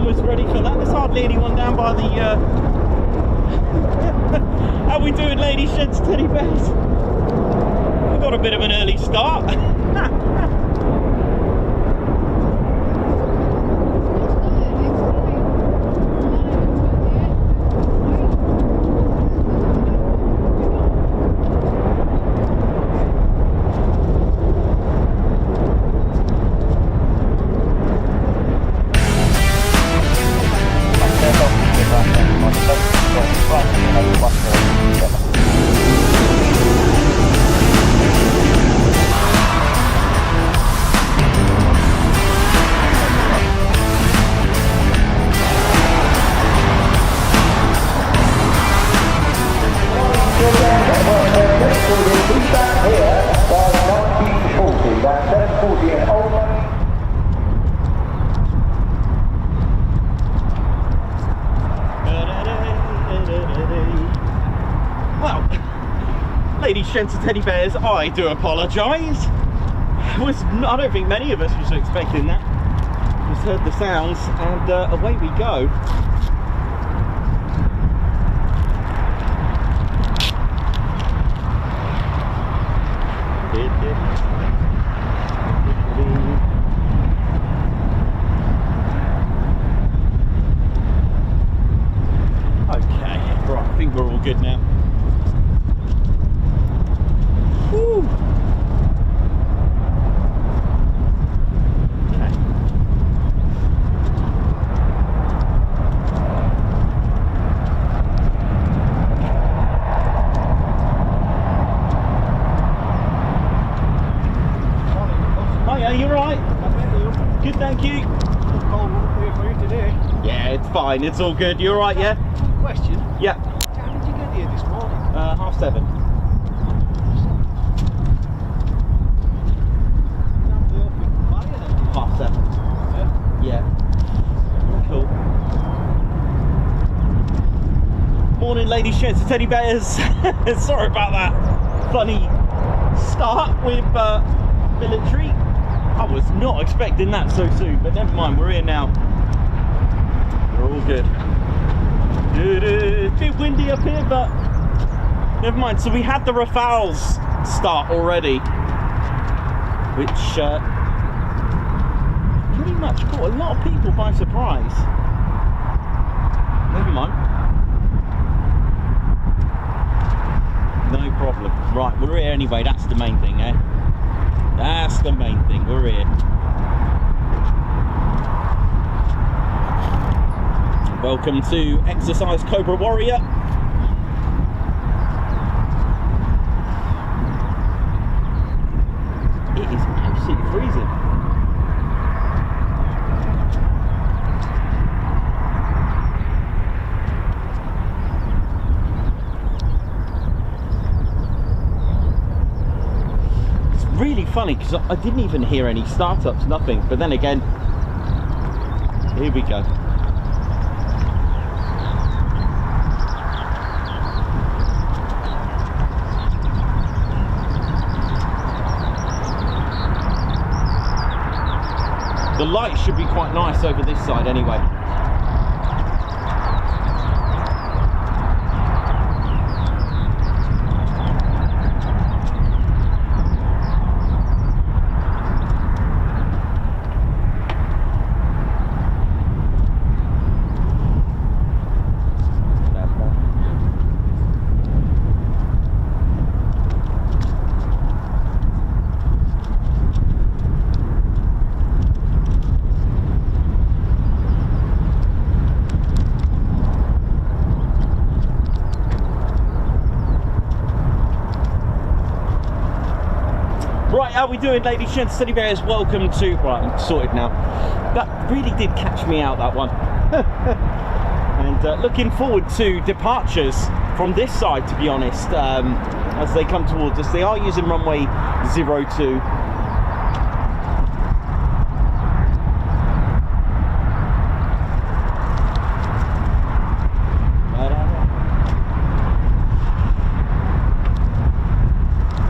almost ready for that. There's hardly anyone down by the... How we doing, ladies, gents, teddy bears? We've got a bit of an early start. Gents and teddy bears, I do apologise. I don't think many of us was expecting that. Just heard the sounds and away we go. Okay, right, I think we're all good now. Fine, it's all good. You alright, yeah? Question? Yeah. How did you get here this morning? 7:30. Half 7. Yeah. Cool. Morning, ladies, gents, and teddy bears. Sorry about that funny start with military. I was not expecting that so soon, but never mind, we're here now. We're all good. It's a bit windy up here, but never mind. So we had the Rafales start already, which pretty much caught a lot of people by surprise. Never mind. No problem. Right, we're here anyway. That's the main thing, eh? That's the main thing. We're here. Welcome to exercise Cobra Warrior. It is absolutely freezing. It's really funny because I didn't even hear any startups, nothing. But then again, here we go. The light should be quite nice over this side anyway. How we doing, ladies, gents, teddy bears? Welcome to... Right, I'm sorted now. That really did catch me out, that one. And looking forward to departures from this side, to be honest, as they come towards us. They are using runway 02.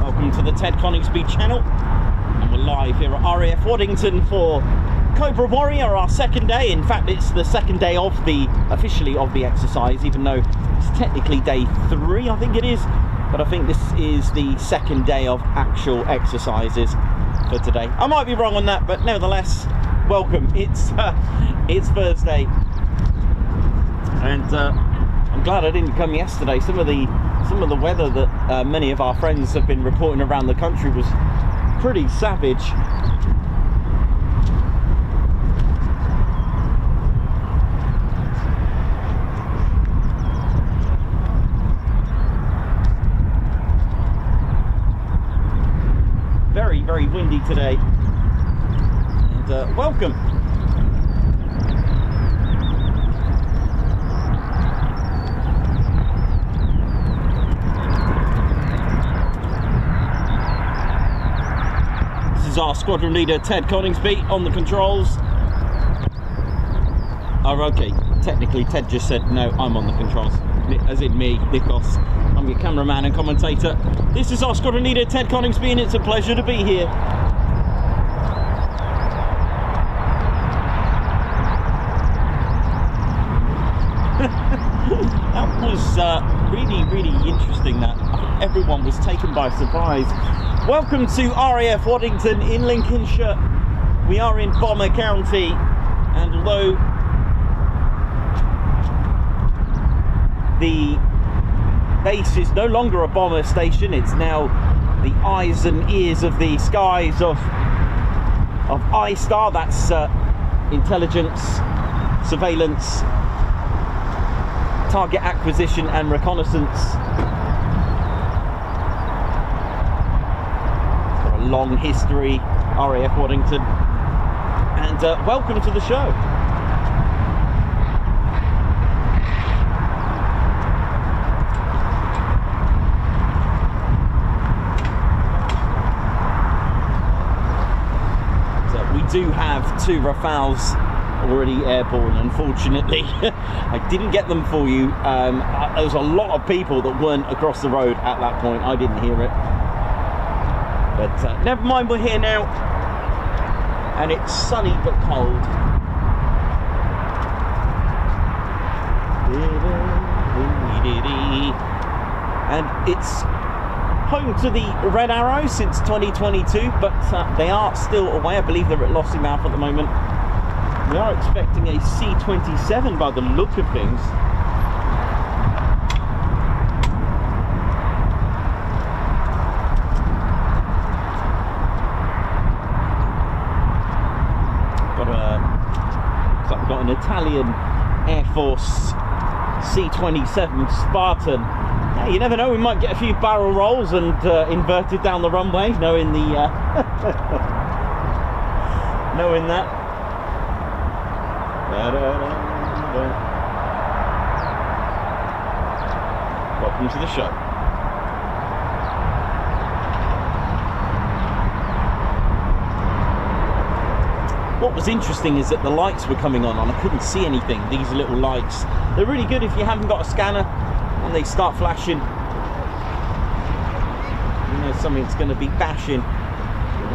Welcome to the Ted Coningsby channel. And we're live here at RAF Waddington for Cobra Warrior, our second day. In fact, it's the second day of officially of the exercise, even though it's technically day 3, I think it is. But I think this is the second day of actual exercises for today. I might be wrong on that, but nevertheless, welcome. It's Thursday, and I'm glad I didn't come yesterday. Some of the weather that many of our friends have been reporting around the country was pretty savage. Very, very windy today. And welcome. This is our squadron leader, Ted Coningsby, on the controls. Oh, okay. Technically, Ted just said, no, I'm on the controls. As in me, Nikos. I'm your cameraman and commentator. This is our squadron leader, Ted Coningsby, and it's a pleasure to be here. That was really, really interesting. That everyone was taken by surprise. Welcome to RAF Waddington in Lincolnshire. We are in Bomber County, and although the base is no longer a bomber station, it's now the eyes and ears of the skies of I-STAR. That's intelligence, surveillance, target acquisition and reconnaissance. Got a long history, RAF Waddington, and welcome to the show. Do have 2 Rafales already airborne, unfortunately. I didn't get them for you. There was a lot of people that weren't across the road at that point. I didn't hear it, but never mind, we're here now, and it's sunny but cold. And it's home to the Red Arrow since 2022, but they are still away. I believe they're at Lossiemouth at the moment. We are expecting a C-27 by the look of things. Looks like we've got an Italian Air Force C-27 Spartan. Yeah, you never know, we might get a few barrel rolls and inverted down the runway, knowing the knowing that. Welcome to the show. What was interesting is that the lights were coming on and I couldn't see anything. These little lights, they're really good if you haven't got a scanner. When they start flashing, you know something's going to be bashing.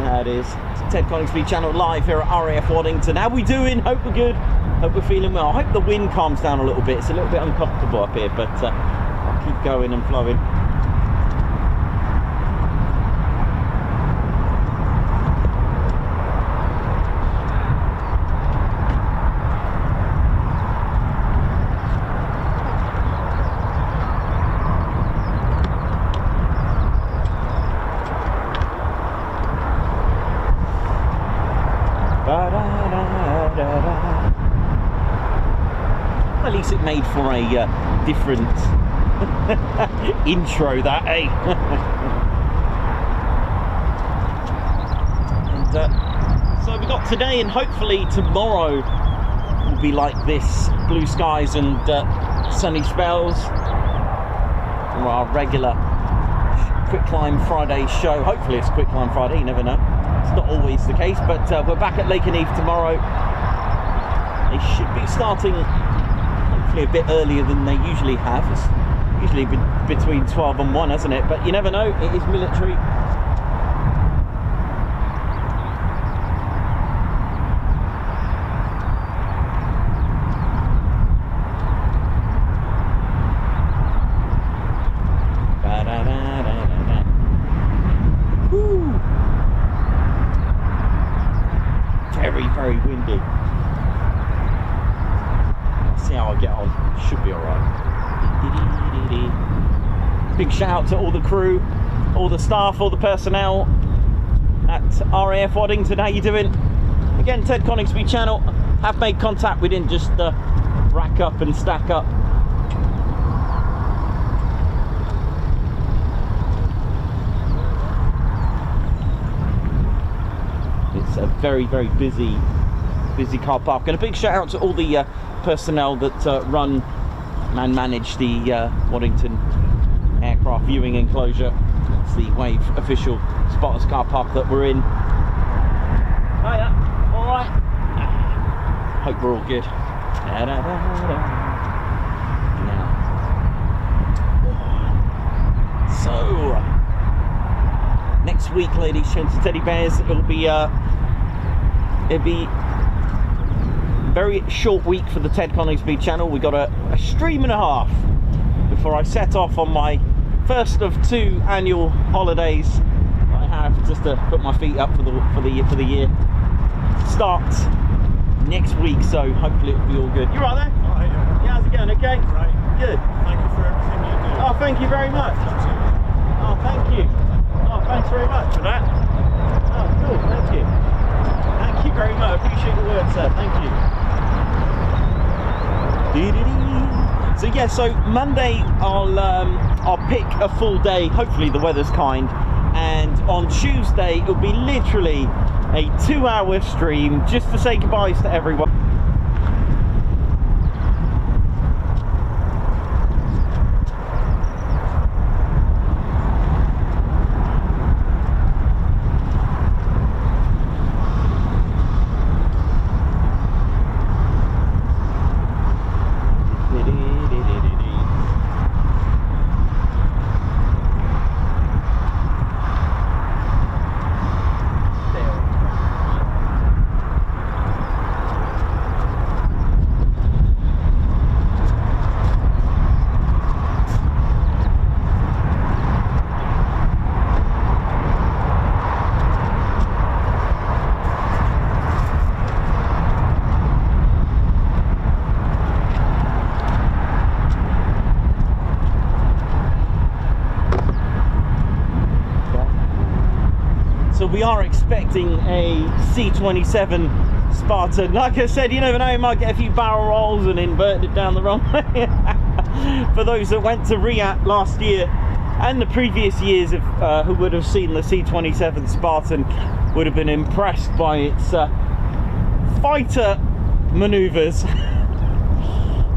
There it is. It's Ted Coningsby channel live here at RAF Waddington. How we doing? Hope we're good. Hope we're feeling well. I hope the wind calms down a little bit. It's a little bit uncomfortable up here, but I'll keep going and flowing. At least it made for a different intro, that, eh? And so we got today, and hopefully tomorrow will be like this: blue skies and sunny spells for our regular Quick Climb Friday show. Hopefully it's Quick Climb Friday, you never know. It's not always the case, but we're back at Lakey Ozzie tomorrow. They should be starting hopefully a bit earlier than they usually have. It's usually between 12 and 1, isn't it? But you never know, it is military. get on. Should be alright. Big shout out to all the crew, all the staff, all the personnel at RAF Waddington. How you doing? Again, Ted Coningsby channel. Have made contact. We didn't just rack up and stack up. It's a very, very busy car park. And a big shout out to all the personnel that run and manage the Waddington aircraft viewing enclosure. It's the Wave official Spartan's car park that we're in. Hiya, all right. Hope we're all good. Now, so next week, ladies, gents, and teddy bears, it'll be a very short week for the Ted Coningsby channel. We got a stream and a half before I set off on my first of 2 annual holidays I have, just to put my feet up for the year. Starts next week, so hopefully it'll be all good. You right there? Hi, Yeah, how's it going? Okay? Right. Good. Thank you for everything you do. Oh, thank you very much. Oh, thank you. Oh, thanks very much for that. Oh, cool. Thank you. Thank you very much. I appreciate the word, sir. Thank you. So yeah, so Monday I'll pick a full day. Hopefully the weather's kind, and on Tuesday it'll be literally a 2-hour stream just to say goodbyes to everyone. We are expecting a C-27 Spartan. Like I said, you never know, you might get a few barrel rolls and inverted down the wrong way. For those that went to Riyadh last year and the previous years, who would have seen the C-27 Spartan, would have been impressed by its fighter maneuvers.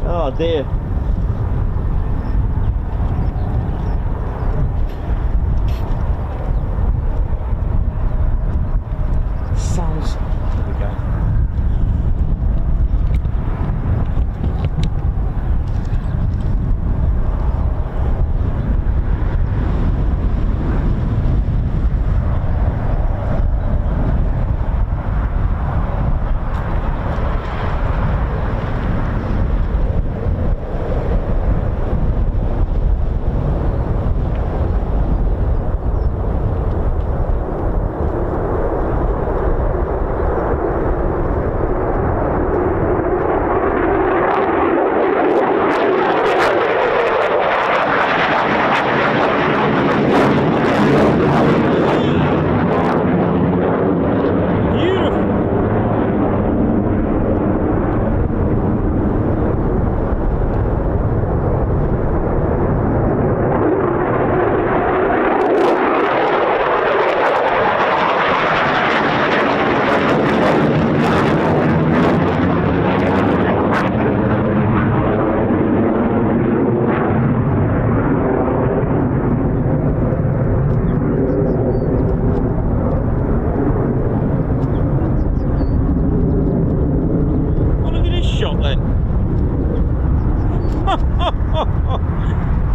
Oh dear. Sounds. There we go.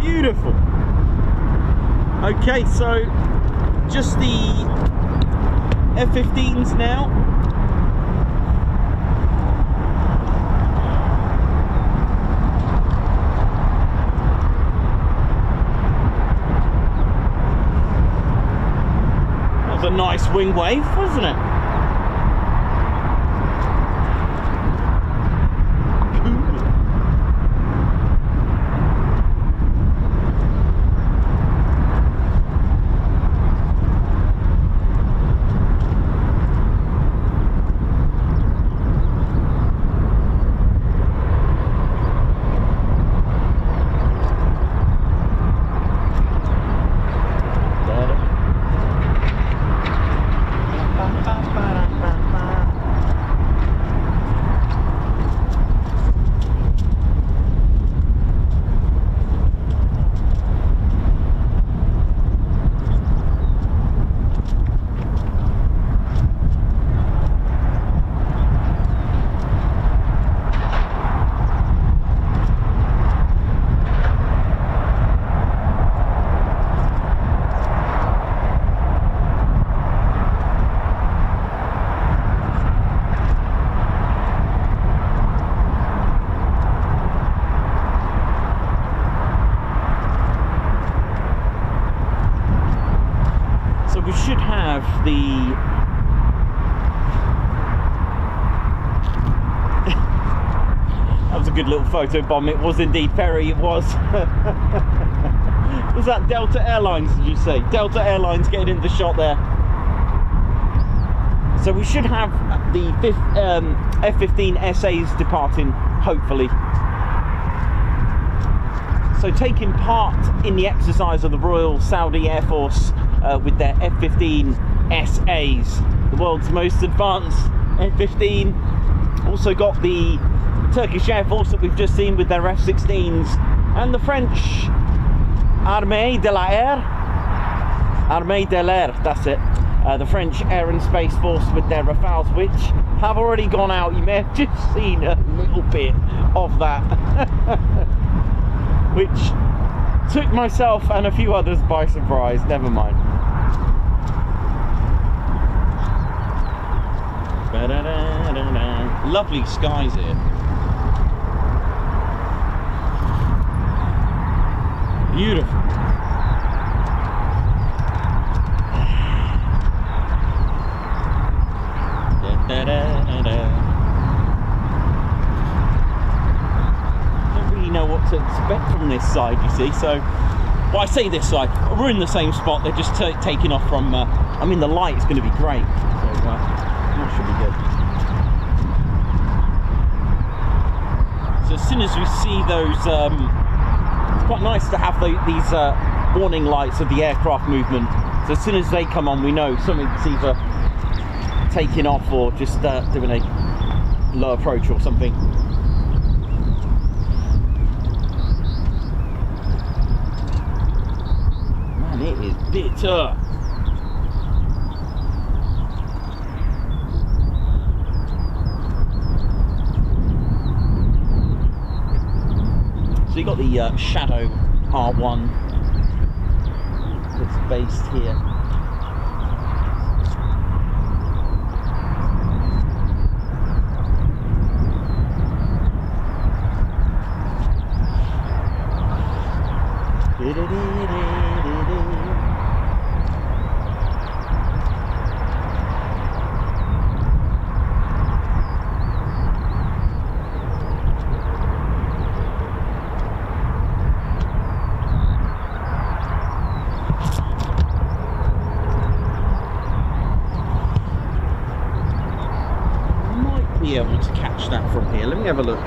Beautiful. Okay, so just the F-15s now. That was a nice wing wave, wasn't it? the that was a good little photo bomb. It was indeed, Perry, it was. Was that Delta Airlines, did you say? Delta Airlines getting in the shot there. So we should have the F-15SAs departing, hopefully. So taking part in the exercise of the Royal Saudi Air Force with their F-15SAs, the world's most advanced F-15. Also got the Turkish Air Force that we've just seen with their F-16s, and the French Armée de l'Air, Armée de l'Air, that's it. The French Air and Space Force with their Rafales, which have already gone out. You may have just seen a little bit of that, which took myself and a few others by surprise. Never mind. Lovely skies here. Beautiful. Don't really know what to expect from this side, you see. So, well, I say this side, we're in the same spot. They're just taking off from. I mean, the light is going to be great. So that should be good. So as soon as we see those, it's quite nice to have these warning lights of the aircraft movement. So as soon as they come on, we know something's either taking off or just doing a low approach or something. Man, it is bitter. So you got the Shadow R1 that's based here. Be able to catch that from here. Let me have a look.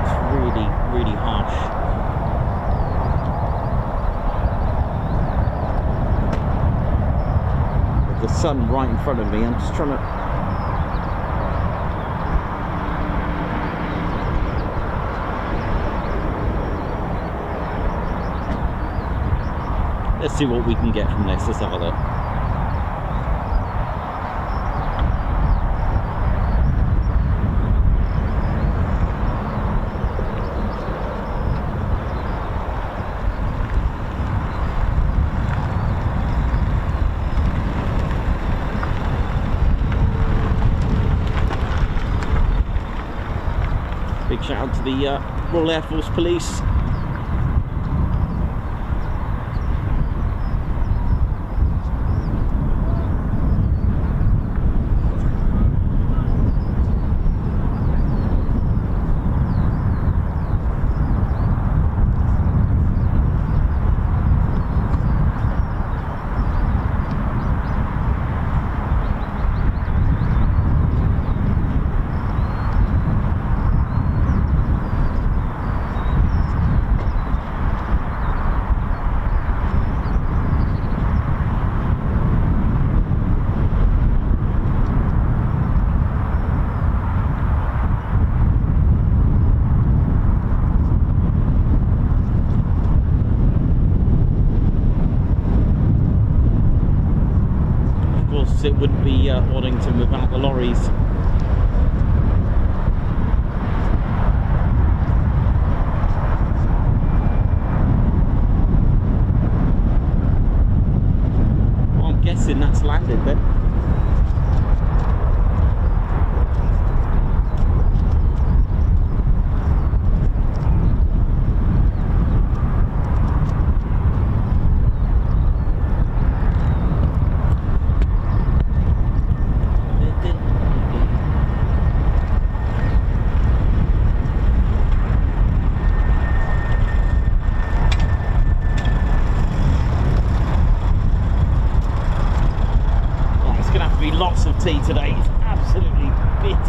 It's really, really harsh. With the sun right in front of me, I'm just trying to. Let's see what we can get from this. Let's have a look. Big shout out to the Royal Air Force Police. It wouldn't be Waddington without the lorries. Well, I'm guessing that's landed then.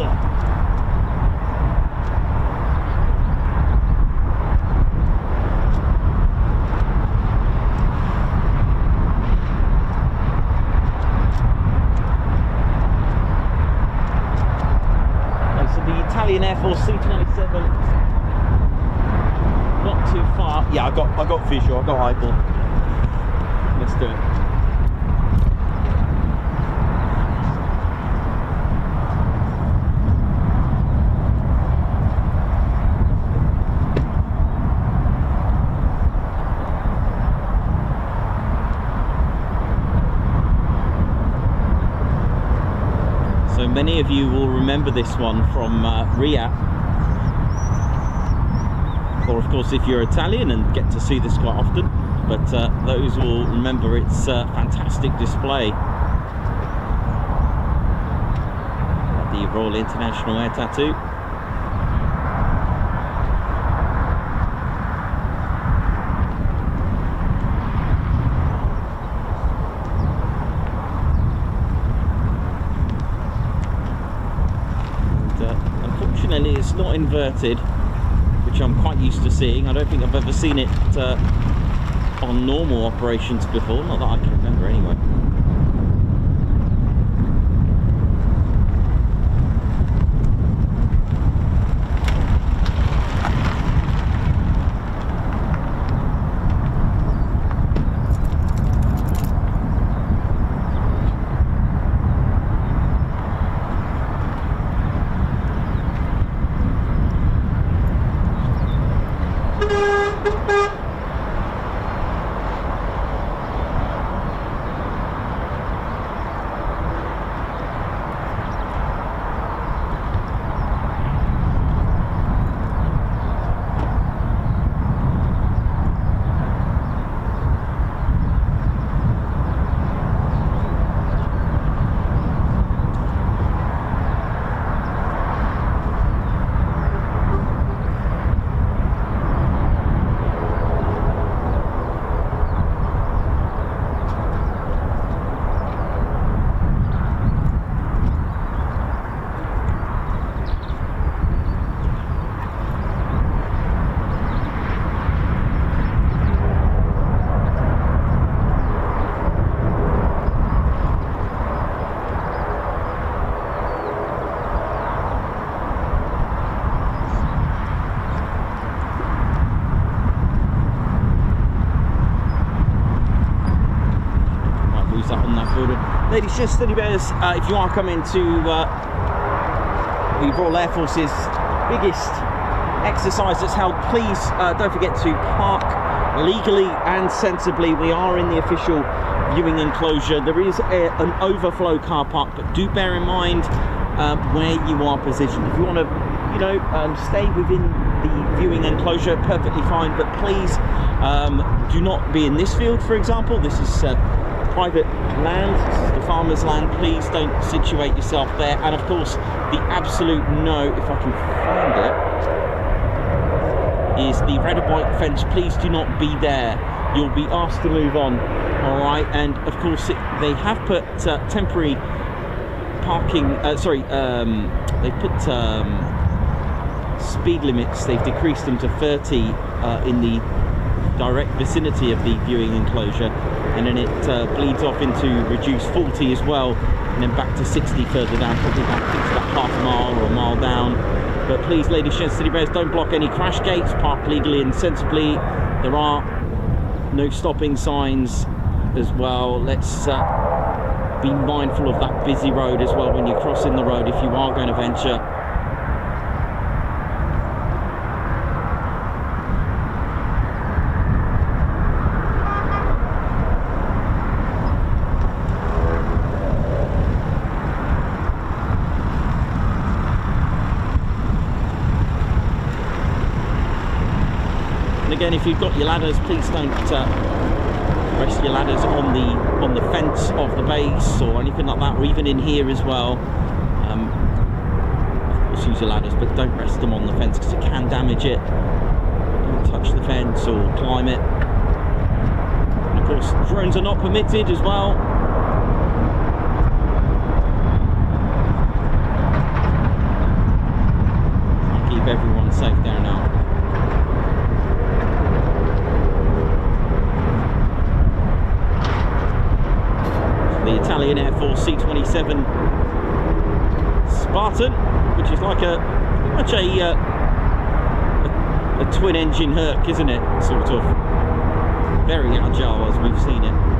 Lancaster. Italian Air Force C-27, not too far. Yeah, I got visual, I got eyeball. Let's do it. So many of you will remember this one from RAF, or of course if you're Italian and get to see this quite often, but those will remember its fantastic display at the Royal International Air Tattoo. It's not inverted, which I'm quite used to seeing. I don't think I've ever seen it on normal operations before, not that I can remember anyway. Ladies, just steady bears, if you are coming to the Royal Air Force's biggest exercise that's held, please don't forget to park legally and sensibly. We are in the official viewing enclosure. There is an overflow car park, but do bear in mind where you are positioned. If you want to, stay within the viewing enclosure, perfectly fine, but please do not be in this field, for example. This is private land, this is the farmer's land. Please don't situate yourself there. And of course, the absolute no, if I can find it, is the red and white fence. Please do not be there. You'll be asked to move on. All right, and of course they have put temporary parking. They put speed limits. They've decreased them to 30 in the direct vicinity of the viewing enclosure, and then it bleeds off into reduced 40 as well, and then back to 60 further down, probably about half a mile or a mile down. But please, ladies and steady bears, don't block any crash gates. Park legally and sensibly. There are no stopping signs as well. Let's be mindful of that busy road as well when you're crossing the road if you are going to venture. Again, if you've got your ladders, please don't rest your ladders on the fence of the base or anything like that, or even in here as well. Of course, use your ladders, but don't rest them on the fence because it can damage it. Don't touch the fence or climb it. And of course, drones are not permitted as well. unsafe there now. The Italian Air Force C-27 Spartan, which is like a twin engine Herc, isn't it? Sort of very agile as we've seen it.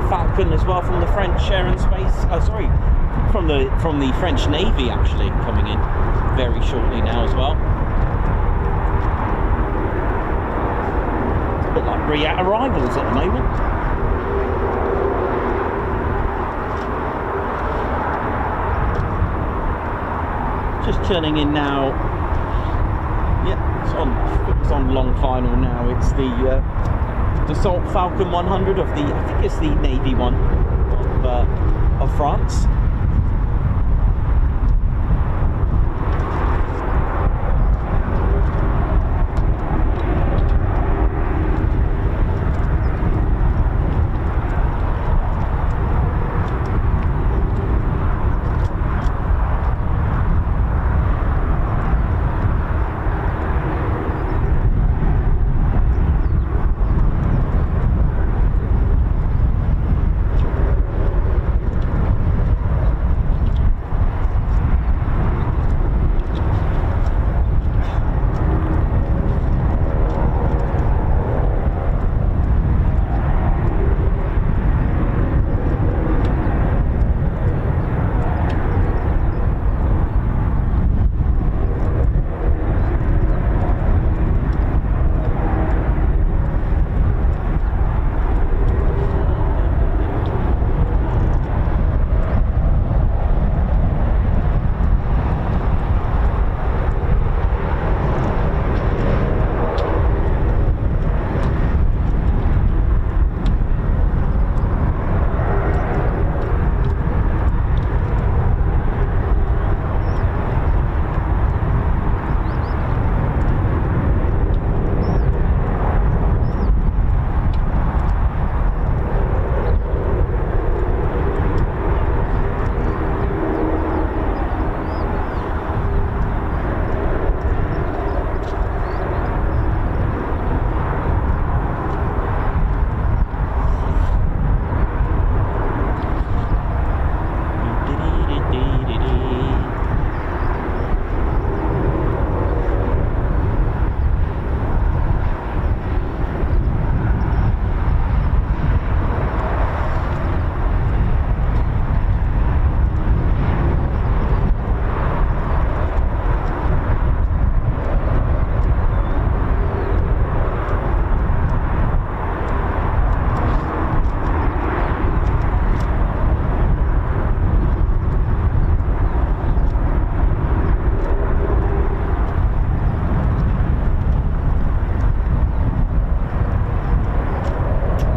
Falcon as well from the French Air and Space. Sorry, from the French Navy actually coming in very shortly now as well. It's a bit like arrivals at the moment. Just turning in now Yeah, it's on long final now. It's the Dassault Falcon 100 of the, I think it's the Navy one of France.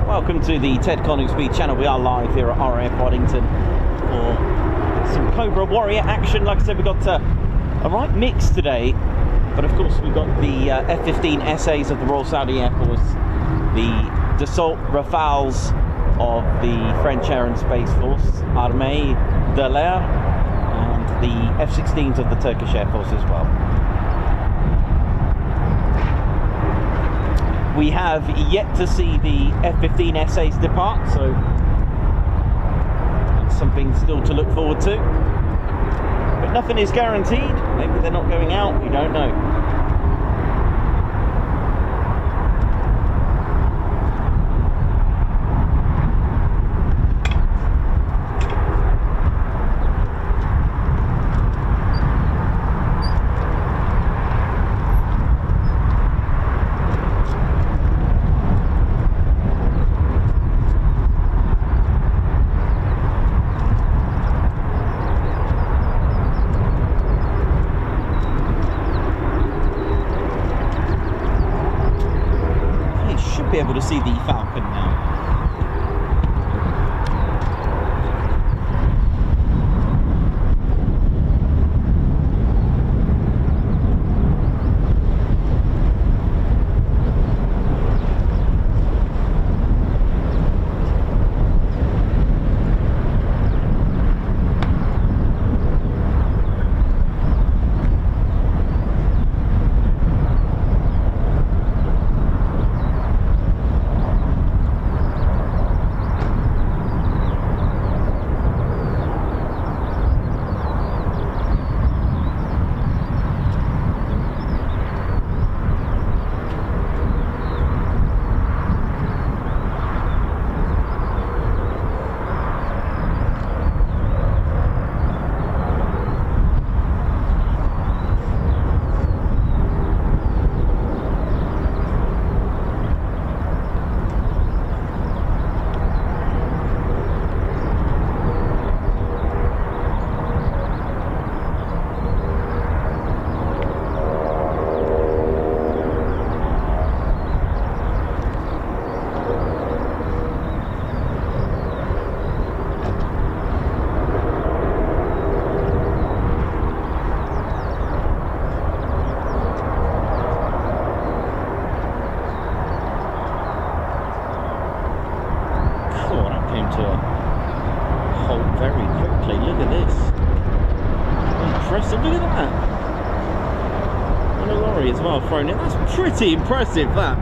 Welcome to the Ted Coningsby channel. We are live here at RAF Waddington for some Cobra Warrior action. Like I said, we got a right mix today, but of course we've got the F-15SAs of the Royal Saudi Air Force, the Dassault Rafales of the French Air and Space Force, Armée de l'Air, and the F-16s of the Turkish Air Force as well. We have yet to see the F-15SAs depart, so that's something still to look forward to. But nothing is guaranteed. Maybe they're not going out, we don't know. Be able to see the Falcon now. battery as well thrown in. That's pretty impressive, that.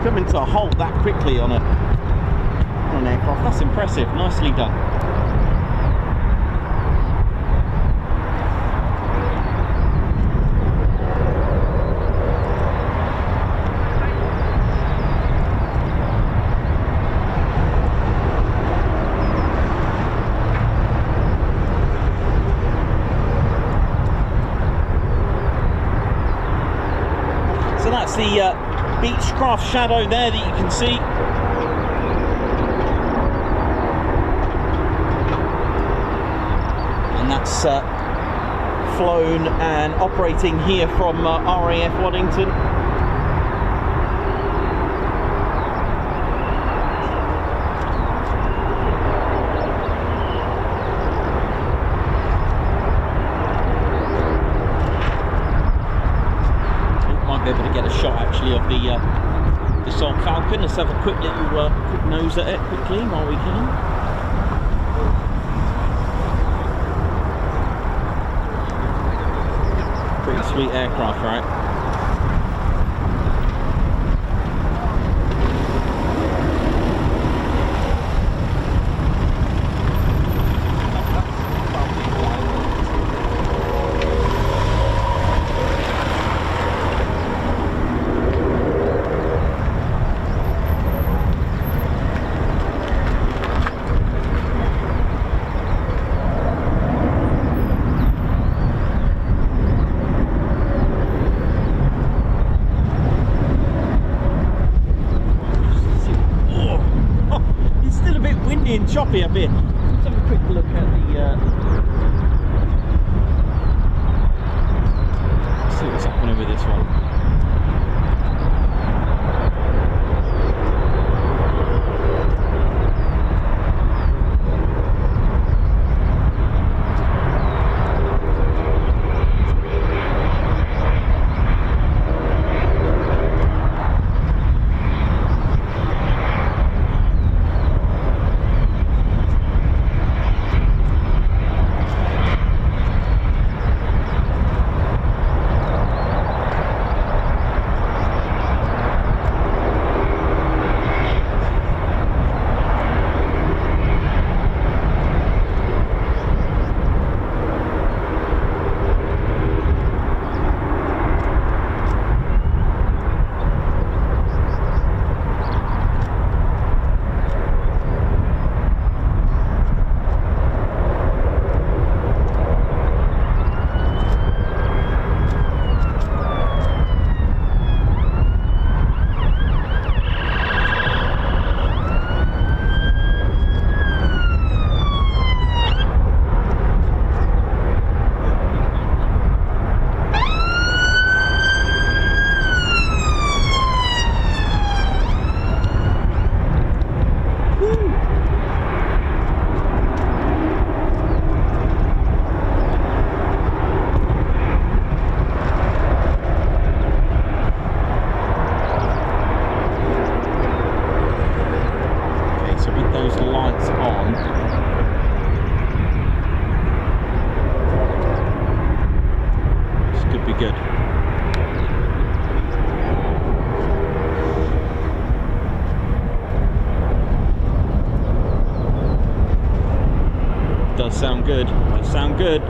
Coming to a halt that quickly on an aircraft. That's impressive. Nicely done. So that's the Beechcraft Shadow there that you can see. And that's flown and operating here from RAF Waddington. Be able to get a shot actually of the Dassault Falcon. Let's have a quick little quick nose at it quickly while we can. Pretty sweet aircraft, right? And choppy up here. Let's have a quick look at the see what's happening with this one. Does sound good. Does sound good.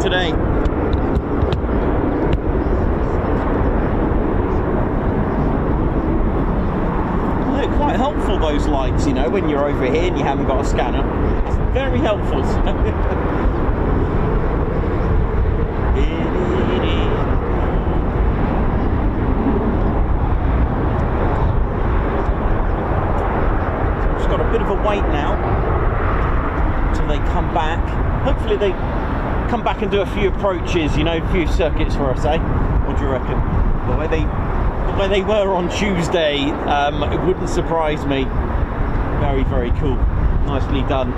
today. They're quite helpful, those lights, you know, when you're over here and you haven't got a scanner. It's very helpful. Just got a bit of a wait now until they come back. Hopefully they come back and do a few approaches, you know, a few circuits for us, eh? What do you reckon? The way they were on Tuesday, it wouldn't surprise me. Very, very cool. Nicely done.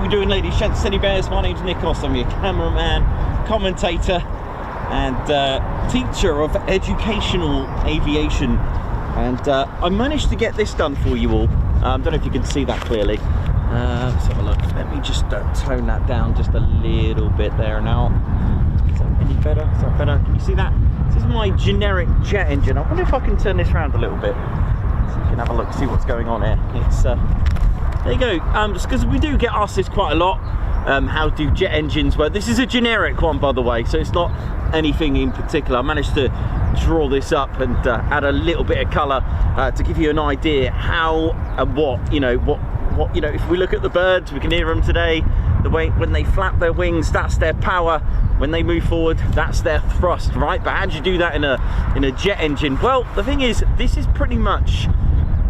Doing, ladies, gents, teddy bears. My name's Nikos. I'm your cameraman, commentator, and teacher of educational aviation. And I managed to get this done for you all. Don't know if you can see that clearly. Let's have a look. Let me just tone that down just a little bit there now. Is that any better? Is that better? Can you see that? This is my generic jet engine. I wonder if I can turn this around a little bit so you can have a look, see what's going on here. It's there you go, just because we do get asked this quite a lot, how do jet engines work? This is a generic one, by the way, so it's not anything in particular. I managed to draw this up and add a little bit of colour to give you an idea how and what, you know, what, you know, if we look at the birds, we can hear them today, the way when they flap their wings, that's their power. When they move forward, that's their thrust, right? But how do you do that in a jet engine? Well, the thing is, this is pretty much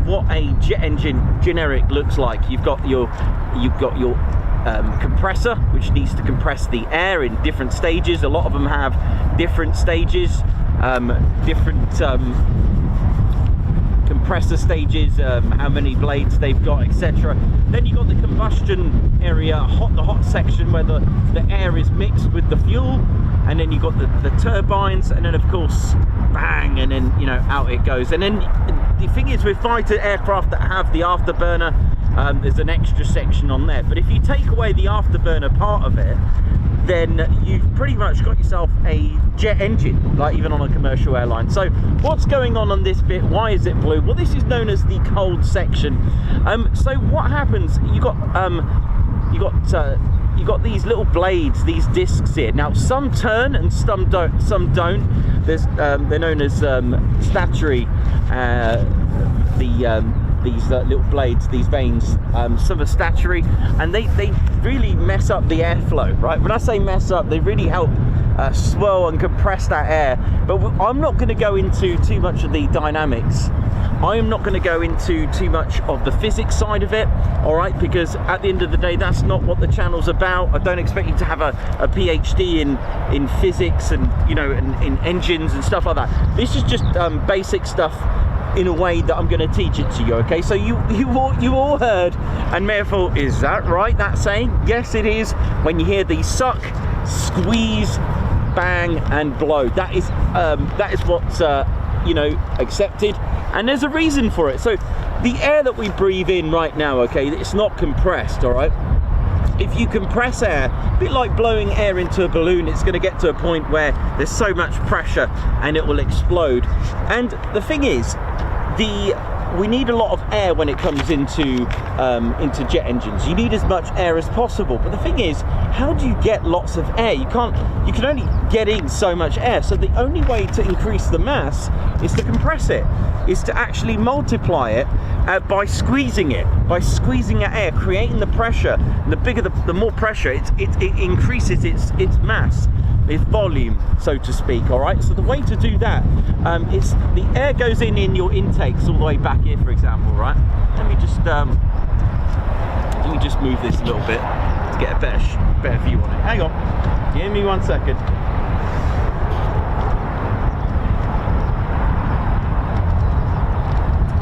what a jet engine generic looks like. You've got your compressor, which needs to compress the air in different stages. A lot of them have different stages, different compressor stages, how many blades they've got, etc. Then you've got the combustion area, the hot section where the air is mixed with the fuel, and then you've got the turbines, and then of course bang, and then, you know, out it goes. And then the thing is, with fighter aircraft that have the afterburner, there's an extra section on there. But if you take away the afterburner part of it, then you've pretty much got yourself a jet engine, like even on a commercial airline. So what's going on this bit? Why is it blue? Well, this is known as the cold section. So what happens? You got these little blades, these discs here. Now some turn and some don't. There's they're known as statuary. These little blades, these vanes, some are statuary, and they really mess up the airflow, right? When I say mess up, they really help swirl and compress that air. But I'm not going to go into too much of the dynamics. I am not going to go into too much of the physics side of it, all right? Because at the end of the day, that's not what the channel's about. I don't expect you to have a PhD in physics and, you know, in engines and stuff like that. This is just basic stuff in a way that I'm going to teach it to you, okay? So you all heard and may have thought, is that right, that saying? Yes, it is. When you hear the suck, squeeze, bang and blow, that is what's you know, accepted, and there's a reason for it. So the air that we breathe in right now, okay, it's not compressed, all right? If you compress air, a bit like blowing air into a balloon, it's going to get to a point where there's so much pressure and it will explode. And the thing is, we need a lot of air when it comes into jet engines. You need as much air as possible. But the thing is, how do you get lots of air? You can only get in so much air. So the only way to increase the mass is to compress it, is to actually multiply it by squeezing it, that air, creating the pressure. And the bigger, the more pressure, it increases its mass, its volume, so to speak. All right. So the way to do that is the air goes in your intakes all the way back here, for example. Right. Let me just Let me just move this a little bit to get a better view on it. Hang on, give me 1 second.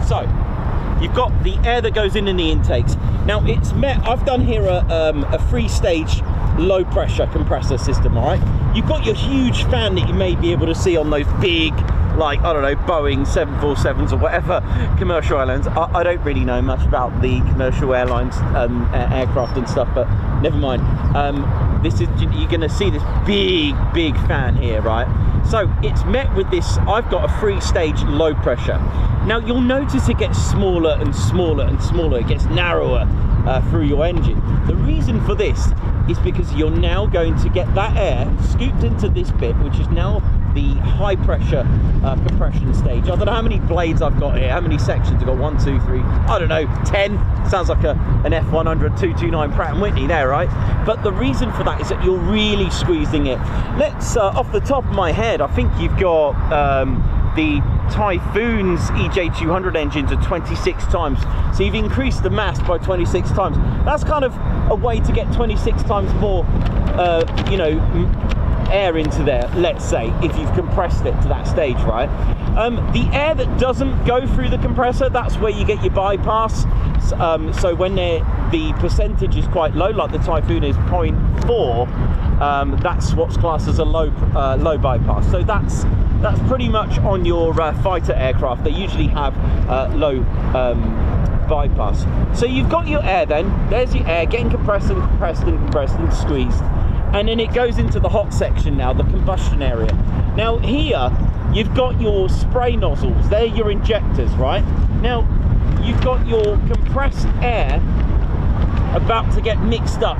So, you've got the air that goes in the intakes. Now, it's met. I've done here a three-stage low pressure compressor system. All right, you've got your huge fan that you may be able to see on those big, like, I don't know, Boeing 747s or whatever commercial airlines. I don't really know much about the commercial airlines aircraft and stuff, but never mind. This is, you're going to see this big fan here, right? So it's met with this. I've got a three-stage low pressure. Now you'll notice it gets smaller and smaller and smaller. It gets narrower through your engine. The reason for this is because you're now going to get that air scooped into this bit, which is now the high pressure compression stage. I don't know how many blades I've got here, how many sections I've got. 1, 2, 3, I don't know, 10. Sounds like an F100 229 Pratt & Whitney there, right? But the reason for that is that you're really squeezing it. Let's, off the top of my head, I think you've got the Typhoon's EJ200 engines are 26 times. So you've increased the mass by 26 times. That's kind of a way to get 26 times more, you know, air into there, let's say, if you've compressed it to that stage, right? The air that doesn't go through the compressor, that's where you get your bypass. So when the percentage is quite low, like the Typhoon is 0.4, that's what's classed as a low bypass. So that's pretty much on your fighter aircraft. They usually have low bypass. So you've got your air then, there's your air getting compressed and compressed and compressed and squeezed. And then it goes into the hot section now, the combustion area. Now here, you've got your spray nozzles. They're your injectors, right? Now, you've got your compressed air about to get mixed up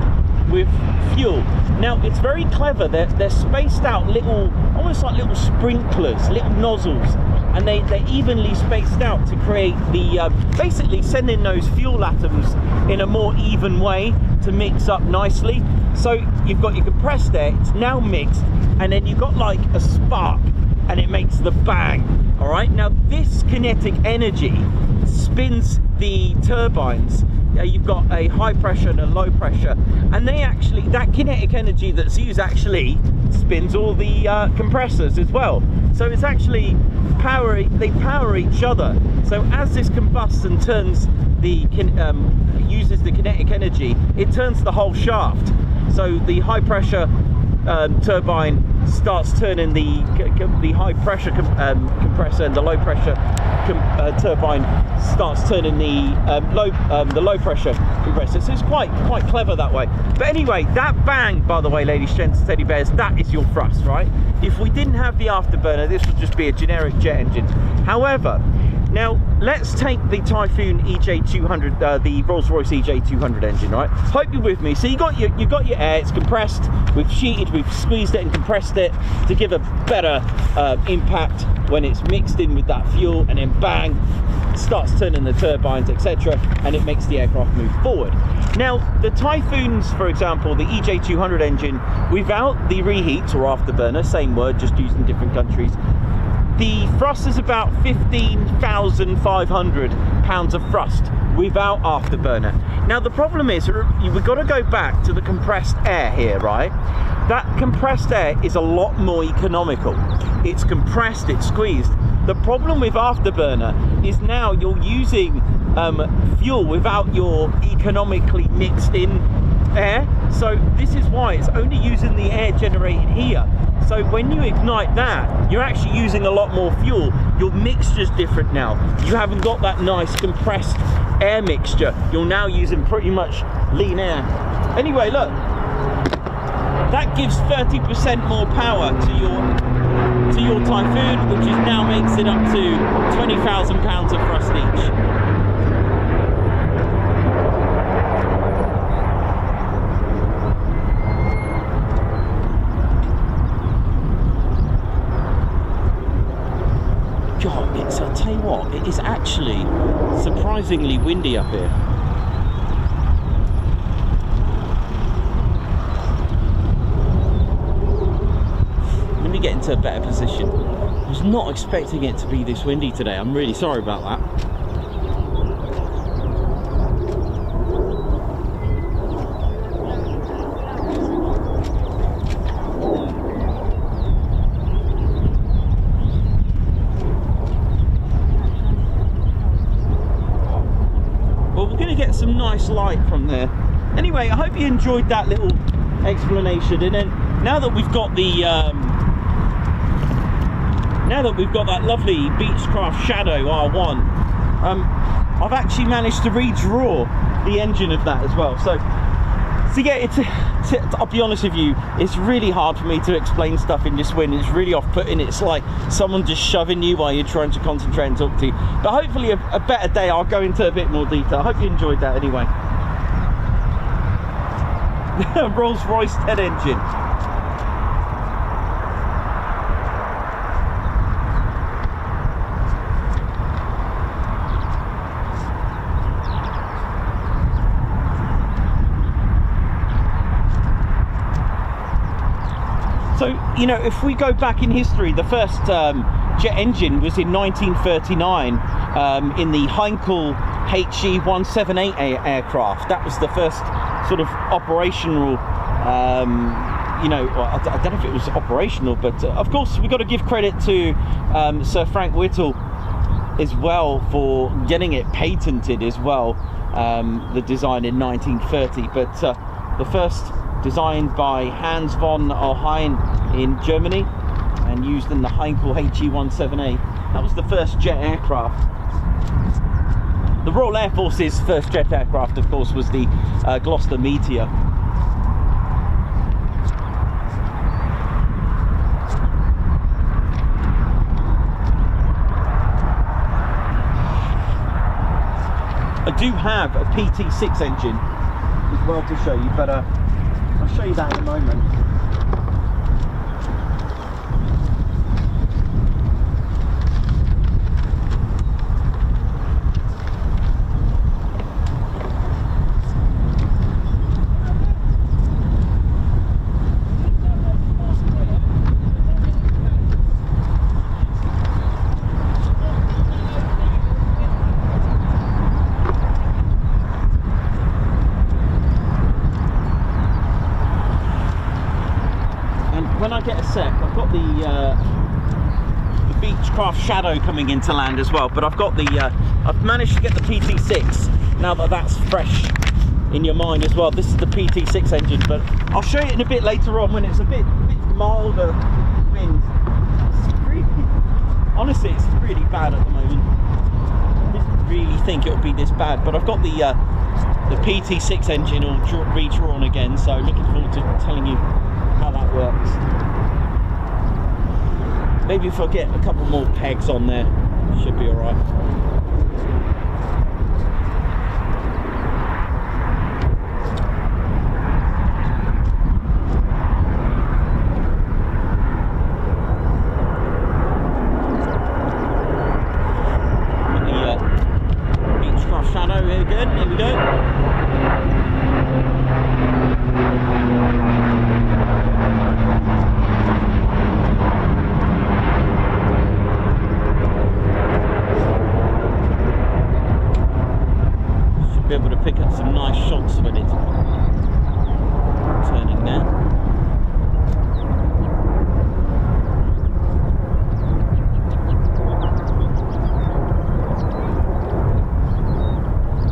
with fuel. Now, it's very clever. They're spaced out little, almost like little sprinklers, little nozzles. And they're evenly spaced out to create the, basically sending those fuel atoms in a more even way to mix up nicely. So you've got your compressed air, it's now mixed, and then you've got like a spark, and it makes the bang. All right, now this kinetic energy spins the turbines. You've got a high pressure and a low pressure, and they actually, that kinetic energy that's used actually spins all the compressors as well. So it's actually they power each other. So as this combusts and turns uses the kinetic energy, it turns the whole shaft. So the high pressure turbine starts turning the high pressure compressor, and the low pressure turbine starts turning the low pressure compressor. So it's quite clever that way. But anyway, that bang, by the way, ladies, gents, teddy bears, that is your thrust, right? If we didn't have the afterburner, this would just be a generic jet engine. However, now let's take the Typhoon EJ200, the Rolls-Royce EJ200 engine, right? Hope you're with me. So you got your air, it's compressed, we've sheeted, we've squeezed it and compressed it to give a better impact when it's mixed in with that fuel, and then bang, it starts turning the turbines, etc., and it makes the aircraft move forward. Now, the Typhoons, for example, the EJ200 engine, without the reheats or afterburner, same word, just used in different countries, the thrust is about 15,500 pounds of thrust without afterburner. Now the problem is, we've got to go back to the compressed air here, right? That compressed air is a lot more economical. It's compressed, it's squeezed. The problem with afterburner is now you're using fuel without your economically mixed in air. So this is why it's only using the air generated here. So when you ignite that, you're actually using a lot more fuel. Your mixture's different now. You haven't got that nice compressed air mixture. You're now using pretty much lean air. Anyway, look, that gives 30% more power to your Typhoon, which is now makes it up to 20,000 pounds of thrust each. I'll tell you what, it is actually surprisingly windy up here. Let me get into a better position. I was not expecting it to be this windy today. I'm really sorry about that. get some nice light from there. Anyway, I hope you enjoyed that little explanation. And then now that we've got the that lovely Beechcraft Shadow R1, I've actually managed to redraw the engine of that as well. So yeah, I'll be honest with you, it's really hard for me to explain stuff in this wind. It's really off-putting. It's like someone just shoving you while you're trying to concentrate and talk to you. But hopefully a better day I'll go into a bit more detail. I hope you enjoyed that anyway. Rolls-Royce Ted engine. So, you know, if we go back in history, the first jet engine was in 1939 in the Heinkel HE-178 aircraft. That was the first sort of operational, you know, I don't know if it was operational, but of course we've got to give credit to Sir Frank Whittle as well for getting it patented as well, the design in 1930. But the first designed by Hans von Ohain in Germany and used in the Heinkel HE-178. That was the first jet aircraft. The Royal Air Force's first jet aircraft, of course, was the Gloucester Meteor. I do have a PT6 engine as well to show you, but I'll show you that in a moment. When I get a sec, I've got the Beechcraft Shadow coming into land as well, but I've got the I've managed to get the PT6 now that that's fresh in your mind as well. This is the PT6 engine, but I'll show you in a bit later on when it's a bit milder wind. Honestly, it's really bad at the moment. I didn't really think it would be this bad, but I've got the PT6 engine all redrawn again, so looking forward to telling you how that works. Maybe if I get a couple more pegs on there, should be alright. The Beechcraft Shadow here again, here we go. Be able to pick up some nice shots when it's turning now.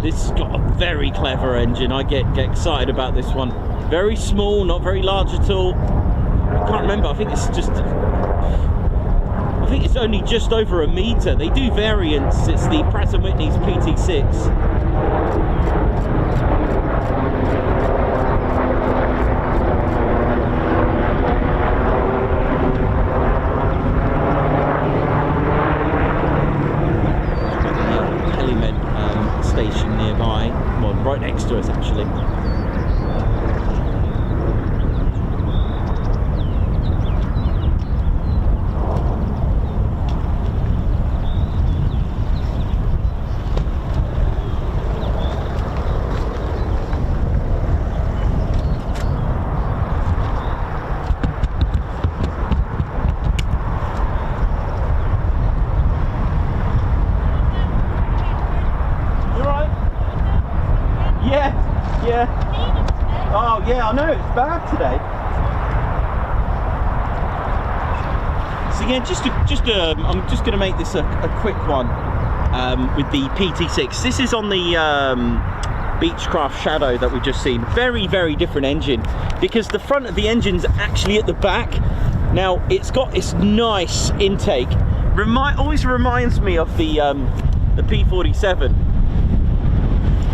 This has got a very clever engine. I get excited about this one. Very small, not very large at all. I can't remember, I think it's only just over a metre. They do variants. It's the Pratt & Whitney's PT6. Helimed station nearby, well, right next to us actually. Yeah, I know, it's bad today. So yeah, I'm just going to make this a quick one with the PT6. This is on the Beechcraft Shadow that we've just seen. Very, very different engine, because the front of the engine's actually at the back. Now it's got this nice intake. Always reminds me of the P47.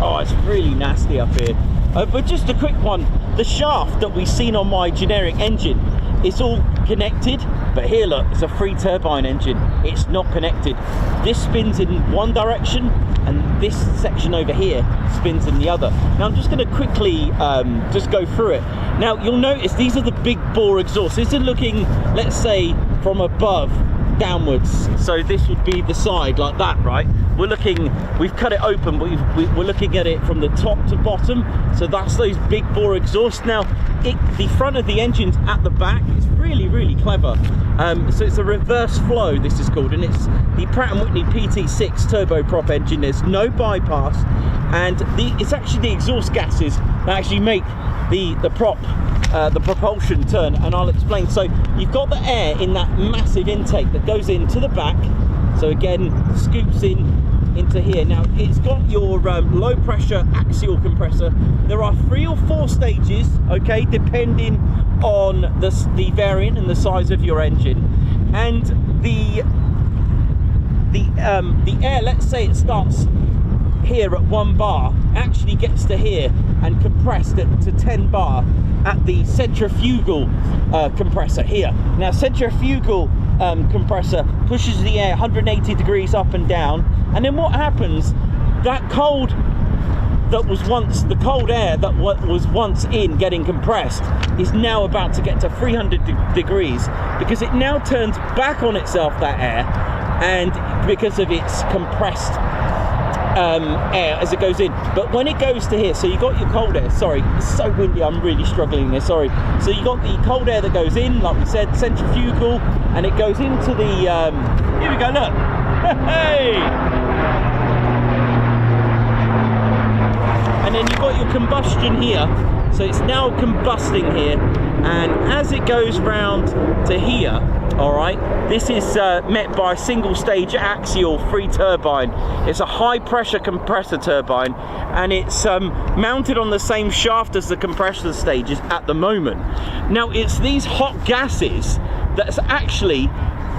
Oh, it's really nasty up here. But just a quick one, the shaft that we've seen on my generic engine, it's all connected, but here look, it's a free turbine engine, it's not connected. This spins in one direction and this section over here spins in the other. Now I'm just going to quickly just go through it. Now you'll notice these are the big bore exhausts. This is looking, let's say, from above downwards, so this would be the side like that, right? We've cut it open, but we're looking at it from the top to bottom, so that's those big bore exhausts. Now the front of the engine's at the back. It's really, really clever. So it's a reverse flow, this is called, and it's the Pratt & Whitney PT6 turboprop engine. There's no bypass, and it's actually the exhaust gases that actually make the propulsion turn, and I'll explain. So you've got the air in that massive intake that goes into the back, so again scoops into here. Now it's got your low pressure axial compressor. There are 3 or 4 stages, okay, depending on the variant and the size of your engine. And the air, let's say it starts here at 1 bar, actually gets to here and compressed to 10 bar at the centrifugal compressor here. Now centrifugal compressor pushes the air 180 degrees up and down, and then what happens, that cold that was once, the cold air that was once in getting compressed is now about to get to 300 degrees, because it now turns back on itself, that air, and because of its compressed air as it goes in. But when it goes to here, so you got your cold air, sorry, it's so windy, I'm really struggling here, sorry. So you got the cold air that goes in, like we said, centrifugal, and it goes into the here we go, look. Hey! And then you've got your combustion here, so it's now combusting here, and as it goes round to here, all right, this is met by a single stage axial free turbine. It's a high pressure compressor turbine, and it's mounted on the same shaft as the compressor stages at the moment. Now it's these hot gases that's actually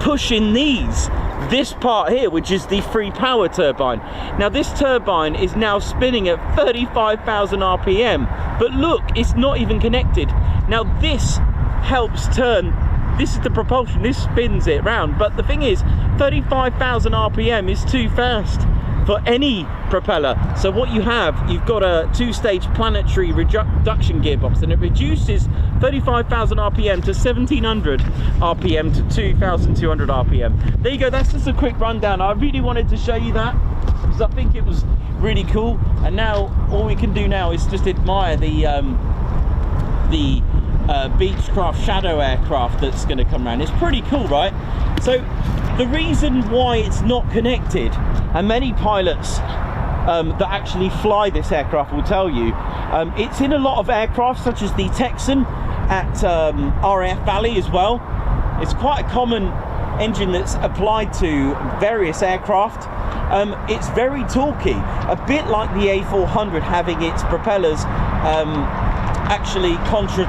pushing this part here, which is the free power turbine. Now this turbine is now spinning at 35,000 RPM, but look, it's not even connected. Now this helps turn, this is the propulsion, this spins it round, but the thing is 35,000 RPM is too fast for any propeller. So what you've got a 2-stage planetary reduction gearbox, and it reduces 35,000 RPM to 1700 RPM to 2200 RPM. There you go, that's just a quick rundown. I really wanted to show you that because I think it was really cool, and now all we can do now is just admire the Beechcraft Shadow aircraft that's going to come around. It's pretty cool, right? So the reason why it's not connected, and many pilots that actually fly this aircraft will tell you, it's in a lot of aircraft such as the Texan at RAF Valley as well. It's quite a common engine that's applied to various aircraft. It's very torquey, a bit like the A400 having its propellers actually contra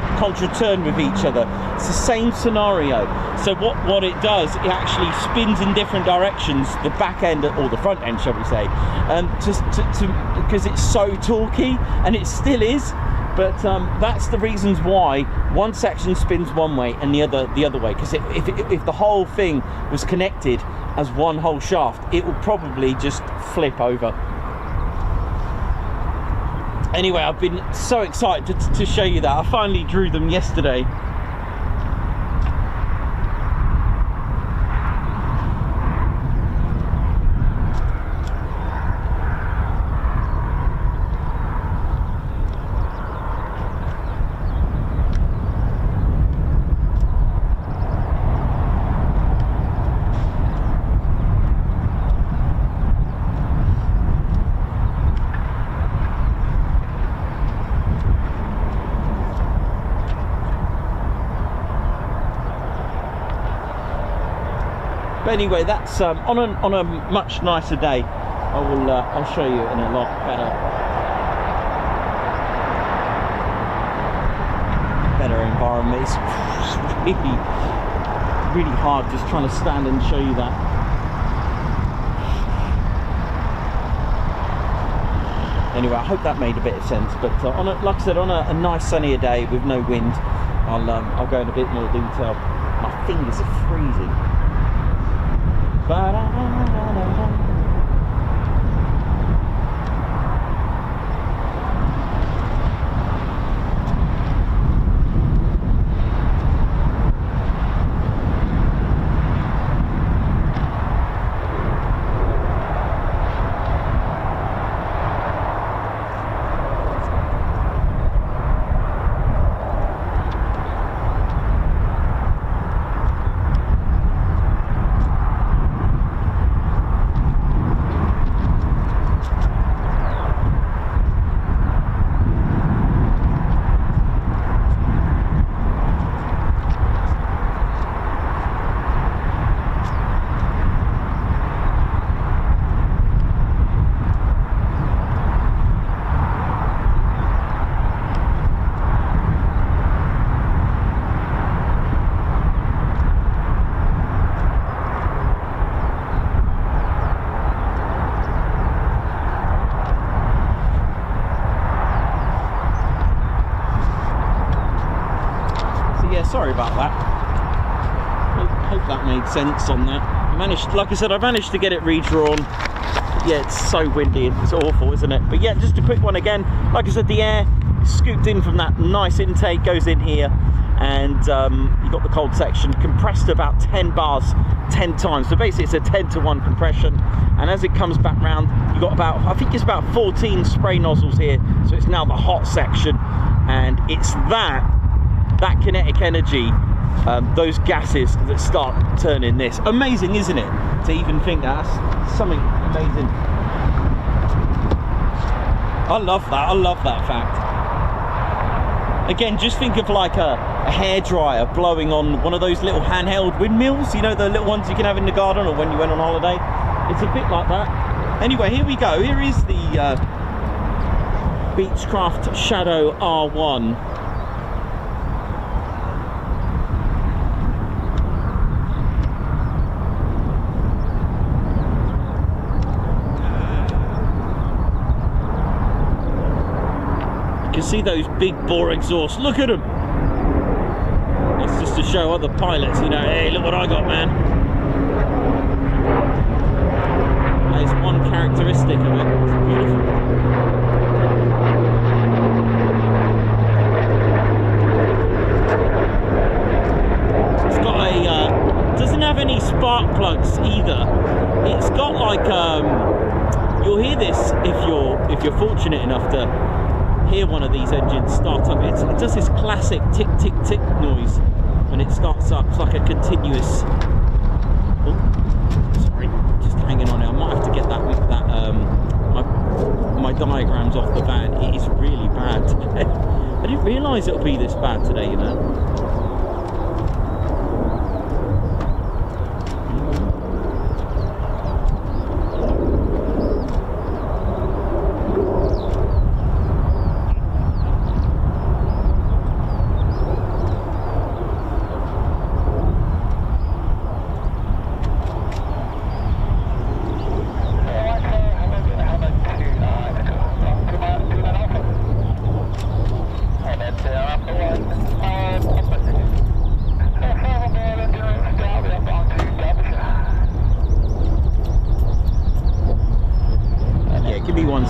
turn with each other. It's the same scenario. So what it does, it actually spins in different directions, the back end or the front end, shall we say, because it's so torquey, and it still is. But that's the reasons why one section spins one way and the other way. Because if the whole thing was connected as one whole shaft, it would probably just flip over. Anyway, I've been so excited to show you that. I finally drew them yesterday. But anyway, that's on a much nicer day. I'll show you in a lot better better environment. It's really, really hard just trying to stand and show you that. Anyway, I hope that made a bit of sense. But on a, like I said, on a nice sunnier day with no wind, I'll go in a bit more detail. My fingers are freezing. Sorry about that. Hope that made sense on that. Like I said, I managed to get it redrawn. Yeah, it's so windy, it's awful, isn't it? But yeah, just a quick one again. Like I said, the air scooped in from that nice intake, goes in here, and you've got the cold section compressed to about 10 bars 10 times. So basically it's a 10-to-1 compression, and as it comes back round, you've got about, I think it's about 14 spray nozzles here. So it's now the hot section, and it's that kinetic energy, those gases that start turning this. Amazing, isn't it? To even think that's something amazing. I love that fact. Again, just think of like a hairdryer blowing on one of those little handheld windmills, you know, the little ones you can have in the garden or when you went on holiday. It's a bit like that. Anyway, here we go. Here is the Beechcraft Shadow R1. You can see those big bore exhausts. Look at them. It's just to show other pilots, you know, hey, look what I got, man. That is one characteristic of it. It's beautiful. It's got a doesn't have any spark plugs either. It's got like you'll hear this if you're fortunate enough to hear one of these engines start up. It does this classic tick tick tick noise when it starts up. It's like a continuous. Oh, sorry, just hanging on it. I might have to get that my diagrams off the van. It is really bad today. I didn't realise it would be this bad today, you know.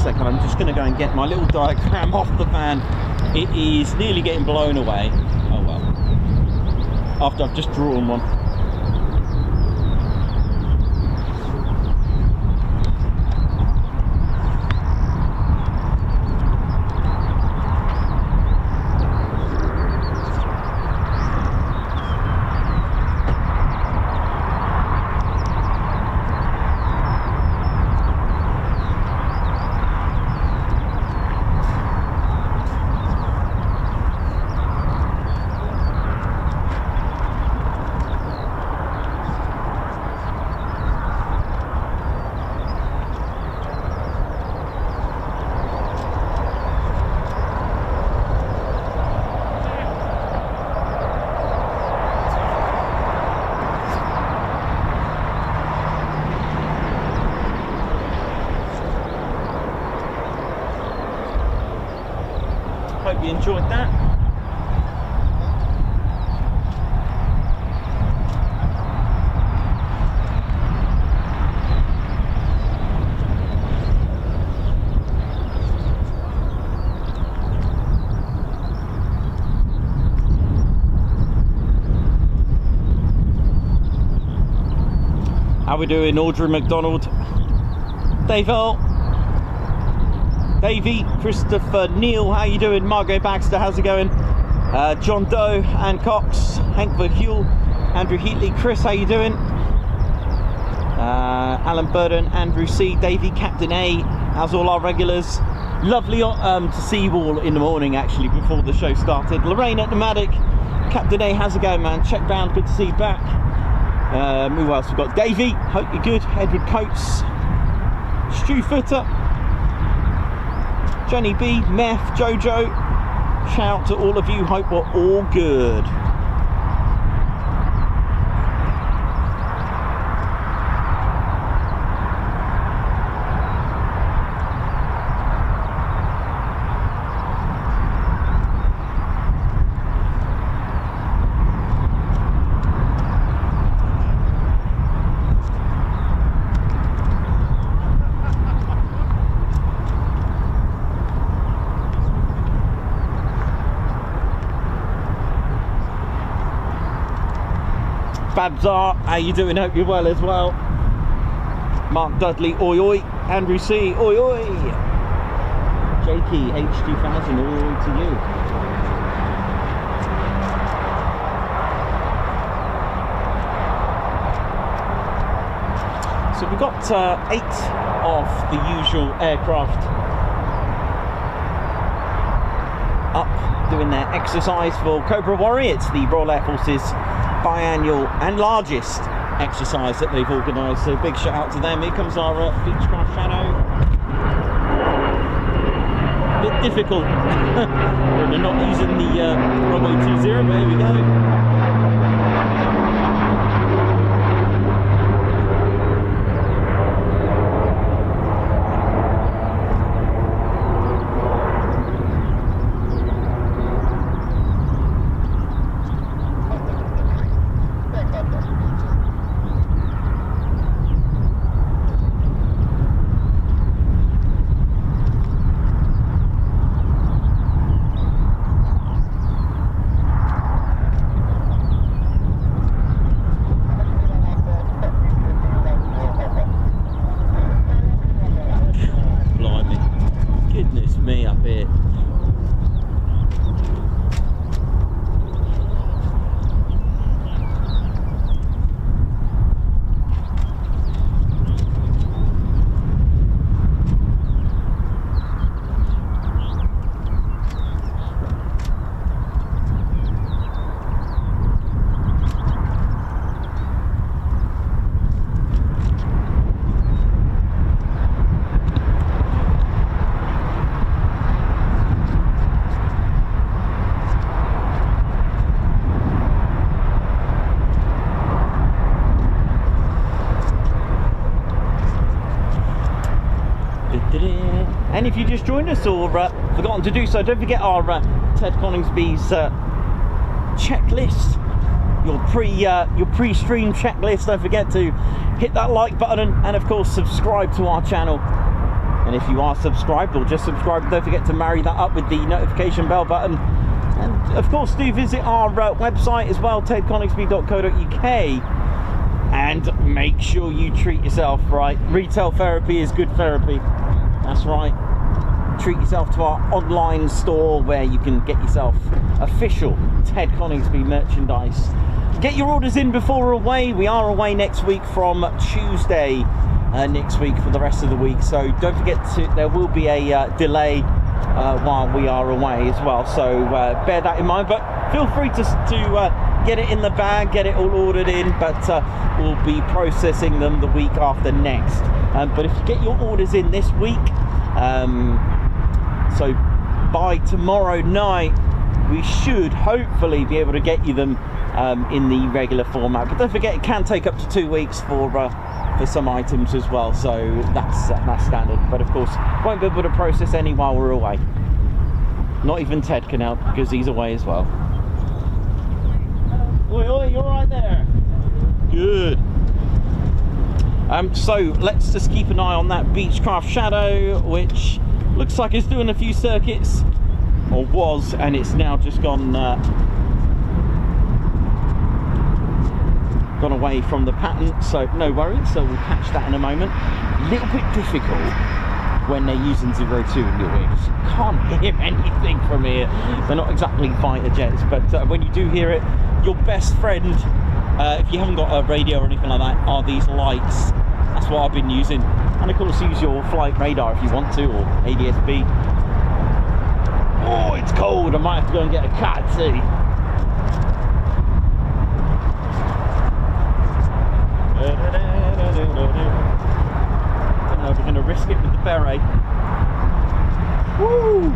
I'm just going to go and get my little diagram off the van. It is nearly getting blown away. Oh well. After I've just drawn one. Hope you enjoyed that. How we doing, Audrey McDonald? Davey, Christopher, Neil, how you doing? Margot Baxter, how's it going? John Doe, Ann Cox, Hank Verhule, Andrew Heatley, Chris, how you doing? Alan Burden, Andrew C, Davey, Captain A, how's all our regulars? Lovely to see you all in the morning, actually, before the show started. Lorraine at Nomadic, Captain A, how's it going, man? Check round, good to see you back. Who else we've got? Davey, hope you're good. Edward Coates, Stu Footer, Jenny B, Meth, Jojo. Shout out to all of you, hope we're all good. Babzar, how you doing? Hope you're well as well. Mark Dudley, oi oi. Andrew C, oi oi. Jakey, H2000, oi oi to you. So we've got 8 of the usual aircraft up doing their exercise for Cobra Warrior. It's the Royal Air Force's biannual and largest exercise that they've organised, so big shout out to them. Here comes our Beechcraft Shadow. Bit difficult when they're not using the runway 20, but here we go. And if you just joined us or forgotten to do so, don't forget our Ted Coningsby's checklist, your pre-stream checklist. Don't forget to hit that like button and of course subscribe to our channel. And if you are subscribed or just subscribed, don't forget to marry that up with the notification bell button. And of course do visit our website as well, tedconingsby.co.uk, and make sure you treat yourself, right? Retail therapy is good therapy. That's right. Treat yourself to our online store where you can get yourself official Ted Coningsby merchandise. Get your orders in before we're away. We are away next week from Tuesday next week for the rest of the week. So don't forget there will be a delay while we are away as well. So bear that in mind. But feel free to get it in the bag, get it all ordered in. But we'll be processing them the week after next. But if you get your orders in this week, so by tomorrow night, we should hopefully be able to get you them in the regular format. But don't forget, it can take up to 2 weeks for some items as well. So that's standard. But of course, won't be able to process any while we're away. Not even Ted can help because he's away as well. Oi, oi, you alright there? Good. So let's just keep an eye on that Beechcraft Shadow, which looks like it's doing a few circuits, or was, and it's now just gone away from the pattern, so no worries, so we'll catch that in a moment. A little bit difficult when they're using 02 in your wings. Can't hear anything from here. They're not exactly fighter jets, but when you do hear it, your best friend, if you haven't got a radio or anything like that, are these lights. That's what I've been using. And of course, use your flight radar if you want to, or ADS-B. Oh, it's cold. I might have to go and get a cat tea. Don't know if we're going to risk it with the beret. Woo!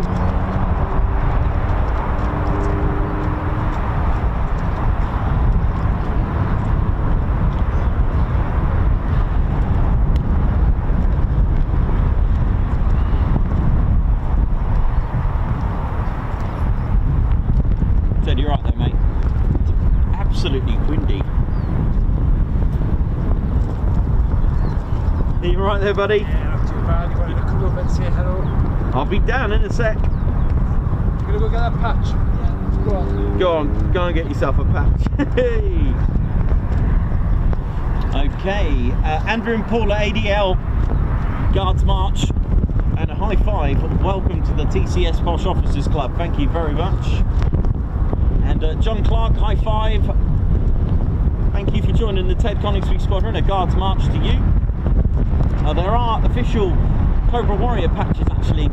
Ted, you're right there, mate. It's absolutely windy. Are you right there, buddy? Yeah, not too bad. You want to come up and say hello? I'll be down in a sec. You're going to go get that patch? Yeah. Go on. Go and get yourself a patch. Hey. Okay, Andrew and Paula ADL, Guards March, and a high five. Welcome to the TCS Posh Officers Club. Thank you very much. And John Clark, high five. Thank you for joining the Ted Coningsby Squadron. A Guards March to you. There are official Cobra Warrior patches actually.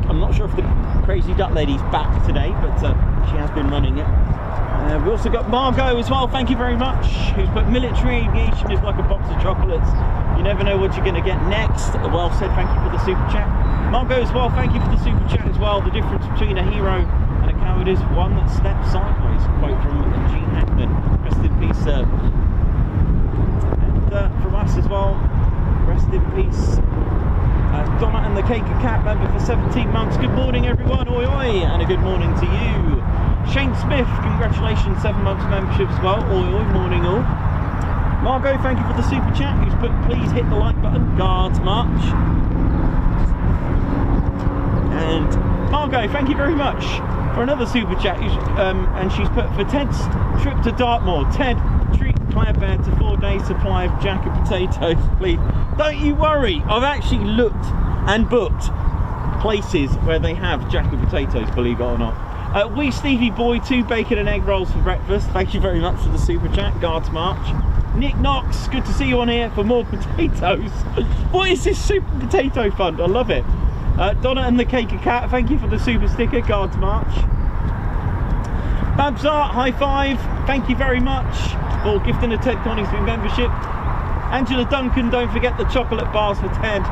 I'm not sure if the Crazy Duck Lady's back today, but she has been running it. We also got Margot as well, thank you very much, who's put military aviation is like a box of chocolates. You never know what you're going to get next. Well said, thank you for the super chat. Margot as well, thank you for the super chat as well. The difference between a hero and a coward is one that steps sideways. Quote from Gene Hackman. Rest in peace, sir. And from us as well, rest in peace. Donna and the Cake of Capt member for 17 months. Good morning, everyone. Oi, oi. And a good morning to you. Shane Smith, congratulations, 7 months membership as well. Oi, oi, morning all. Margot, thank you for the super chat. Who's put, please hit the like button. Guards March. And Margot, thank you very much for another super chat. And she's put, for Ted's trip to Dartmoor, Ted, treat Claire to 4-day supply of jack and potatoes, please. Don't you worry, I've actually looked and booked places where they have jack and potatoes, believe it or not. Wee Stevie Boy, 2 bacon and egg rolls for breakfast. Thank you very much for the super chat. Guards March. Nick Knox, good to see you on here for more potatoes. What is this super potato fund? I love it. Donna and the Cake of Cat, thank you for the super sticker. Guards March. Babs Art, high five. Thank you very much for gifting a Ted Coningsby membership. Angela Duncan, don't forget the chocolate bars for Ted,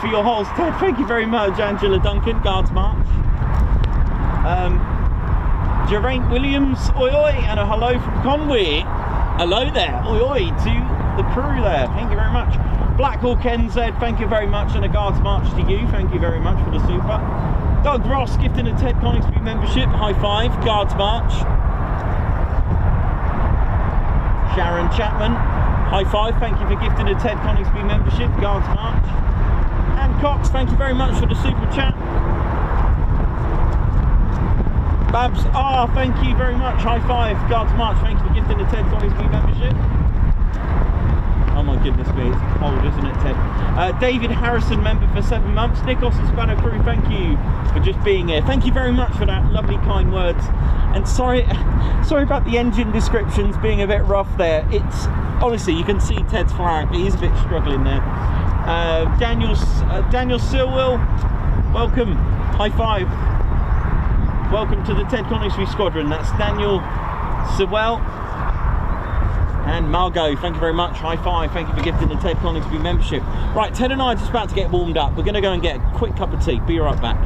for your holes, Ted. Thank you very much, Angela Duncan. Guards March. Geraint Williams, oi oi, and a hello from Conway. Hello there, oi oi to the crew there. Thank you very much. Black Hawk NZ, thank you very much, and a Guards March to you. Thank you very much for the super. Doug Ross gifting a Ted Coningsby membership. High five. Guards March. Sharon Chapman, high five. Thank you for gifting a Ted Coningsby membership. Guards March. Anne Cox, thank you very much for the super chat. Babs R, thank you very much. High five. Guards March, thank you for gifting a Ted Coningsby membership. Oh my goodness me, it's cold, isn't it, Ted? David Harrison, member for 7 months. Nikos and Spanner crew, thank you for just being here. Thank you very much for that lovely, kind words. And sorry about the engine descriptions being a bit rough there. It's honestly, you can see Ted's flag, but he's a bit struggling there. Daniel Silwell, welcome. High five. Welcome to the Ted Coningsby Squadron. That's Daniel Silwell. And Margot, thank you very much. High five. Thank you for gifting the Ted Coningsby membership. Right, Ted and I are just about to get warmed up. We're going to go and get a quick cup of tea. Be right back.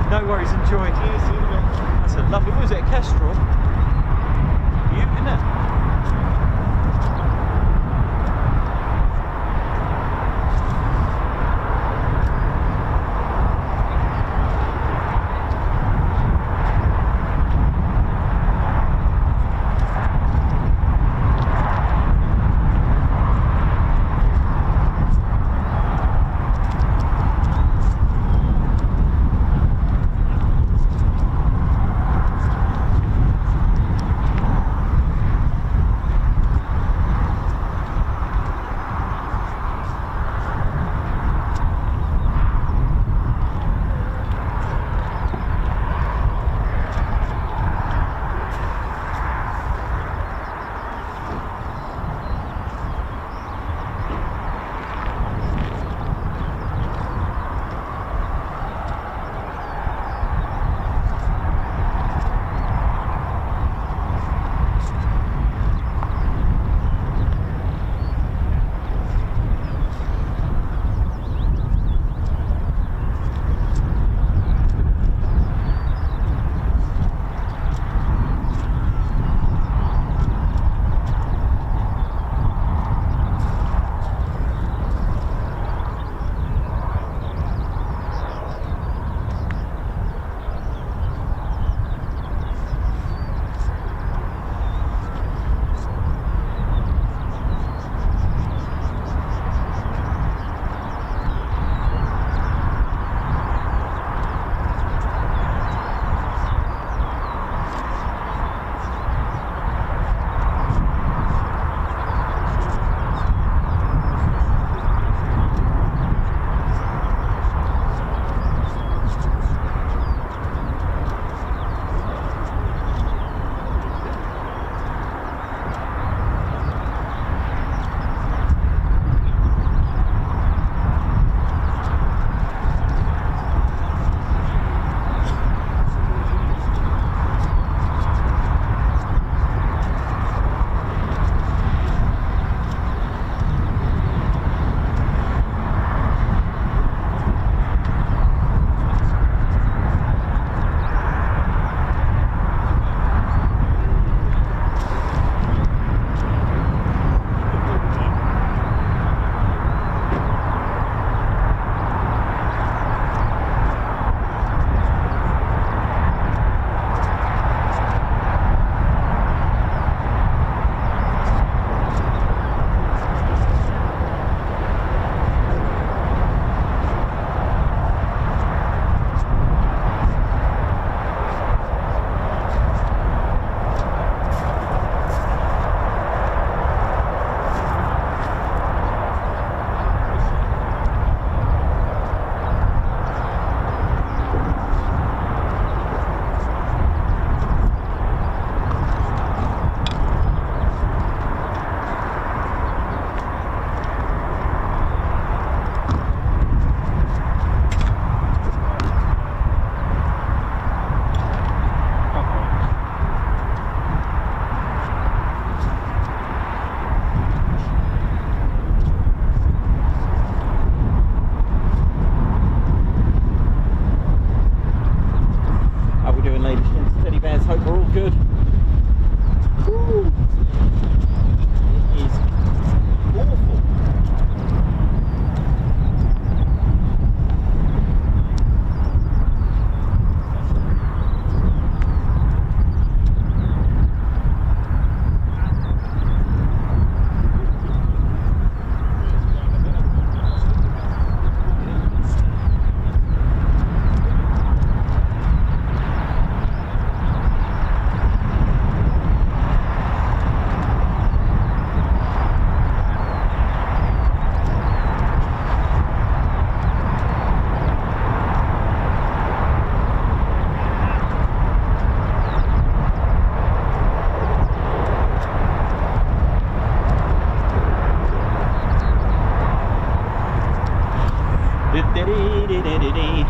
No worries, enjoy. Cheers, see you in a bit. That's a lovely, what is it, a Kestrel? Beaut, isn't it?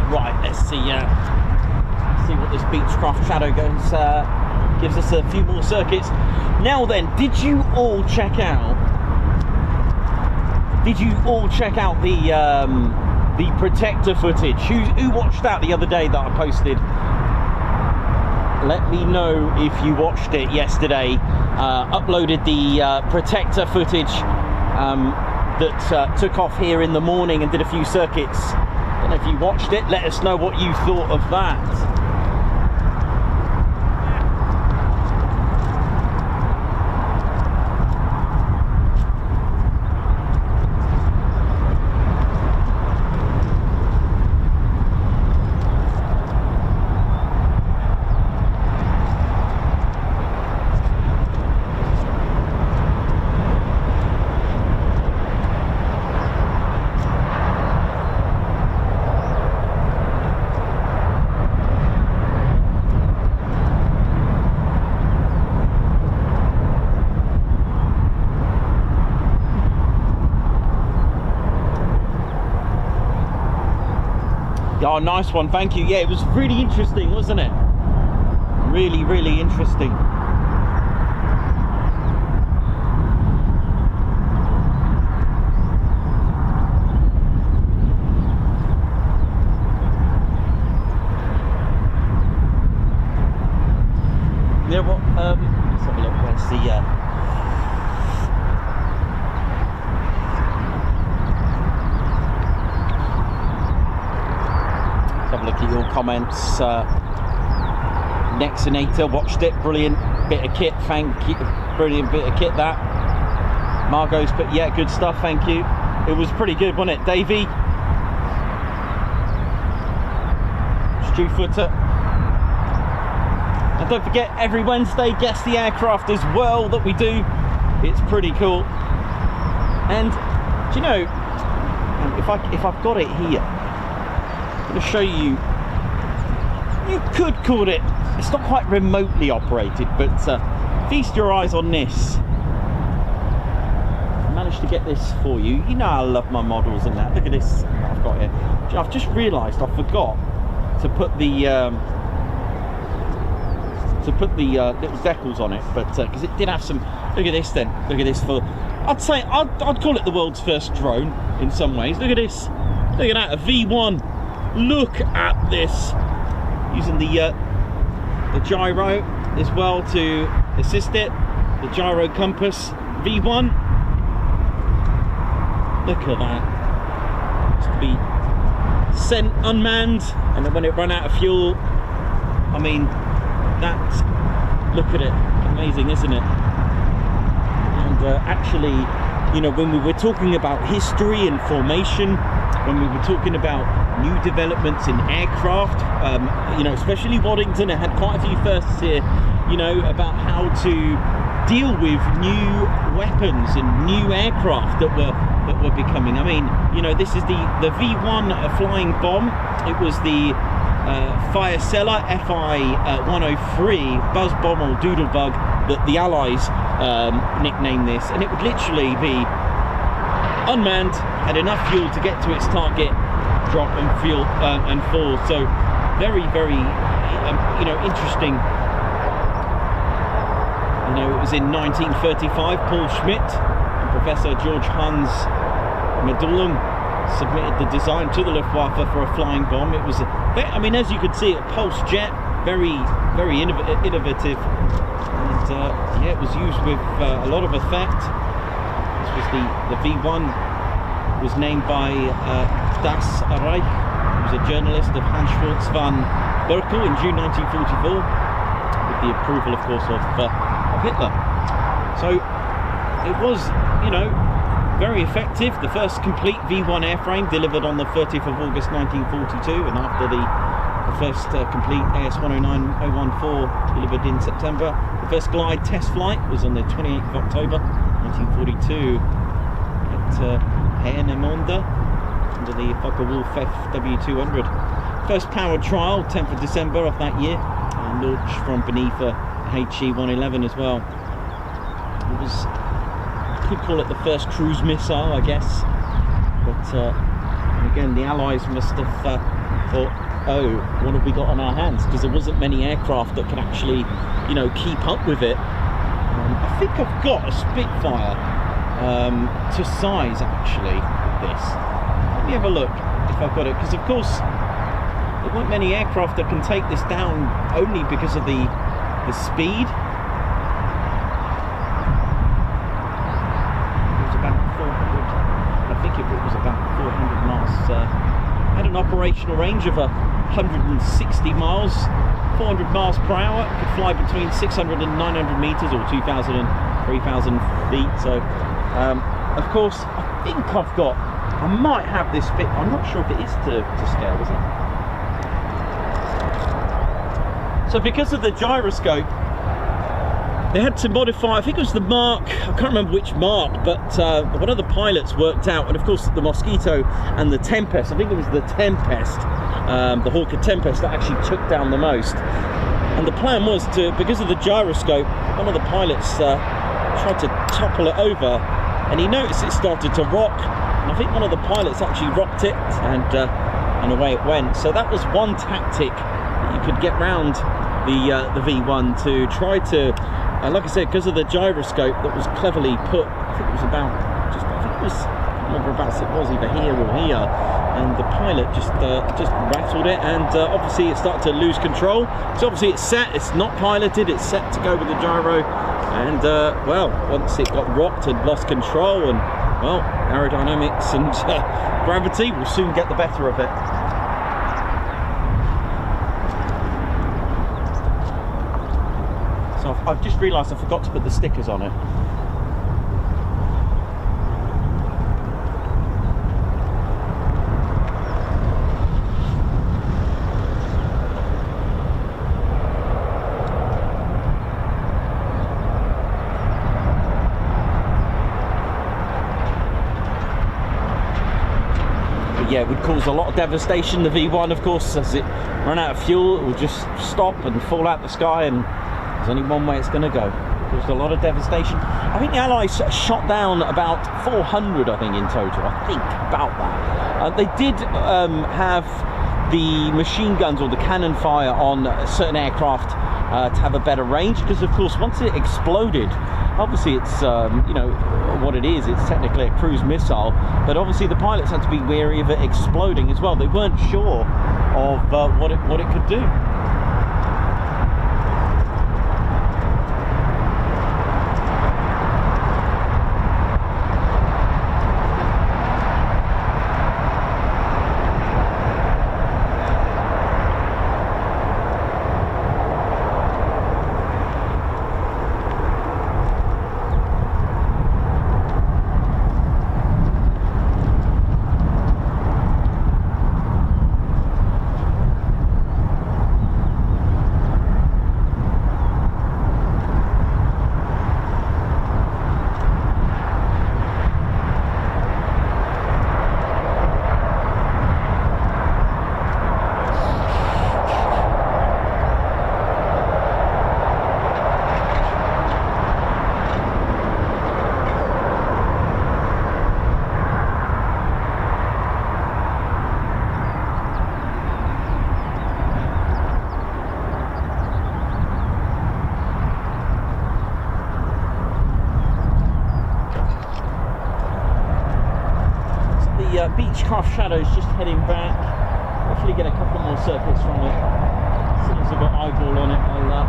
Right, let's see what this Beechcraft Shadow gives us a few more circuits. Now then, did you all check out the the Protector footage. Who watched that the other day that I posted? Let me know if you watched it yesterday. Uploaded the Protector footage that took off here in the morning and did a few circuits. Don't know if you watched it. Let us know what you thought of that. Oh, nice one, thank you. Yeah, it was really interesting, wasn't it? Really, really interesting. Yeah, well, let's have a look. Where's the have a look at your comments. Nexonator watched it, brilliant bit of kit, thank you. Brilliant bit of kit that. Margot's, but yeah, good stuff, thank you. It was pretty good, wasn't it, Davey? Stu Footer. And don't forget, every Wednesday, guess the aircraft as well that we do. It's pretty cool. And do you know, if I've got it here, I'm going to show you. You could call it, it's not quite remotely operated, but feast your eyes on this. I managed to get this for you. You know I love my models and that. Look at this I've got here. I've just realised I forgot to put the little decals on it, but because it did have some. Look at this then. Look at this for. I'd say I'd call it the world's first drone in some ways. Look at this. Look at that, a V1. Look at this, using the gyro as well to assist it, the gyro compass, V1. Look at that. It's to be sent unmanned, and then when it ran out of fuel, I mean, that, look at it, amazing, isn't it? And actually, you know, when we were talking about history and formation, when we were talking about new developments in aircraft, you know, especially Waddington, it had quite a few firsts here, you know, about how to deal with new weapons and new aircraft that were becoming. I mean, you know, this is the V1 flying bomb. It was the Firecella FI-103 buzz bomb or doodlebug that the Allies nicknamed this, and it would literally be unmanned, had enough fuel to get to its target, drop and fuel and fall. So very, very you know, interesting. You know, it was in 1935 Paul Schmidt and Professor George Hans Medulum submitted the design to the Luftwaffe for a flying bomb. It was I mean, as you could see, a pulse jet, very, very innovative, and yeah, it was used with a lot of effect. This was the V1 was named by Dassault, who was a journalist of Hans Schwartz van Berkel in June 1944, with the approval, of course, of Hitler. So it was, you know, very effective. The first complete V1 airframe delivered on the 30th of August 1942, and after the first complete AS-109-014 delivered in September. The first glide test flight was on the 28th of October 1942 at Peenemünde under the Focke-Wulf FW200. First powered trial 10th of December of that year, and launched from beneath a HE-111 as well. It was, you could call it the first cruise missile, I guess, but again, the Allies must have thought, oh, what have we got on our hands? Because there wasn't many aircraft that could actually, you know, keep up with it. I think I've got a Spitfire to size, actually, of this. Let me have a look. if I've got it, because of course there weren't many aircraft that can take this down only because of the speed. It was about 400, I think it was about 400 miles. Had an operational range of 160 miles, 400 miles per hour. Could fly between 600 and 900 meters, or 2,000 and 3,000 feet. So of course I think I might have this bit. I'm not sure if it is to scale, is it? So because of the gyroscope, they had to modify, I think it was the Mark, I can't remember which Mark, but one of the pilots worked out, and of course the Mosquito and the Tempest, I think it was the Tempest, the Hawker Tempest, that actually took down the most. And the plan was to, because of the gyroscope, one of the pilots tried to topple it over, and he noticed it started to rock, and I think one of the pilots actually rocked it, and away it went. So that was one tactic that you could get round the V1, to try to, like I said, because of the gyroscope that was cleverly put, I think it was about, I can't remember about it was either here or here, and the pilot just rattled it, and obviously it started to lose control. So obviously it's set, it's not piloted, it's set to go with the gyro, and well, once it got rocked and lost control, and well, aerodynamics and gravity will soon get the better of it. So I've just realised I forgot to put the stickers on it. Yeah, it would cause a lot of devastation. The V1, of course, as it ran out of fuel, it would just stop and fall out the sky, and there's only one way it's going to go. It caused a lot of devastation. I think the Allies shot down about 400, I think, in total. I think about that. They did have the machine guns or the cannon fire on certain aircraft to have a better range, because of course once it exploded, obviously it's you know what it is, it's technically a cruise missile, but obviously the pilots had to be wary of it exploding as well. They weren't sure of what it could do. Beach Half Shadow's just heading back. Hopefully get a couple more circuits from it. As soon as I've got eyeball on it, I'll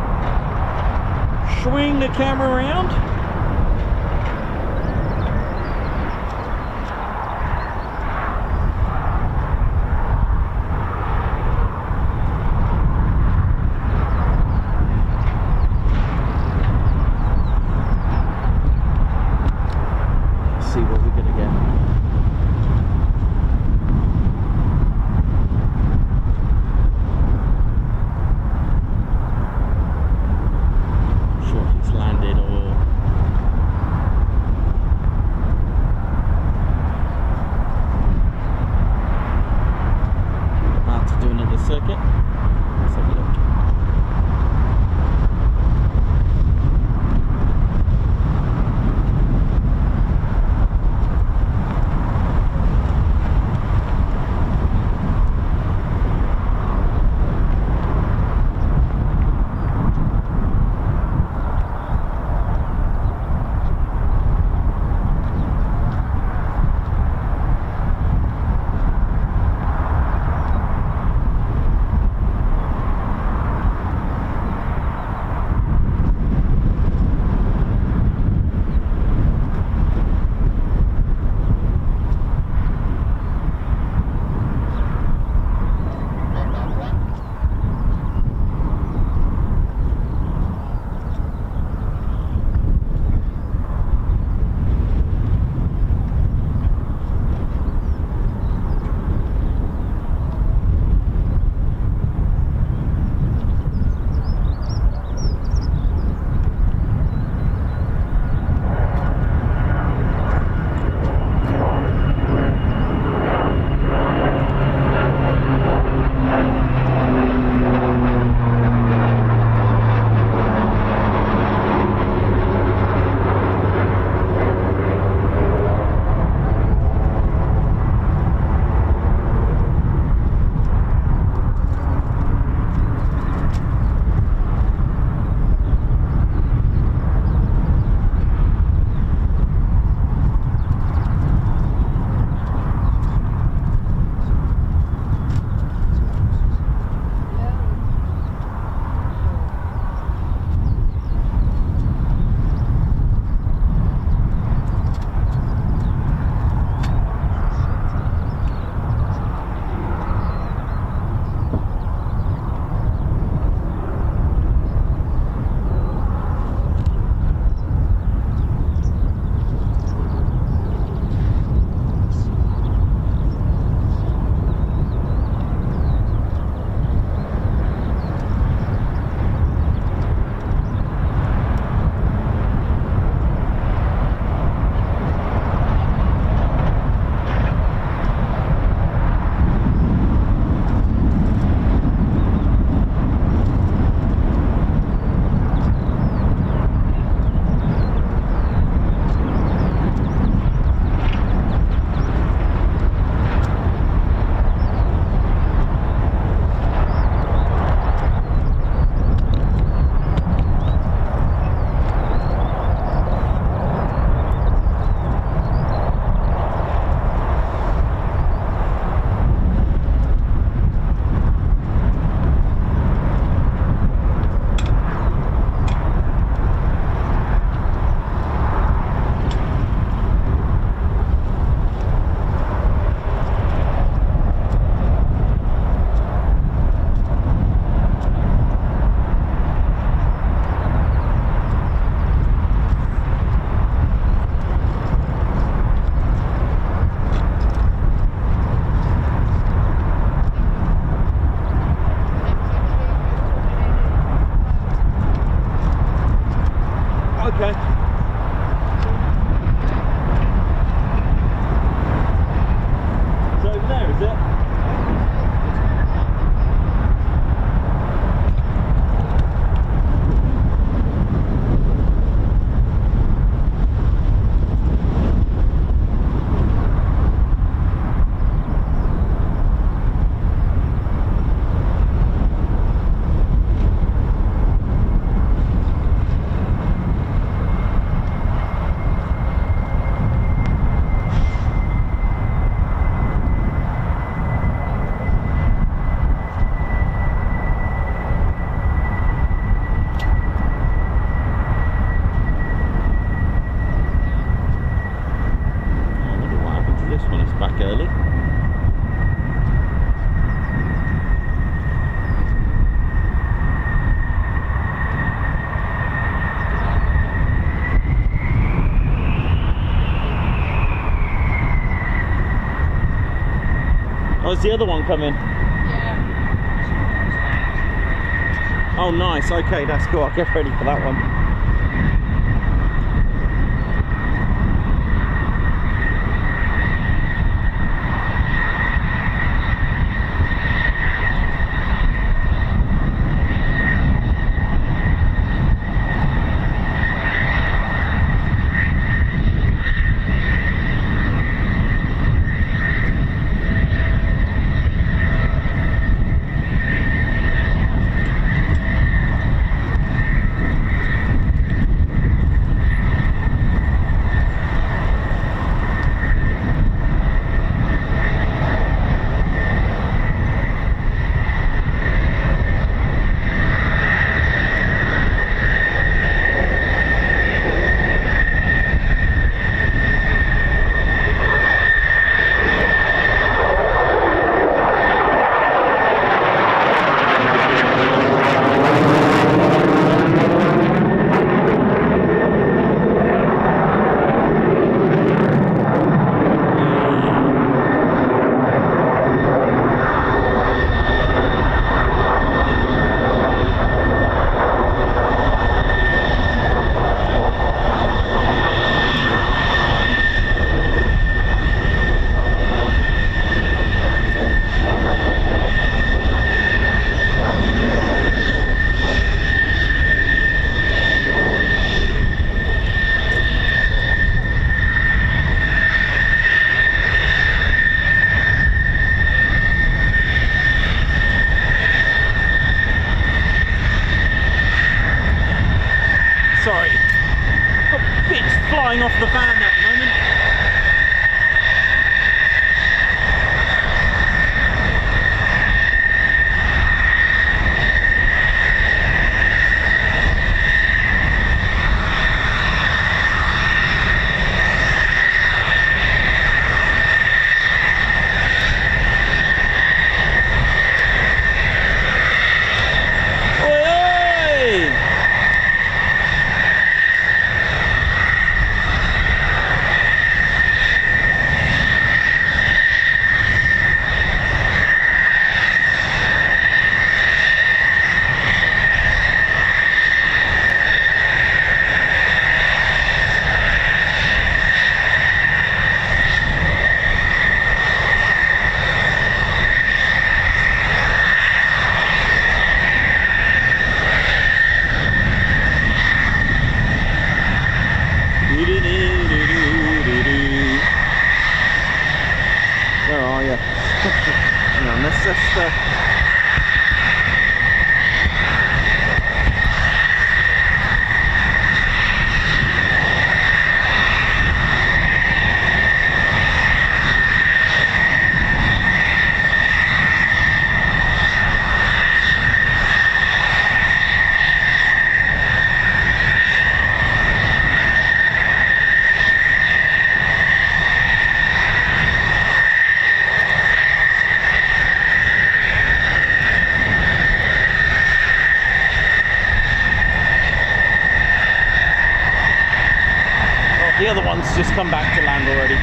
swing the camera around. Let's see what we're going to get. Where's the other one coming? Yeah. Oh, nice. Okay, that's cool. I'll get ready for that one. Flying off the van at the moment. Where are you? Hang on, let's just... The other one's just come back to land already.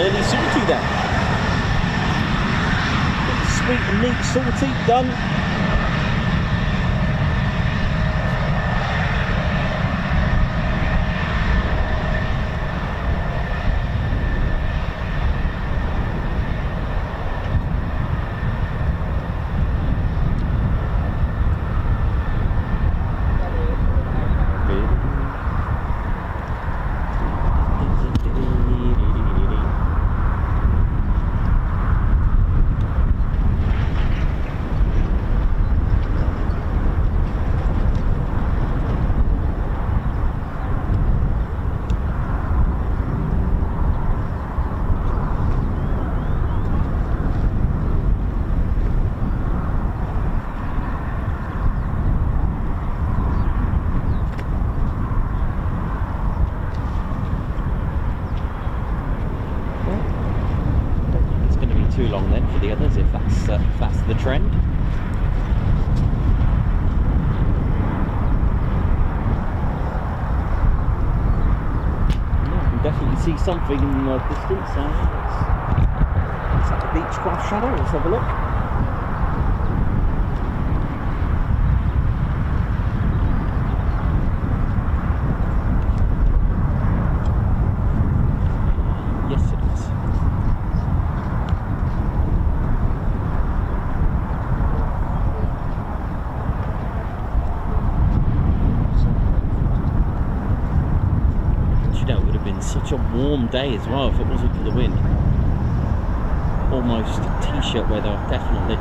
early sortie then. Got the sweet and neat sortie done. Too long then for the others, if that's the trend. Yeah, I can definitely see something in the distance. It's like a Beechcraft shadow. Let's have a look. Yes, it is. Such a warm day as well if it wasn't for the wind. Almost t-shirt weather, definitely.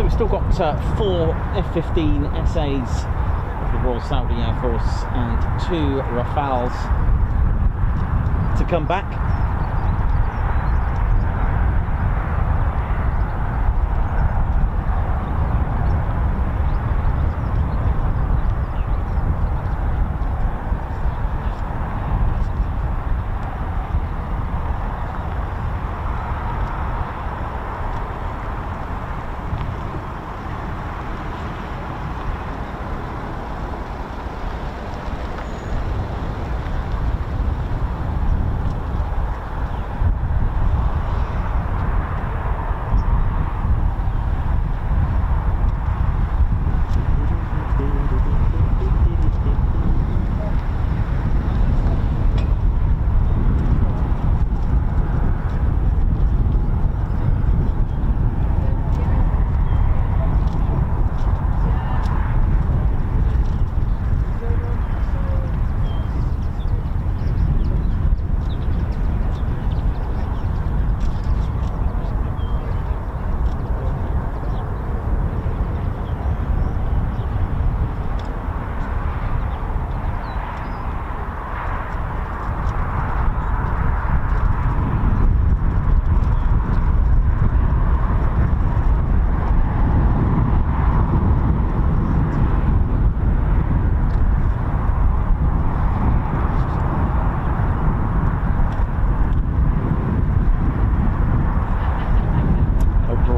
Still got 4 F-15SAs of the Royal Saudi Air Force and 2 Rafales to come back.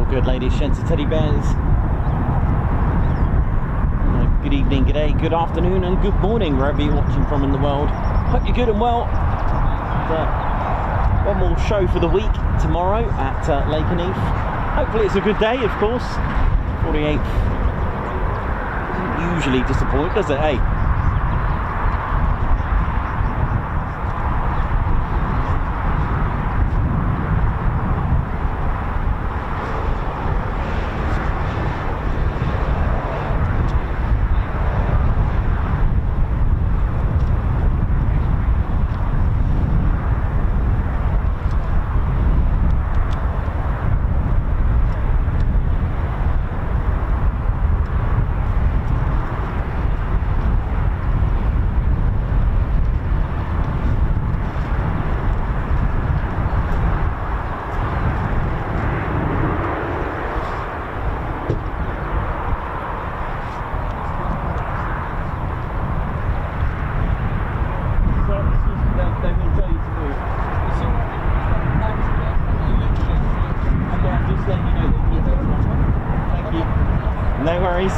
good, ladies, gents, and teddy bears. Good evening, good day, good afternoon, and good morning, wherever you're watching from in the world. Hope you're good and well. One more show for the week tomorrow at Lakey Ozzie. Hopefully it's a good day, of course. 48th doesn't usually disappoint, does it, hey? No worries.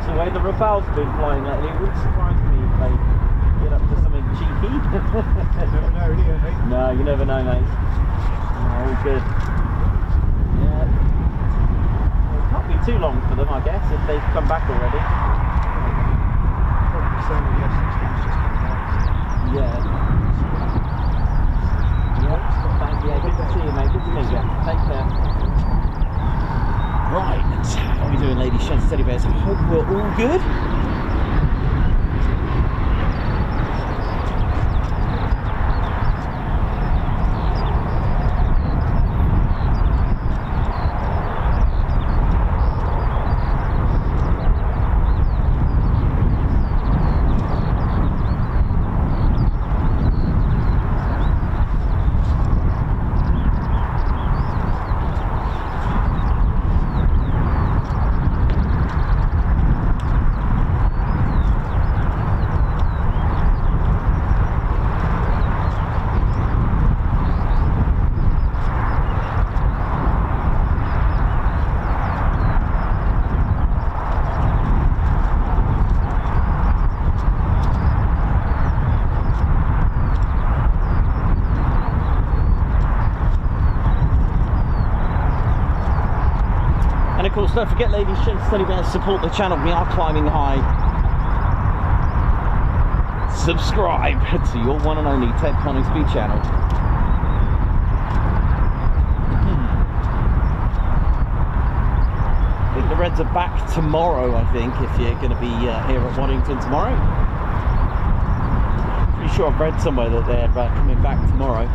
The way the Rafale's been flying lately, it wouldn't surprise me if they get up to something cheeky. You never know, do you, mate? No, you never know, mate. Oh, all good. Yeah. Well, it can't be too long for them, I guess, if they've come back already. Probably so many F-16s just come out. Yeah. Thank you. Good to see you, mate. Good to meet you. Take care. Right, how are we doing, ladies, gents, teddy bears? I hope we're all good. don't forget, ladies, gents, teddy bears, support the channel. We are climbing high. Subscribe to your one and only Ted Coningsby channel. I think the Reds are back tomorrow, I think, if you're going to be here at Waddington tomorrow. Pretty sure I've read somewhere that they're coming back tomorrow.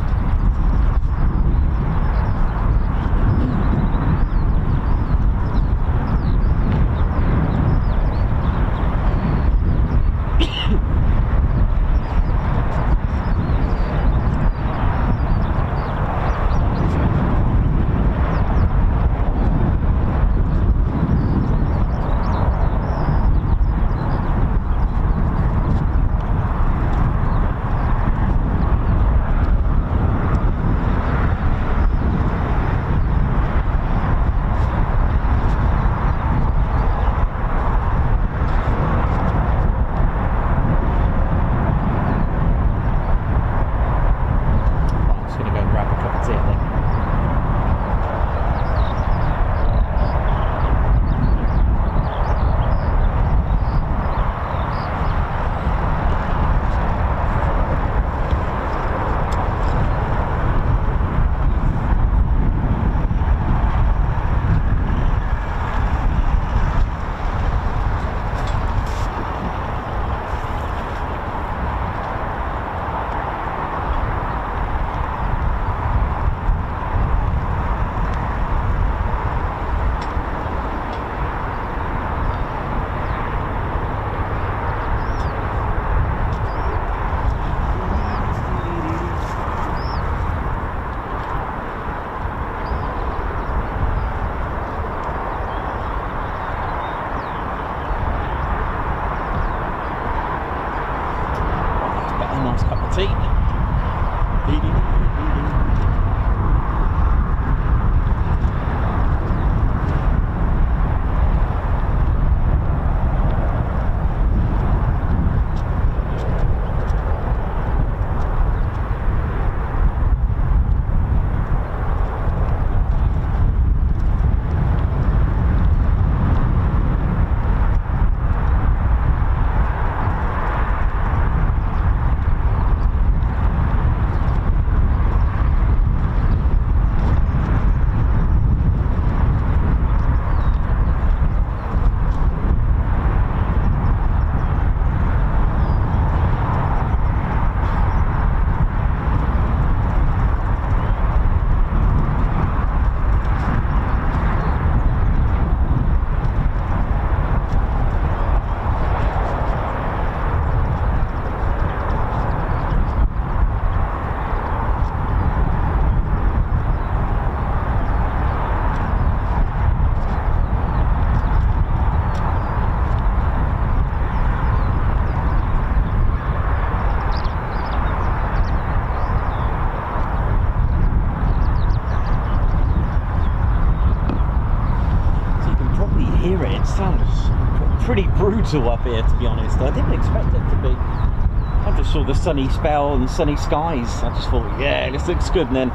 Pretty brutal up here, to be honest. I didn't expect it to be. I just saw the sunny spell and sunny skies. I just thought, yeah, this looks good. And then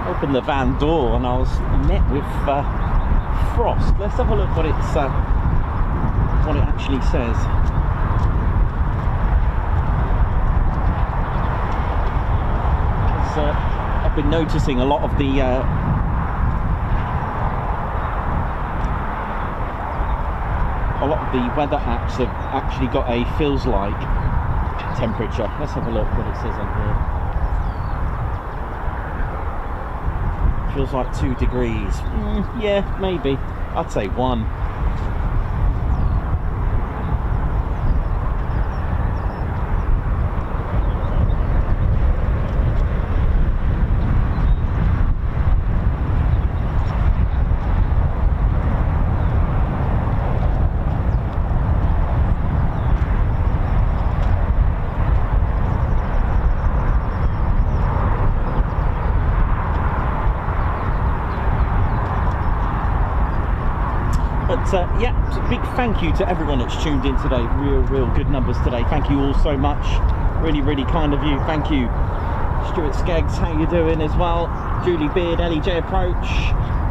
opened the van door and I was met with frost. Let's have a look what it's what it actually says. I've been noticing a lot of the weather apps have actually got a feels like temperature. Let's have a look what it says on here. Feels like 2 degrees. Yeah, maybe. I'd say 1. Yeah, so big thank you to everyone that's tuned in today. Real good numbers today. Thank you all so much. Really kind of you. Thank you. Stuart Skeggs, how you doing as well? Julie Beard, Ellie J Approach,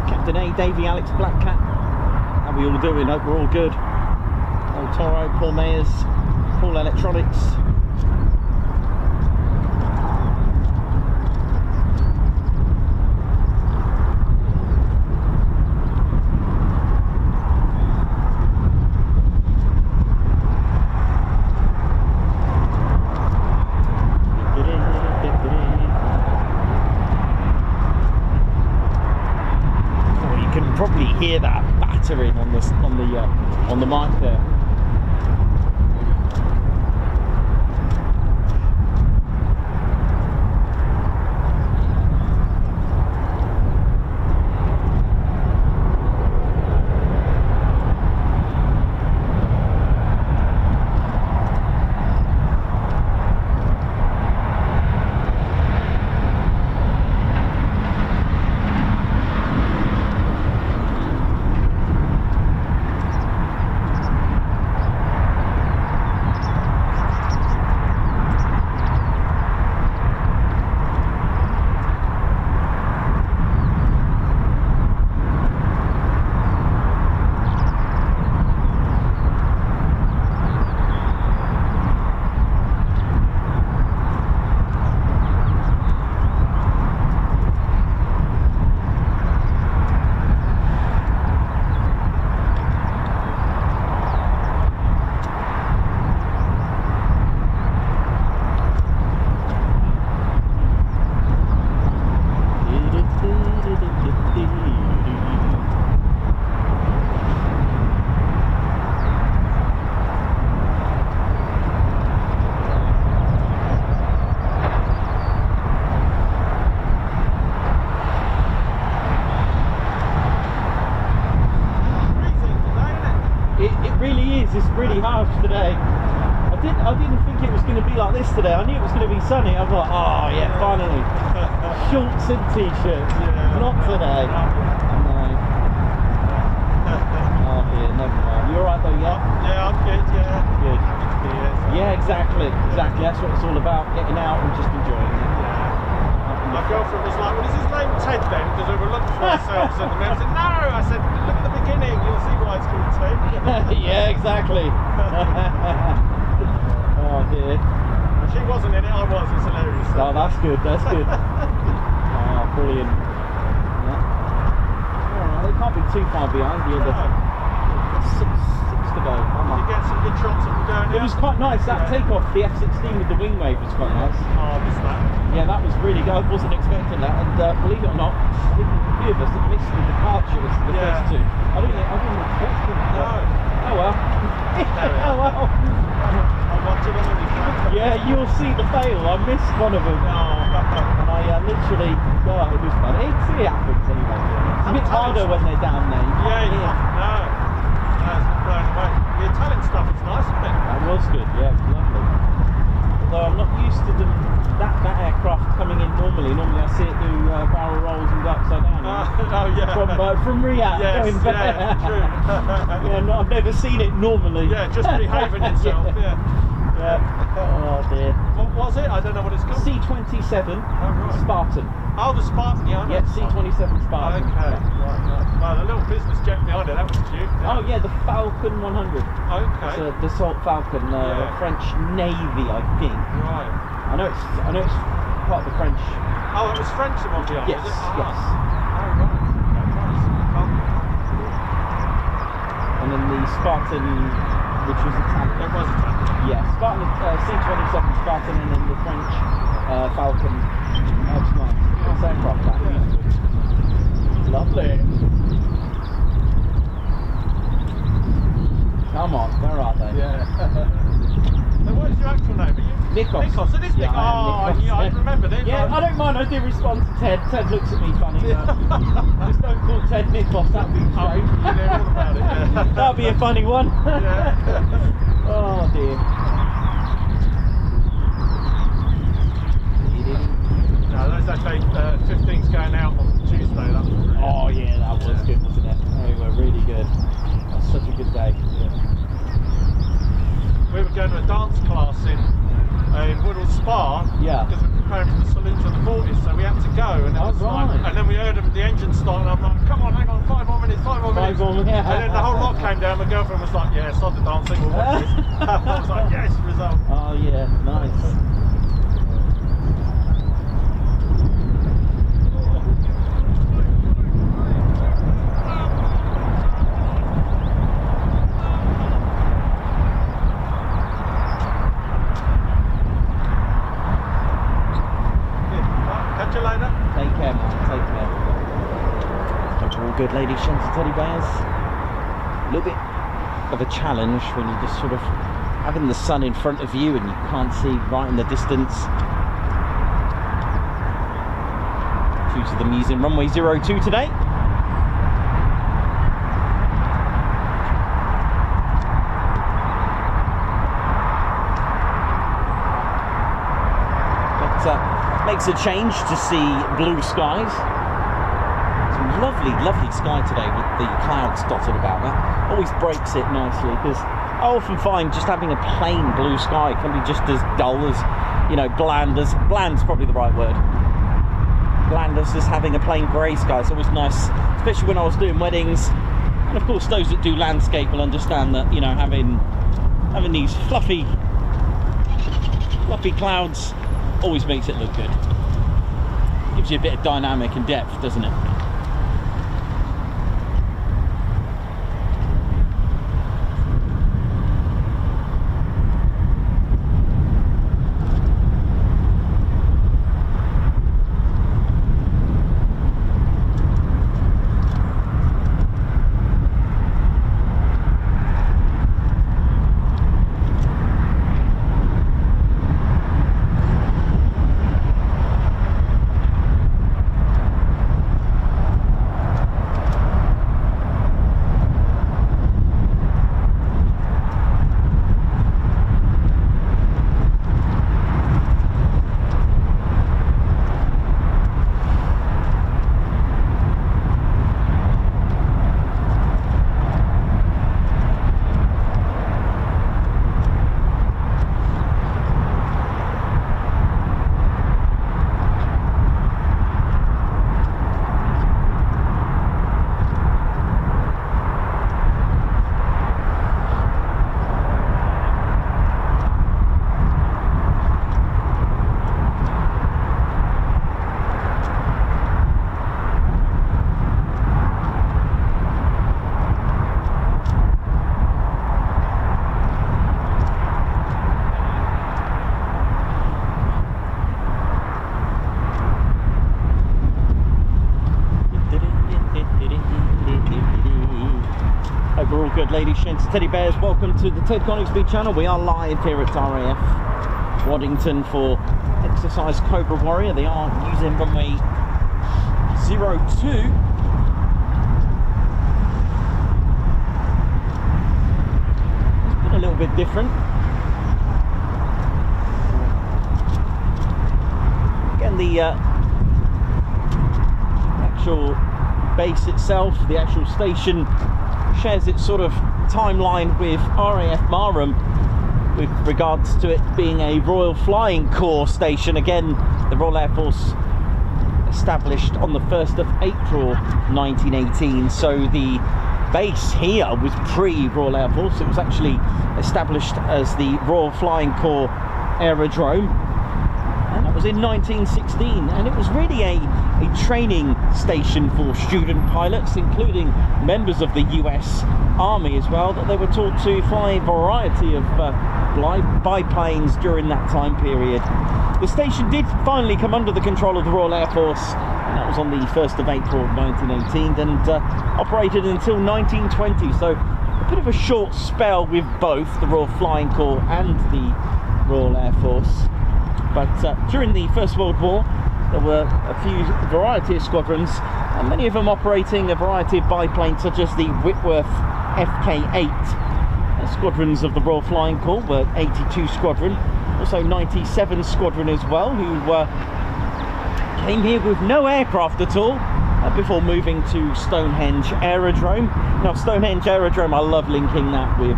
Captain A, Davey, Alex, Black Cat, we all doing? Hope we're all good. Old Toro, Paul Mayers, Paul Electronics. Probably hear that battering on the mic there. It's really harsh today. I didn't think it was going to be like this today. I knew it was going to be sunny. I was like, oh yeah, finally. Shorts and t-shirts. Yeah. Not today. No. Oh dear, never mind. You alright though, yeah? Yeah, I'm good, yeah. Good. Happy to be here. So. Yeah, exactly. That's what it's all about. Getting out and just enjoying it. My girlfriend was like, well, is his name Ted then? Because we were looking for ourselves and the man said, no! I said, look at the beginning, you'll see why it's called Ted. Yeah, exactly. Oh dear. She wasn't in it, I was, it's hilarious. Oh, that's good, that's good. Oh, brilliant. Yeah. Alright, they can't be too far behind you. No. Six to go. Did you get some good shots of them going It was quite nice, that takeoff, the F-16 with the wing wave was quite nice. Oh, I missed that. Yeah, that was really good. I wasn't expecting that, and believe it or not, I think a few of us have missed the departures for the first two. I didn't expect them. No. Oh well. Oh well. I watched it on the weekend. Yeah, you'll see the fail. I missed one of them. Oh. And I literally, oh, it was fun. It happens anyway. It's a bit harder when they're down there. Yeah, no. No, it's not blown away. The Italian stuff is nice, isn't it? That was good, yeah, it was lovely. Although I'm not used to them, that aircraft coming in normally. Normally I see it do barrel rolls and go upside down. Oh yeah. From Riyadh going back. Yeah, true. Yeah, no, I've never seen it normally. Yeah, just behaving itself. Yeah. Oh dear. What was it? I don't know what it's called. C-27 right. Spartan. Oh, the Spartan, yeah. Yeah, C-27 Spartan. Okay, right. Well, the little business jet behind it, that was cute. Yeah. Oh yeah, the Falcon 100. Okay. It's a Dassault Falcon, French Navy, I think. Right. I know it's part of the French. Oh, it was French the one behind, Yes, was it? yes. Oh, right. Okay, nice. Falcon. And then the Spartan, which was Italian. It was Italian. Yeah, Spartan, C-27 Spartan, and then the French Falcon. That's nice. Same rock, that. Yeah. Lovely. Come on, where are they? Yeah. So what is your actual name? Are you? Nikos. Nikos, it is Yeah, Nikos. I am Nikos. I remember this. Yeah, I don't mind, I do respond to Ted. Ted looks at me funny, but just don't call Ted Nikos, that'd be strange. You know all about it, yeah. That'd be a funny one. Yeah. Oh dear. No, that's actually 15's going out on Tuesday. That was brilliant. Oh yeah, that was good, wasn't it? They were really good. That's such a good day. Yeah. We were going to a dance class in Woodall's bar. Yeah. Because we're preparing for the saloon to the 40s, so we had to go. And, it was right. like, and then we heard the engine start, and I'm like, come on, hang on, 5 more minutes, 5 more minutes. 5 more minutes. And then the whole lot came down. My girlfriend was like, yeah, sod the dancing, we'll watch this. I was like, yes, result. Oh yeah, nice. Catch you later. Take care, man. Take care. Hope you're all good, ladies, gents, and teddy bears. A little bit of a challenge when you're just sort of having the sun in front of you and you can't see right in the distance. Due to them using runway 02 today. Makes a change to see blue skies. Some lovely, lovely sky today with the clouds dotted about. That always breaks it nicely, because I often find just having a plain blue sky can be just as dull as, you know, bland's probably the right word. Bland as just having a plain grey sky. It's always nice, especially when I was doing weddings. And of course, those that do landscape will understand that, you know, having these fluffy clouds always makes it look good. Gives you a bit of dynamic and depth, doesn't it? Good, ladies, gents, teddy bears, welcome to the Ted Coningsby channel. We are live here at RAF Waddington for exercise Cobra Warrior. They are using runway 02. It's been a little bit different. Again, the actual base itself, the actual station, shares its sort of timeline with RAF Marham with regards to it being a Royal Flying Corps station. Again, the Royal Air Force established on the 1st of April 1918, so the base here was pre-Royal Air Force. It was actually established as the Royal Flying Corps Aerodrome, and that was in 1916, and it was really a training station for student pilots, including members of the US Army as well, that they were taught to fly a variety of biplanes during that time period. The station did finally come under the control of the Royal Air Force, and that was on the 1st of April 1918, and operated until 1920, so a bit of a short spell with both the Royal Flying Corps and the Royal Air Force. But during the First World War, there were a variety of squadrons, and many of them operating a variety of biplanes, such as the Whitworth FK8. Squadrons of the Royal Flying Corps were 82 Squadron, also 97 Squadron as well, who came here with no aircraft at all before moving to Stonehenge Aerodrome. Now, Stonehenge Aerodrome, I love linking that with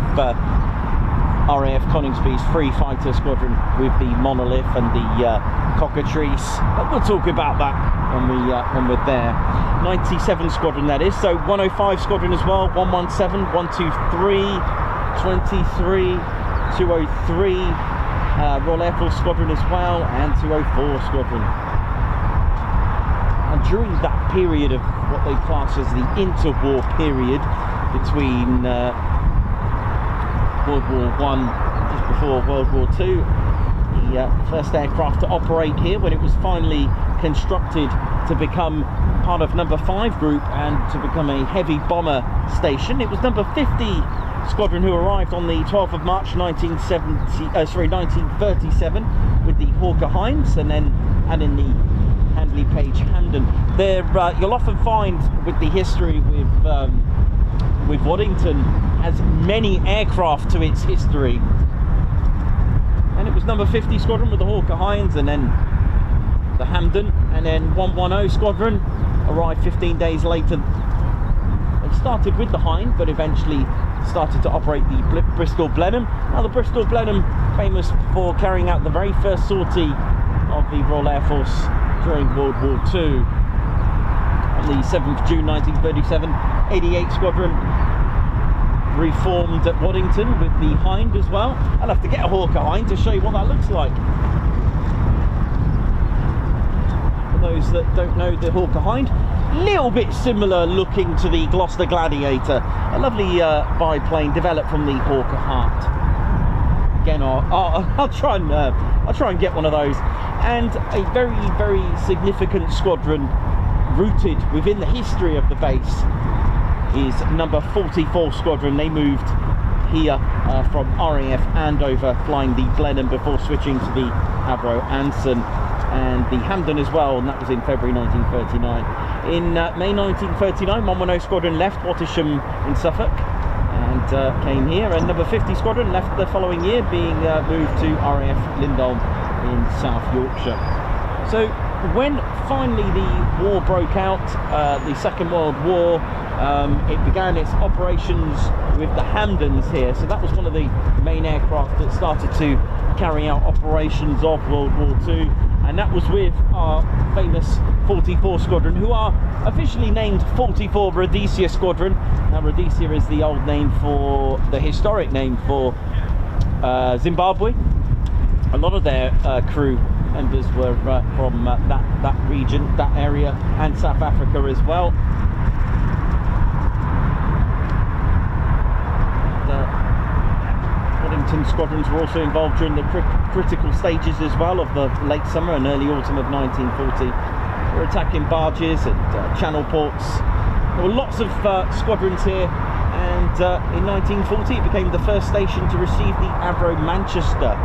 RAF Coningsby's free fighter squadron with the monolith and the cockatrice, but we'll talk about that when we're there. 97 squadron that is, so 105 squadron as well, 117, 123, 23, 203, Royal Air Force squadron as well, and 204 squadron. And during that period of what they class as the interwar period between World War I, just before World War II, the first aircraft to operate here when it was finally constructed to become part of number 5 group and to become a heavy bomber station. It was number 50 squadron who arrived on the 12th of March 1937 with the Hawker Hinds, and then in the Handley Page Hamden. There, you'll often find with the history with Waddington has many aircraft to its history, and it was number 50 squadron with the Hawker Hinds, and then the Hamden, and then 110 squadron arrived 15 days later. They started with the Hind, but eventually started to operate the Bristol Blenheim. Now the Bristol Blenheim, famous for carrying out the very first sortie of the Royal Air Force during World War II. On the 7th of June 1937, 88 Squadron reformed at Waddington with the Hind as well. I'll have to get a Hawker Hind to show you what that looks like. For those that don't know the Hawker Hind, little bit similar looking to the Gloucester Gladiator, a lovely biplane developed from the Hawker Hart. Again, I'll try and get one of those. And a very, very significant squadron rooted within the history of the base is number 44 Squadron. They moved here from RAF Andover, flying the Blenheim before switching to the Avro Anson and the Hamden as well, and that was in February 1939. In May 1939, 110 Squadron left Wattisham in Suffolk and came here, and number 50 Squadron left the following year, being moved to RAF Lindholm in South Yorkshire. So when finally the war broke out, the Second World War, it began its operations with the Hamdens here. So that was one of the main aircraft that started to carry out operations of World War II, and that was with our famous 44 Squadron, who are officially named 44 Rhodesia Squadron. Now Rhodesia is the old name for, the historic name for Zimbabwe. A lot of their crew members were from that region, that area, and South Africa as well. Waddington squadrons were also involved during the critical stages as well of the late summer and early autumn of 1940. They were attacking barges and channel ports. There were lots of squadrons here, and in 1940 it became the first station to receive the Avro Manchester.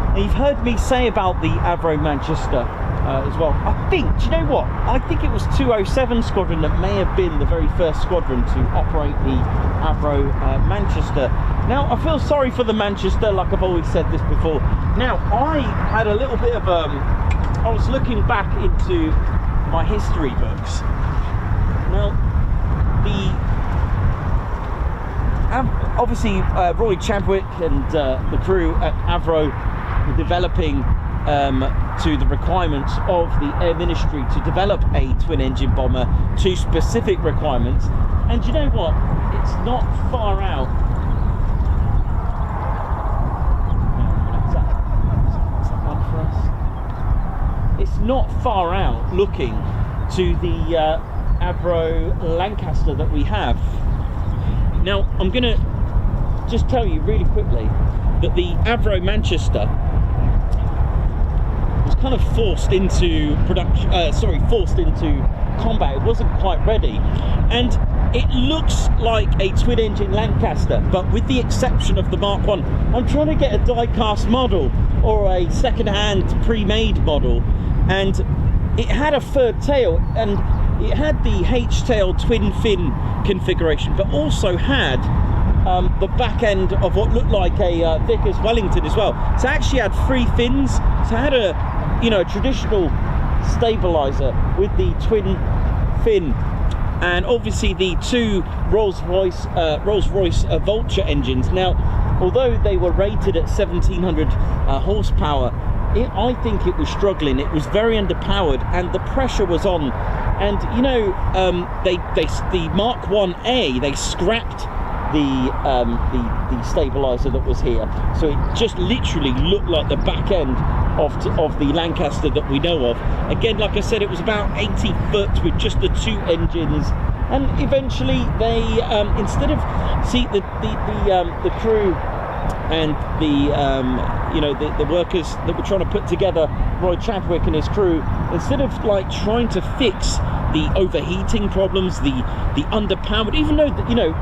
And you've heard me say about the Avro Manchester as well. I think, do you know what? I think it was 207 Squadron that may have been the very first squadron to operate the Avro Manchester. Now, I feel sorry for the Manchester, like I've always said this before. Now, I had a little bit of, I was looking back into my history books. Now, obviously Roy Chadwick and the crew at Avro were developing to the requirements of the Air Ministry to develop a twin-engine bomber to specific requirements. And you know what? It's not far out. Is that one for us? It's not far out looking to the Avro Lancaster that we have. Now, I'm going to just tell you really quickly that the Avro Manchester was kind of forced into production, forced into combat. It wasn't quite ready, and it looks like a twin-engine Lancaster, but with the exception of the Mark 1. I'm trying to get a die-cast model or a second-hand pre-made model, and it had a third tail, and it had the H-tail twin-fin configuration, but also had the back end of what looked like a Vickers Wellington as well. So it actually had 3 fins. So it had a traditional stabilizer with the twin fin, and obviously the 2 Rolls-Royce Vulture engines. Now, although they were rated at 1700 horsepower, I think it was struggling. It was very underpowered, and the pressure was on. And you know, the Mark 1A, they scrapped the stabilizer that was here, so it just literally looked like the back end of the Lancaster that we know of. Again, like I said, it was about 80 foot with just the 2 engines, and eventually they instead of the crew and the workers that were trying to put together Roy Chadwick and his crew, instead of like trying to fix the overheating problems, the underpowered, even though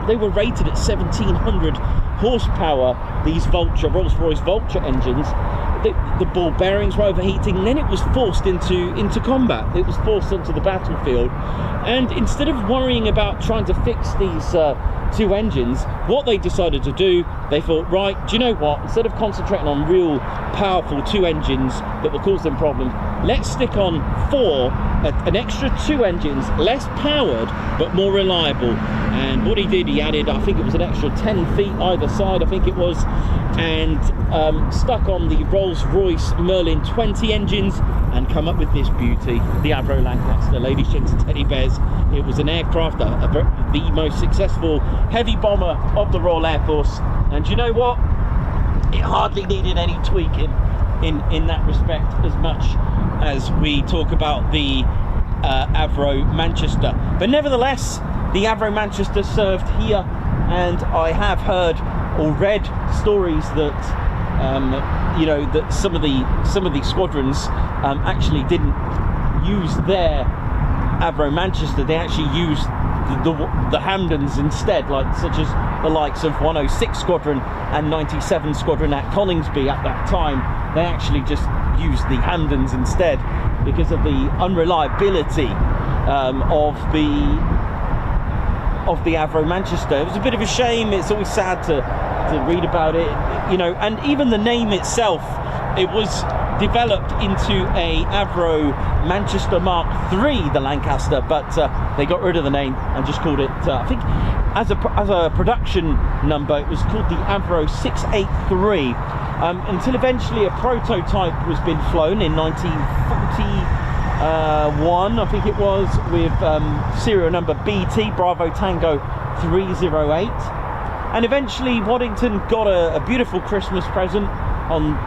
they were rated at 1700 horsepower, these Vulture, Rolls-Royce Vulture engines, the ball bearings were overheating, and then it was forced into combat. It was forced onto the battlefield, and instead of worrying about trying to fix these 2 engines, what they decided to do, they thought, right, do you know what, instead of concentrating on real powerful 2 engines that will cause them problems, let's stick on 4, an extra 2 engines, less powered but more reliable. And what he did, he added, I think it was an extra 10 feet either side, I think it was, and stuck on the Rolls-Royce Merlin 20 engines and come up with this beauty, the Avro Lancaster. Ladies, gents and teddy bears, it was an aircraft, the most successful heavy bomber of the Royal Air Force, and you know what, it hardly needed any tweaking in that respect, as much as we talk about the Avro Manchester. But nevertheless, the Avro Manchester served here, and I have heard or read stories that that some of the squadrons actually didn't use their Avro Manchester. They actually used the Hamdens instead, like such as the likes of 106 Squadron and 97 Squadron at Coningsby at that time. They actually just used the Hamdens instead because of the unreliability of the Avro Manchester. It was a bit of a shame. It's always sad to read about it, and even the name itself, it was developed into a Avro Manchester Mark III, the Lancaster, but they got rid of the name and just called it, I think as a production number, it was called the Avro 683, until eventually a prototype was being flown in 1941, I think it was, with serial number BT, Bravo Tango 308. And eventually Waddington got a beautiful Christmas present on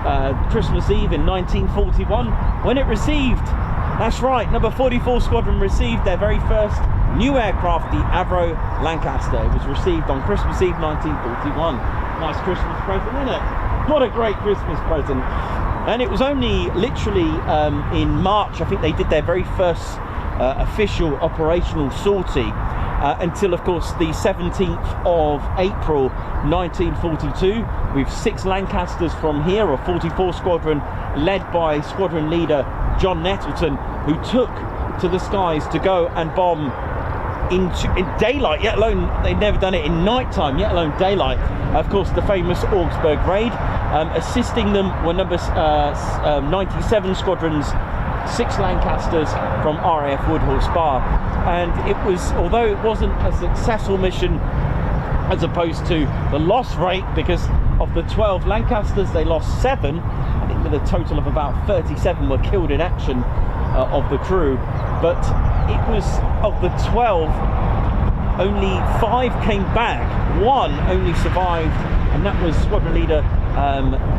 Christmas Eve in 1941 when it received, that's right, number 44 Squadron received their very first new aircraft, the Avro Lancaster. It was received on Christmas Eve 1941. Nice Christmas present, isn't it? What a great Christmas present. And it was only literally in March, I think they did their very first official operational sortie, until of course the 17th of April 1942, with 6 Lancasters from here, or 44 Squadron, led by Squadron Leader John Nettleton, who took to the skies to go and bomb in daylight, yet alone, they'd never done it in night time, yet alone daylight. Of course, the famous Augsburg raid. Assisting them were number 97 Squadron's 6 Lancasters from RAF Woodhall Spa, and it was, although it wasn't a successful mission as opposed to the loss rate, because of the 12 Lancasters they lost 7, I think with a total of about 37 were killed in action of the crew, but it was, of the 12, only 5 came back, 1 only survived, and that was Squadron Leader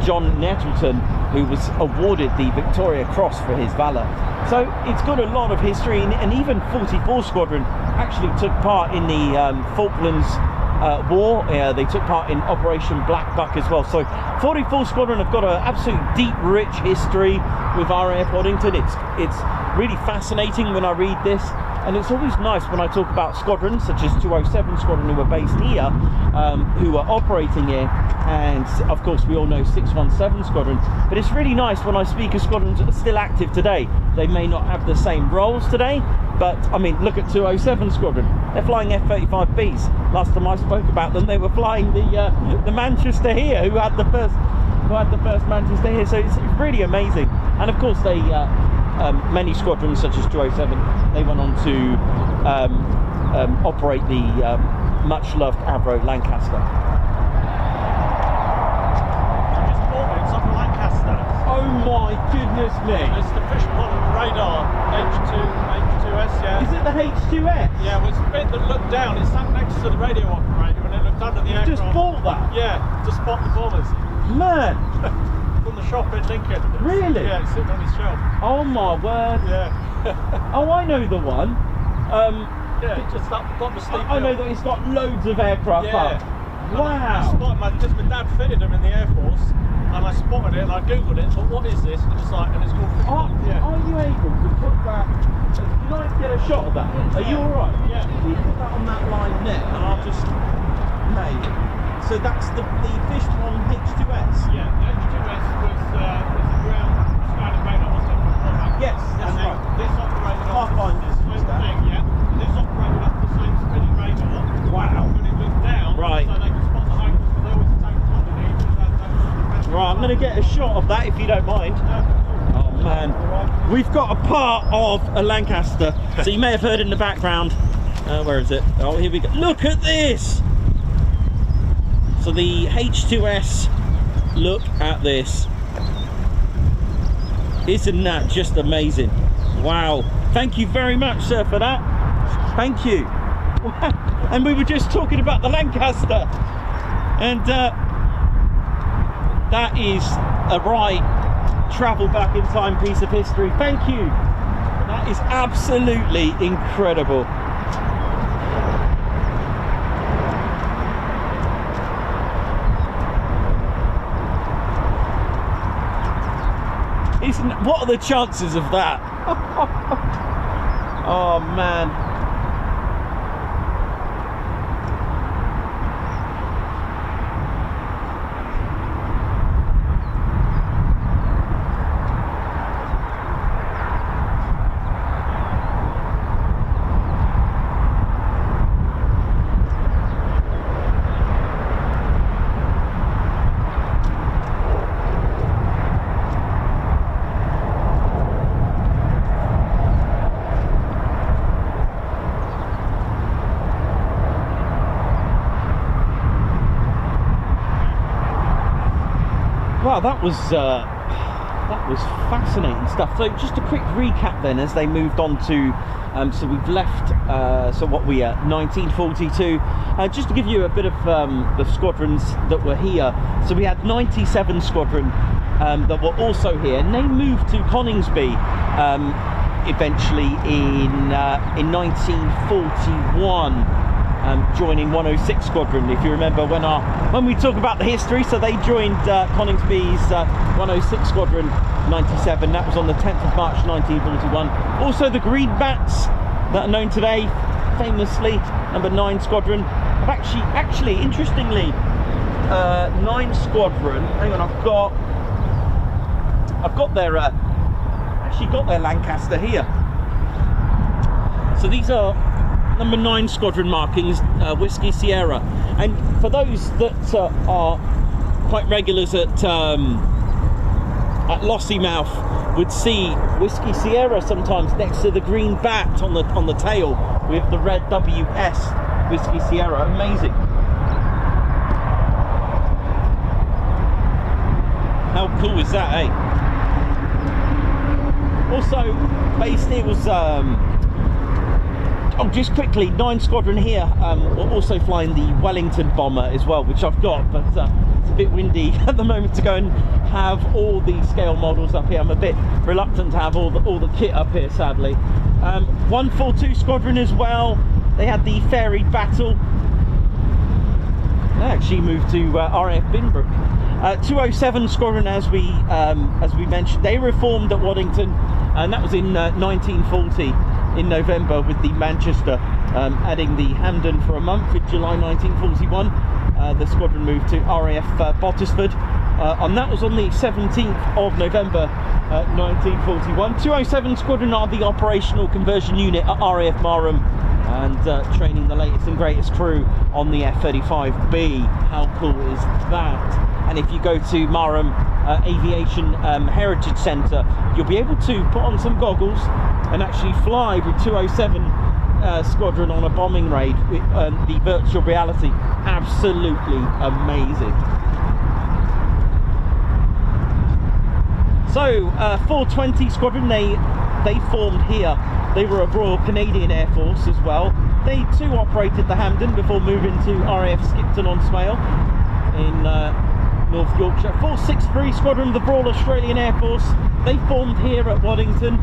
John Nettleton, who was awarded the Victoria Cross for his valour. So it's got a lot of history, and even 44 Squadron actually took part in the Falklands War. They took part in Operation Black Buck as well. So 44 Squadron have got an absolute deep, rich history with RAF Waddington. It's really fascinating when I read this, and it's always nice when I talk about squadrons such as 207 Squadron, who are based here, who are operating here, and of course we all know 617 Squadron, but it's really nice when I speak of squadrons that are still active today. They may not have the same roles today, but I mean, look at 207 Squadron. They're flying F-35Bs. Last time I spoke about them, they were flying the Manchester here, who had the first Manchester here. So it's really amazing. And of course they many squadrons such as 207, they went on to operate the much loved Avro Lancaster. my goodness me. It's the Fishpond radar, H2S, yeah. Is it the H2S? Yeah, well, it's the bit that looked down. It sat next to the radio operator and it looked under the You aircraft. just bought that? Yeah, to spot the bombers. Man, From the shop in Lincoln. Really? Yeah, it's sitting on his shelf. oh my word. Yeah. Oh, I know the one. Yeah, just up the bottom of Steve I know Hill. that it's got loads of aircraft Yeah. up. Wow. Because my dad fitted them in the Air Force, and I spotted it and I googled it and thought, what is this? And it's like, and it's called Fishpond. Yeah. Are you able to put that? Can I get a shot of that? Are you all right? Yeah. Can you put that on that line there, and I'll just, mate. So that's the Fishpond H2S. Yeah, the H2S was a ground standard radar, wasn't it? Yes, that's And right. this operated off Pathfinders the used same that. thing, yeah. This operated off the same spinning radar. Wow. When it looked down, Right. so they could spot the hangars, but they always attack the underneath. Right, I'm going to get a shot of that if you don't mind. Oh man, we've got a part of a Lancaster, so you may have heard in the background. Where is it? Oh, here we go. Look at this. So the H2S. Look at this. Isn't that just amazing? Wow. Thank you very much, sir, for that. Thank you. And we were just talking about the Lancaster, and that is a right travel back in time piece of history. Thank you. That is absolutely incredible. What are the chances of that? Oh man. Wow, that was fascinating stuff. So just a quick recap then, as they moved on to, so we've left, so what we are, 1942. Just to give you a bit of the squadrons that were here. So we had 97 Squadron that were also here, and they moved to Coningsby eventually in 1941. Joining 106 Squadron, if you remember when we talk about the history. So they joined Coningsby's 106 Squadron 97. That was on the 10th of March 1941. Also the Greenbacks that are known today, famously, number 9 Squadron. I've actually interestingly, 9 Squadron. Hang on, I've got their Lancaster here. So these are number 9 Squadron markings, Whiskey Sierra. And for those that are quite regulars at Lossiemouth, would see Whiskey Sierra sometimes next to the green bat on the tail with the red WS, Whiskey Sierra. Amazing. How cool is that, eh? Also based here was just quickly, 9 Squadron here, we're also flying the Wellington bomber as well, which I've got, but it's a bit windy at the moment to go and have all the scale models up here. I'm a bit reluctant to have all the kit up here, sadly. 142 Squadron as well. They had the Fairy Battle. They actually moved to RAF Binbrook. 207 Squadron, as we mentioned, they reformed at Waddington, and that was in 1940. In November, with the Manchester adding the Hampden for a month in July 1941. The squadron moved to RAF Bottisford, and that was on the 17th of November 1941. 207 Squadron are the operational conversion unit at RAF Marham, and training the latest and greatest crew on the F-35B. How cool is that? And if you go to Marham Aviation Heritage Centre, you'll be able to put on some goggles and actually fly with 207 Squadron on a bombing raid with the virtual reality. Absolutely amazing. So 420 Squadron, they formed here. They were a Royal Canadian Air Force as well. They too operated the Hampden before moving to RAF Skipton on Smale in North Yorkshire. 463 Squadron of the Royal Australian Air Force, they formed here at Waddington.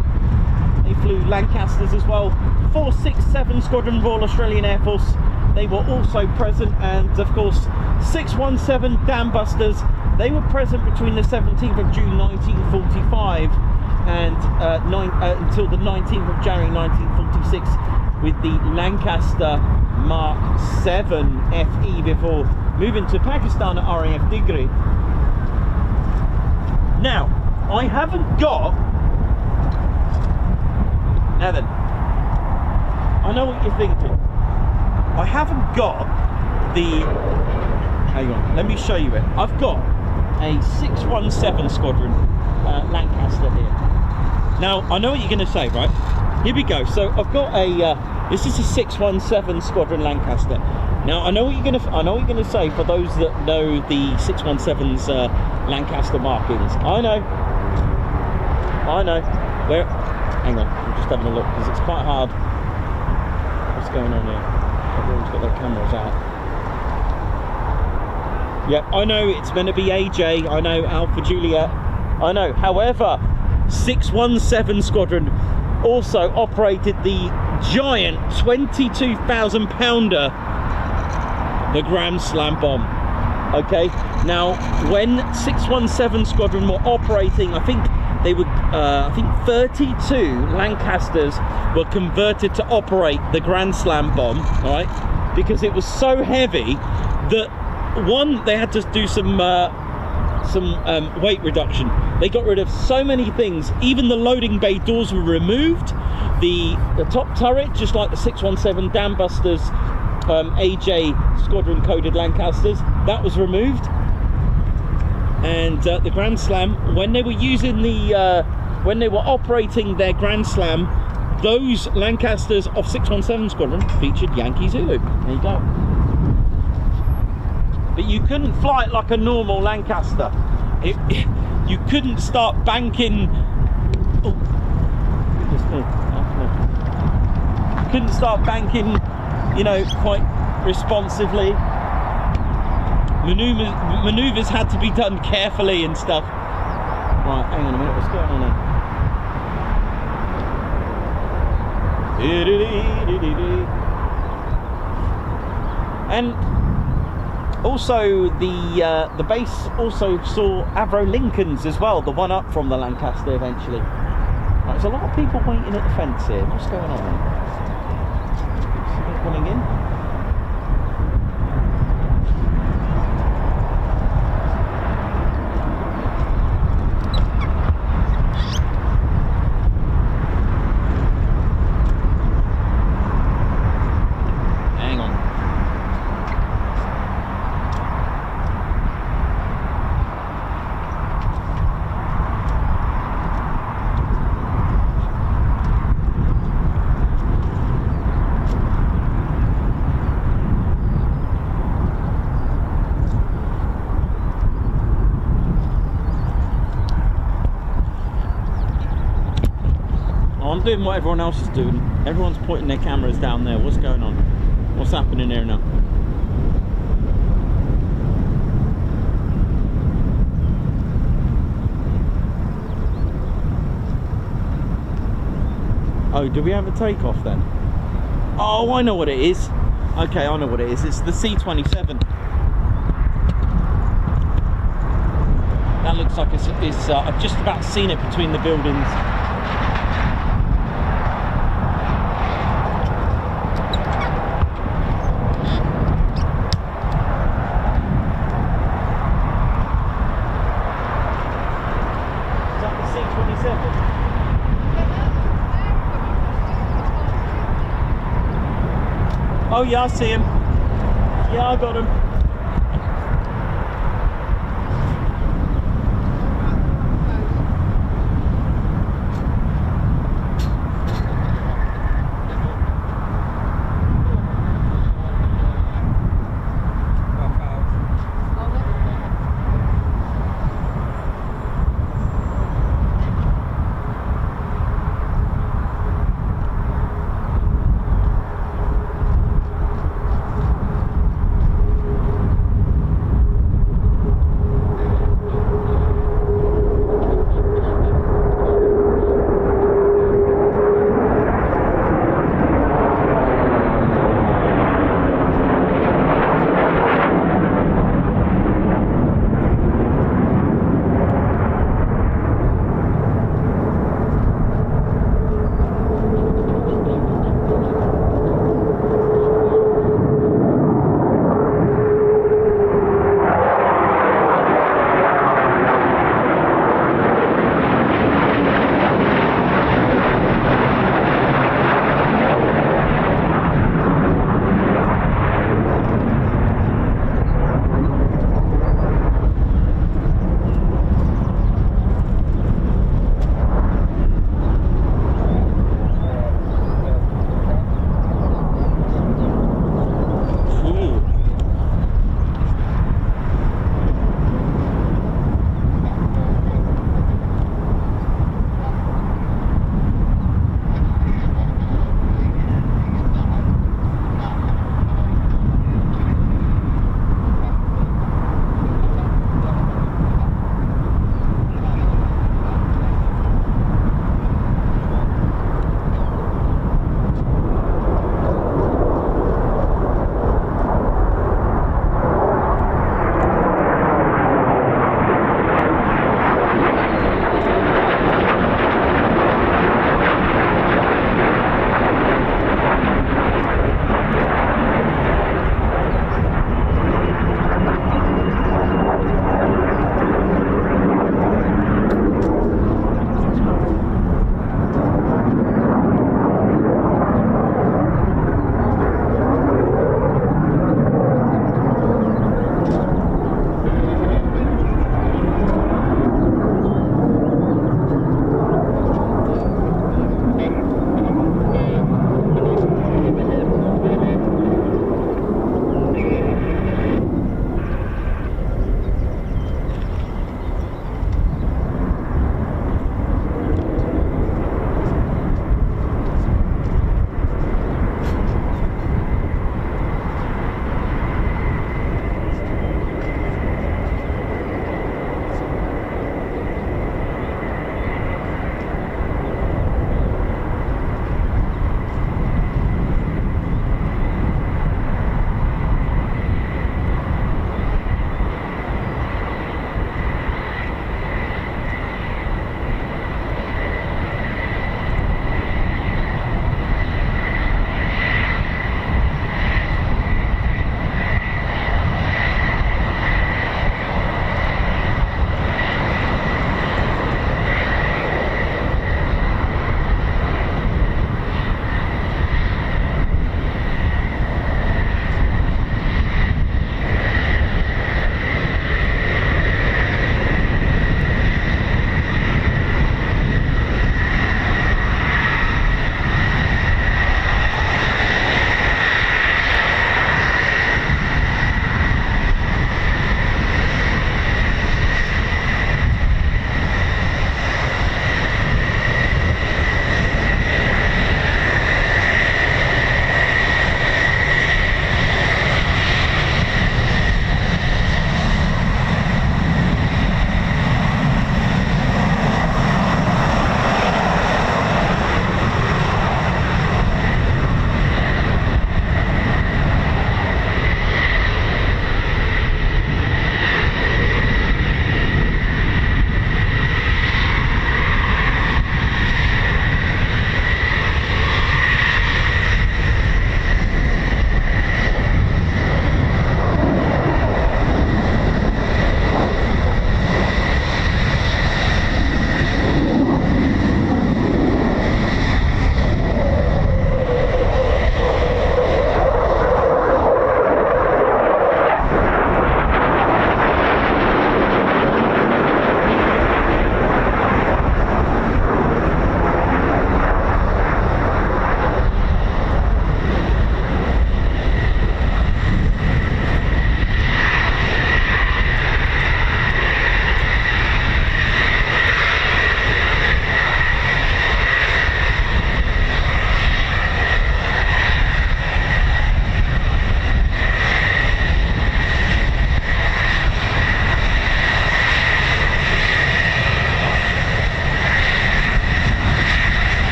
They flew Lancasters as well. 467 Squadron Royal Australian Air Force, they were also present, and of course 617 Dam Busters, they were present between the 17th of June 1945 and until the 19th of January 1946 with the Lancaster Mark 7 FE before moving to Pakistan at RAF Digri. Now, I haven't got... Now then, I know what you're thinking. I haven't got the... Hang on, let me show you it. I've got a 617 Squadron Lancaster here. Now, I know what you're going to say, right? Here we go. So I've got a this is a 617 Squadron Lancaster. Now I know what you're going to say for those that know the 617's Lancaster markings. I know. Where? Hang on, I'm just having a look because it's quite hard. What's going on here? Everyone's got their cameras out. Yep, I know it's meant to be AJ. I know Alpha Juliet. I know. However, 617 Squadron also operated the giant 22,000 pounder, the Grand Slam bomb. Okay, now when 617 Squadron were operating, I think they were, I think 32 Lancasters were converted to operate the Grand Slam bomb, all right, because it was so heavy that one, they had to do some weight reduction. They got rid of so many things. Even the loading bay doors were removed. The top turret, just like the 617 Dam Busters AJ Squadron coded Lancasters, that was removed. And the Grand Slam, when they were using the when they were operating their Grand Slam, those Lancasters of 617 Squadron featured Yankee Zulu. There you go. But you couldn't fly it like a normal Lancaster. You couldn't start banking. Oh, you couldn't start banking, you know, quite responsively. Maneuvers had to be done carefully and stuff. Right, hang on a minute. What's going on here? And also the base also saw Avro Lincolns as well, the one up from the Lancaster eventually. Right, there's a lot of people waiting at the fence here. What's going on? Something coming in. I'm doing what everyone else is doing. Everyone's pointing their cameras down there. What's going on? What's happening here now? Oh, do we have a takeoff then? Oh, I know what it is. Okay, I know what it is. It's the C-27. That looks like it's I've just about seen it between the buildings. Oh yeah, I see him. Yeah, I got him.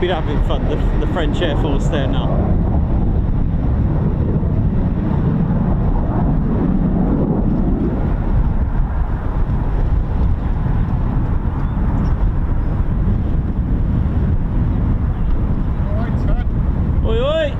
They've been having fun, the French Air Force there now. Oi, oi!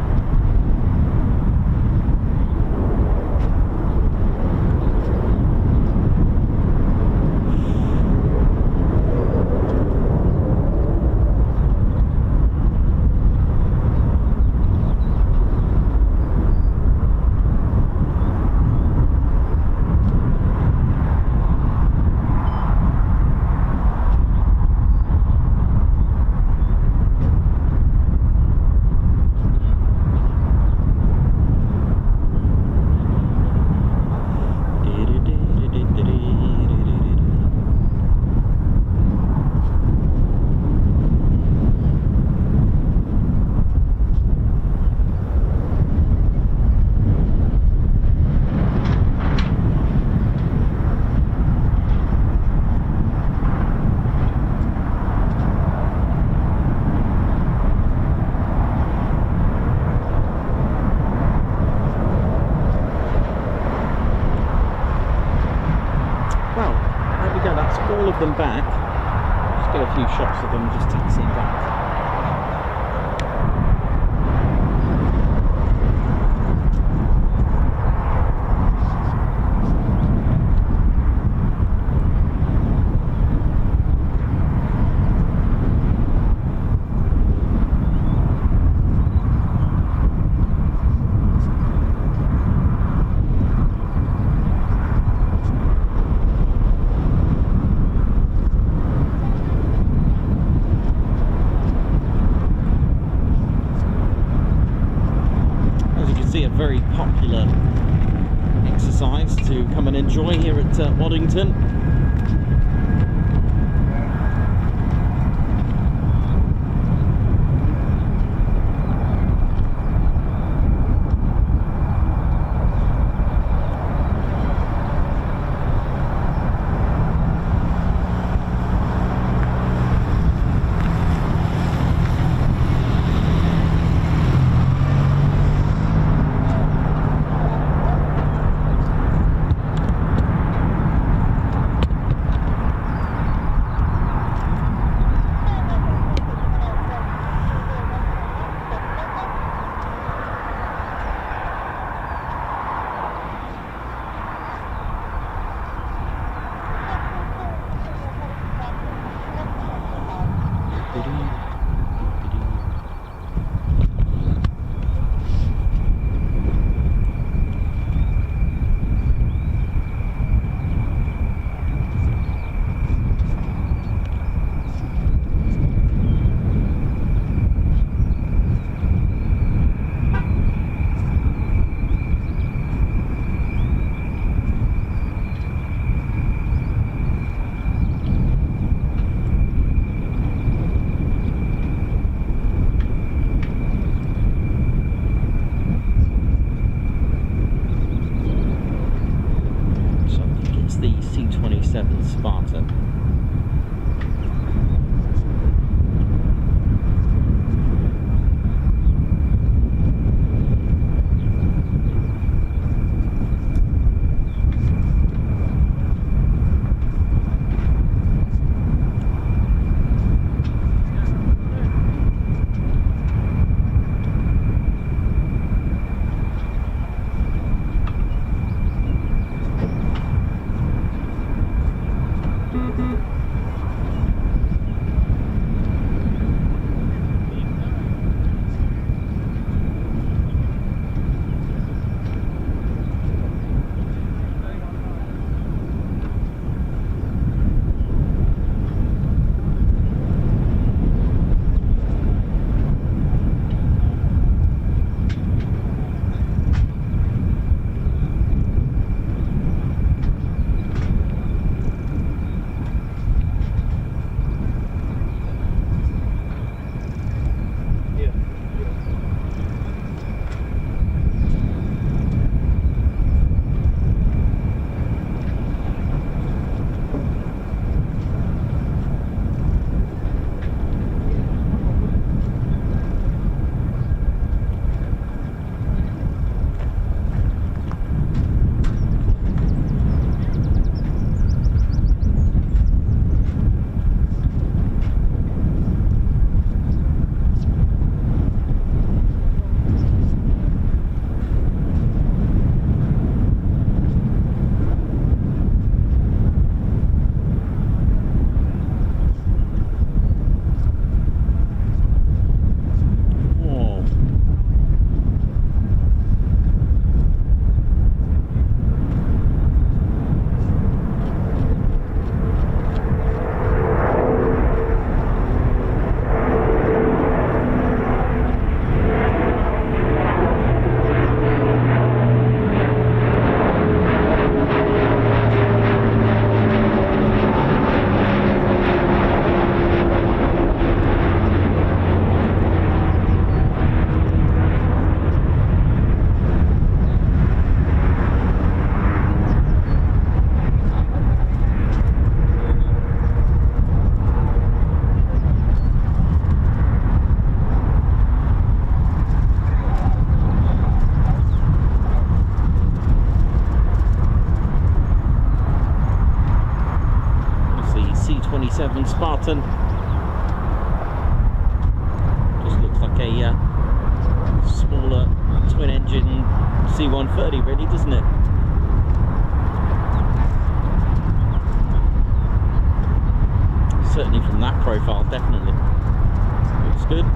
All of them back. Just get a few shots of them just taxiing back. Very popular exercise to come and enjoy here at Waddington. Spartan. F-15 Spartan. Just looks like a smaller twin-engine C-130, really, doesn't it? Certainly from that profile, definitely. Looks good.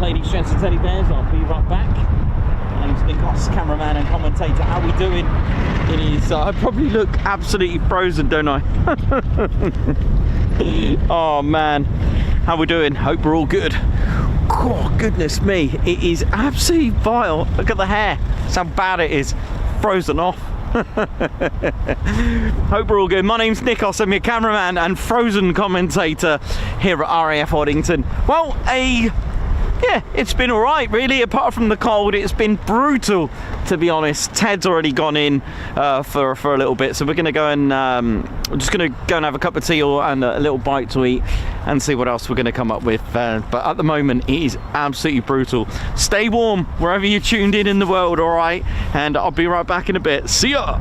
Ladies, gents and teddy bears, I'll be right back. My name's Nikos, cameraman and commentator. How are we doing? It is, I probably look absolutely frozen, don't I? Oh man, how we doing? Hope we're all good. Oh goodness me, it is absolutely vile. Look at the hair, that's how bad it is. Frozen off. Hope we're all good. My name's Nikos, I'm your cameraman and frozen commentator here at RAF Waddington. Well, yeah, it's been alright really, apart from the cold. It's been brutal, to be honest. Ted's already gone in for a little bit, so we're going to go and we're just going to go and have a cup of tea and a little bite to eat and see what else we're going to come up with. But at the moment, it is absolutely brutal. Stay warm wherever you're tuned in the world, alright? And I'll be right back in a bit. See ya!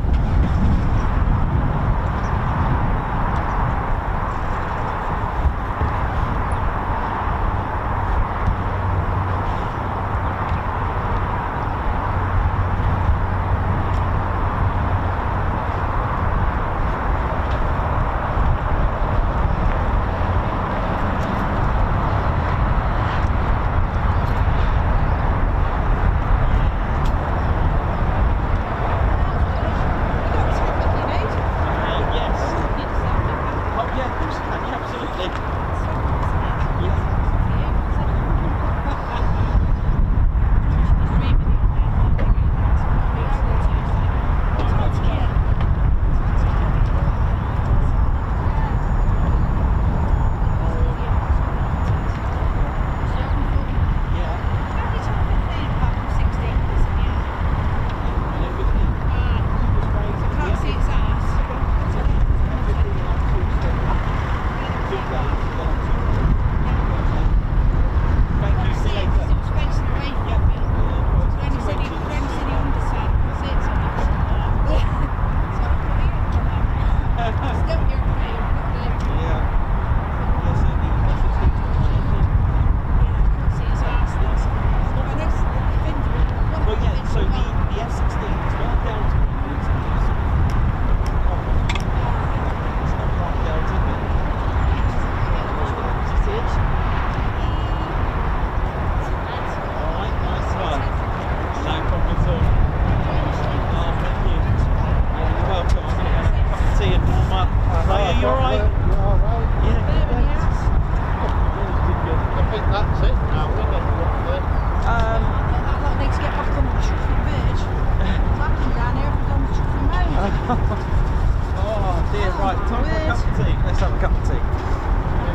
Oh dear, right, time for a cup of tea. Let's have a cup of tea.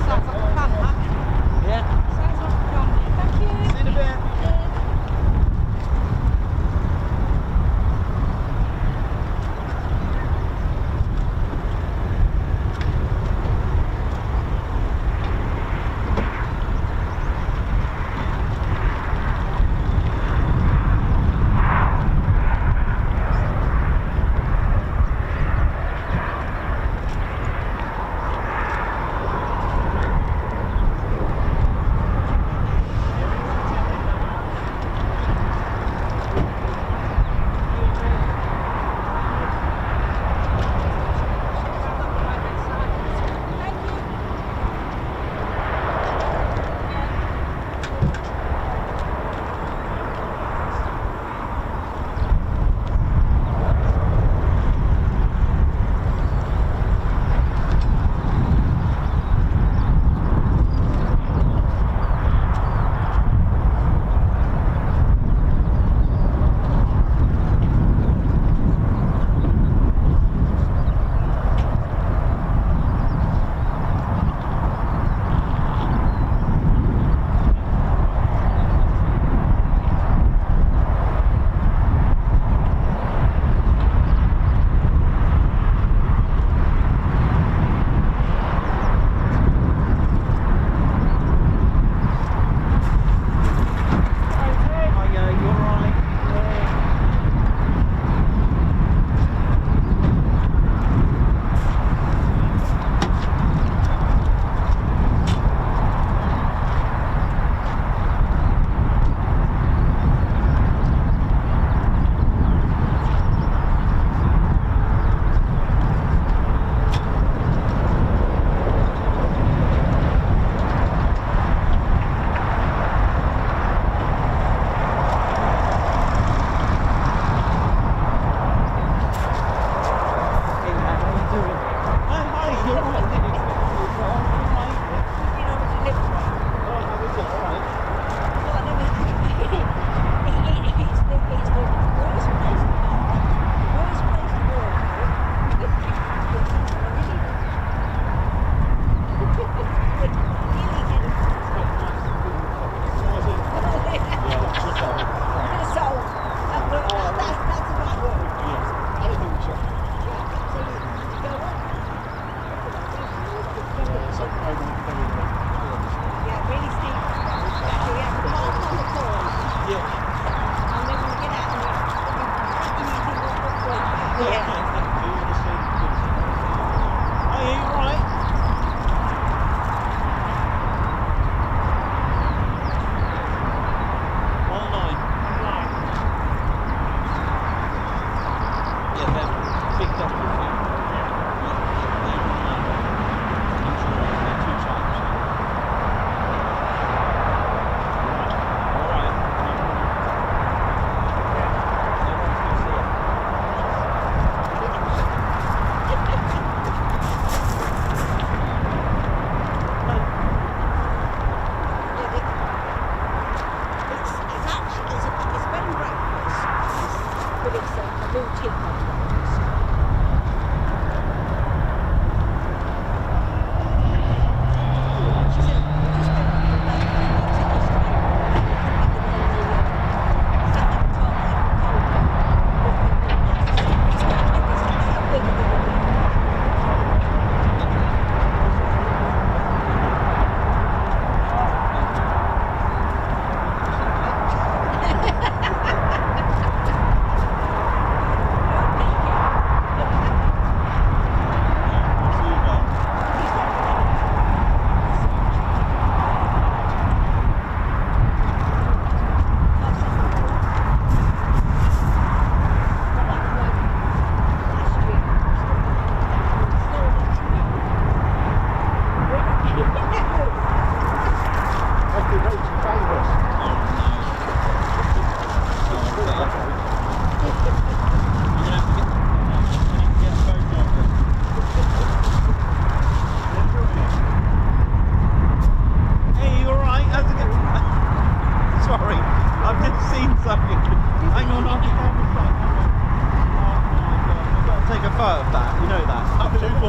Sounds like a plan, that. Yeah. Sounds like a plan. Thank you. See you in a bit.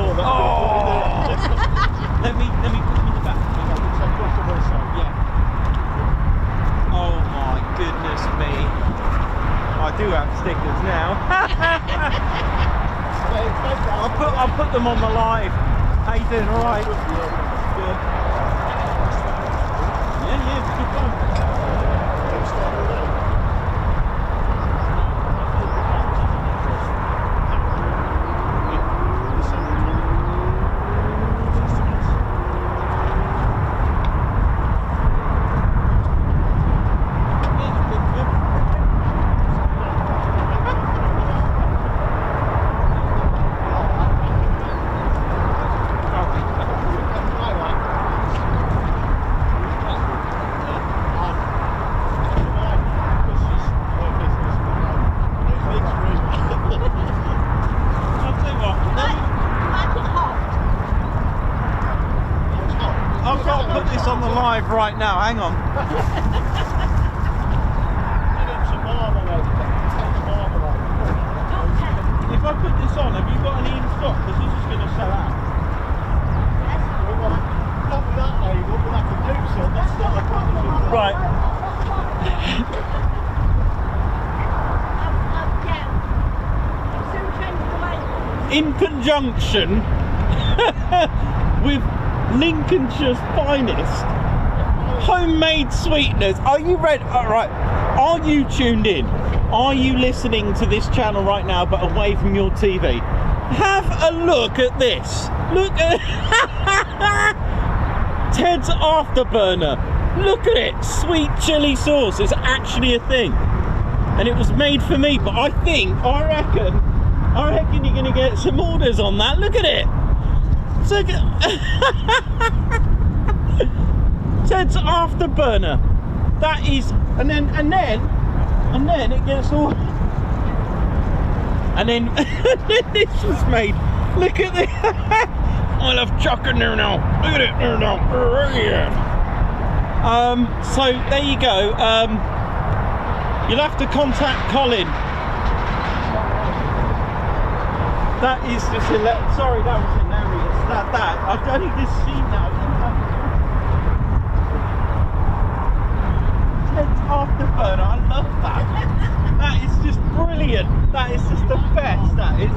Oh, that's good. Let me put them in the back. Yeah. Oh my goodness me. I do have stickers now. I'll put them on my live. How you doing? All right. Good. Yeah, it's a good time. Right now, hang on. If I put this on, have you got any in stock? Because this is going to sell out. Not with that label, but I can do so. That's not a problem. Right. In conjunction with Lincolnshire's finest homemade sweeteners. Are you ready? All right. Are you tuned in? Are you listening to this channel right now but away from your TV? Have a look at this. Look at Ted's Afterburner. Look at it. Sweet chili sauce is actually a thing. And it was made for me, but I reckon you're gonna get some orders on that. Look at it. So Ted's Afterburner. That is, and then it gets all, and then this was made. Look at this. I love chuck in there now. Look at it there now. So there you go. You'll have to contact Colin. That is just hilarious. Sorry, that was hilarious. That I've only just seen that. Ted's Afterburner, I love that. That is just brilliant. That is just the best. That is.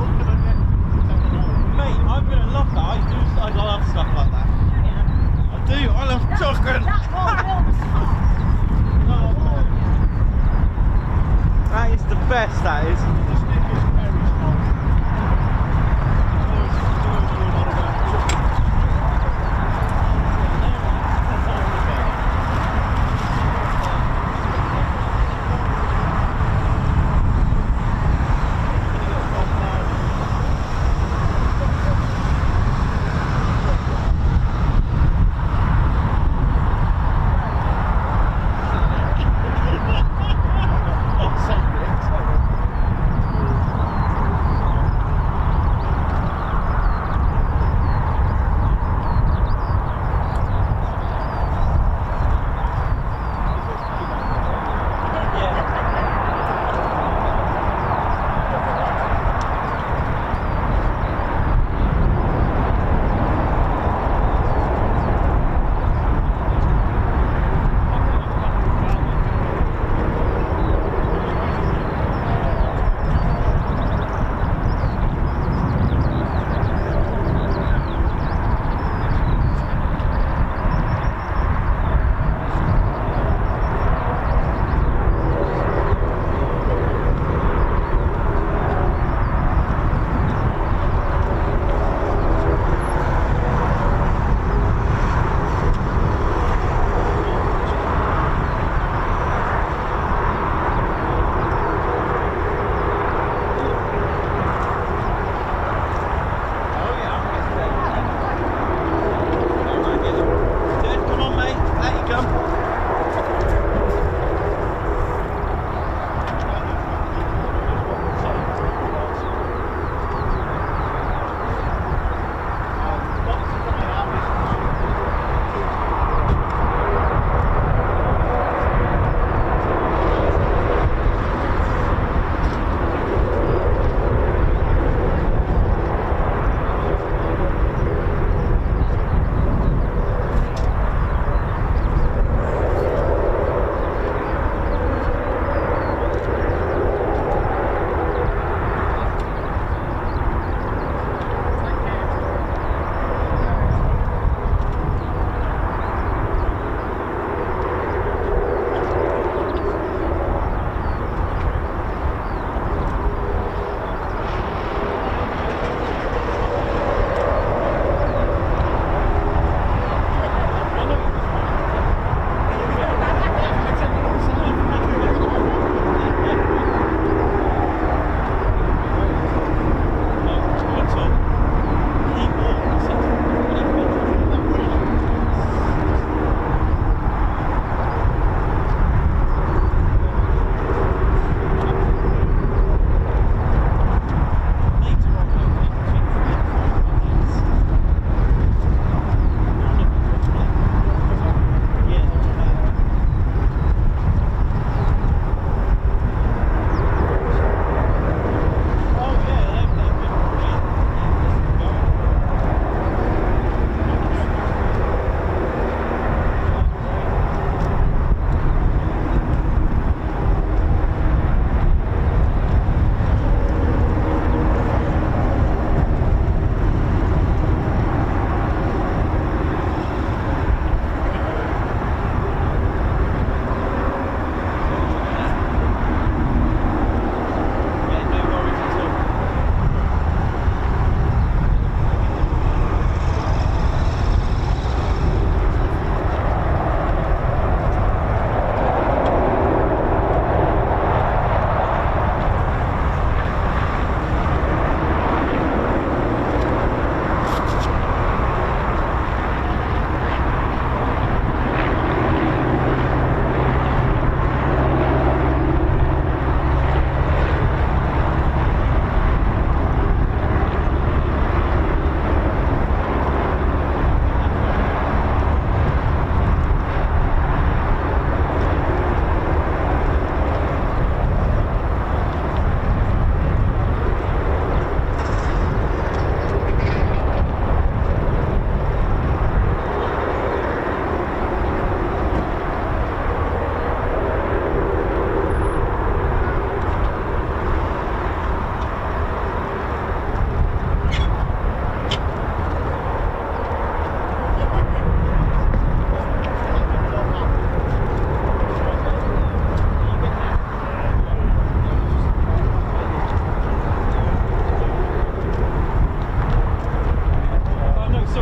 Mate, I'm gonna love that. I love stuff like that. I do. I love chocolate. That is the best. That is.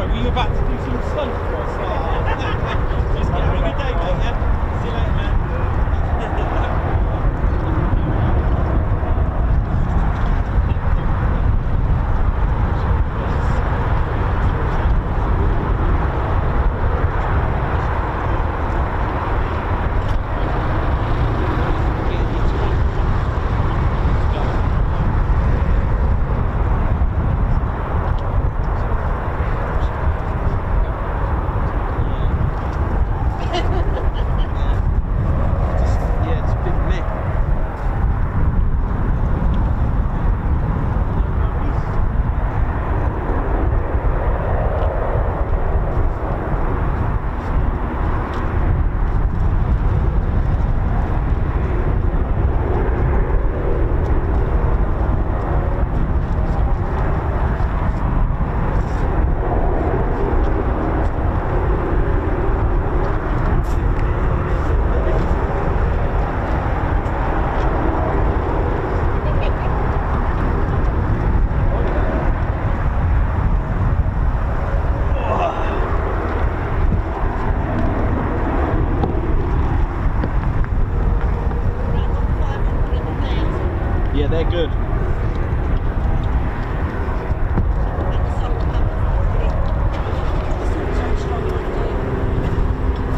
Sorry, were you about to do some stunts for us? Just have a good day, mate, yeah? See you later, man.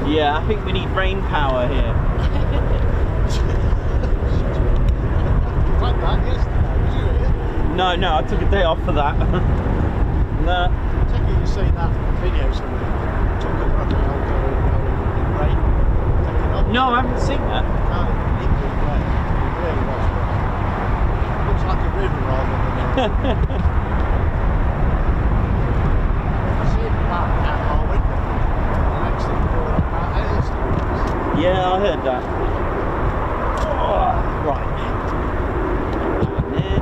Yeah, I think we need rain power here. Like that yesterday, was you here? No, I took a day off for that. No. I take it you've seen that video somewhere. Took a Rafale going in rain. Taking off. No, I haven't seen that. No, it was rain. It really was rain. Looks like a river rather than a... I see it back out our window. The next thing we're about hailstones. Yeah, I heard that. Oh, right. And then...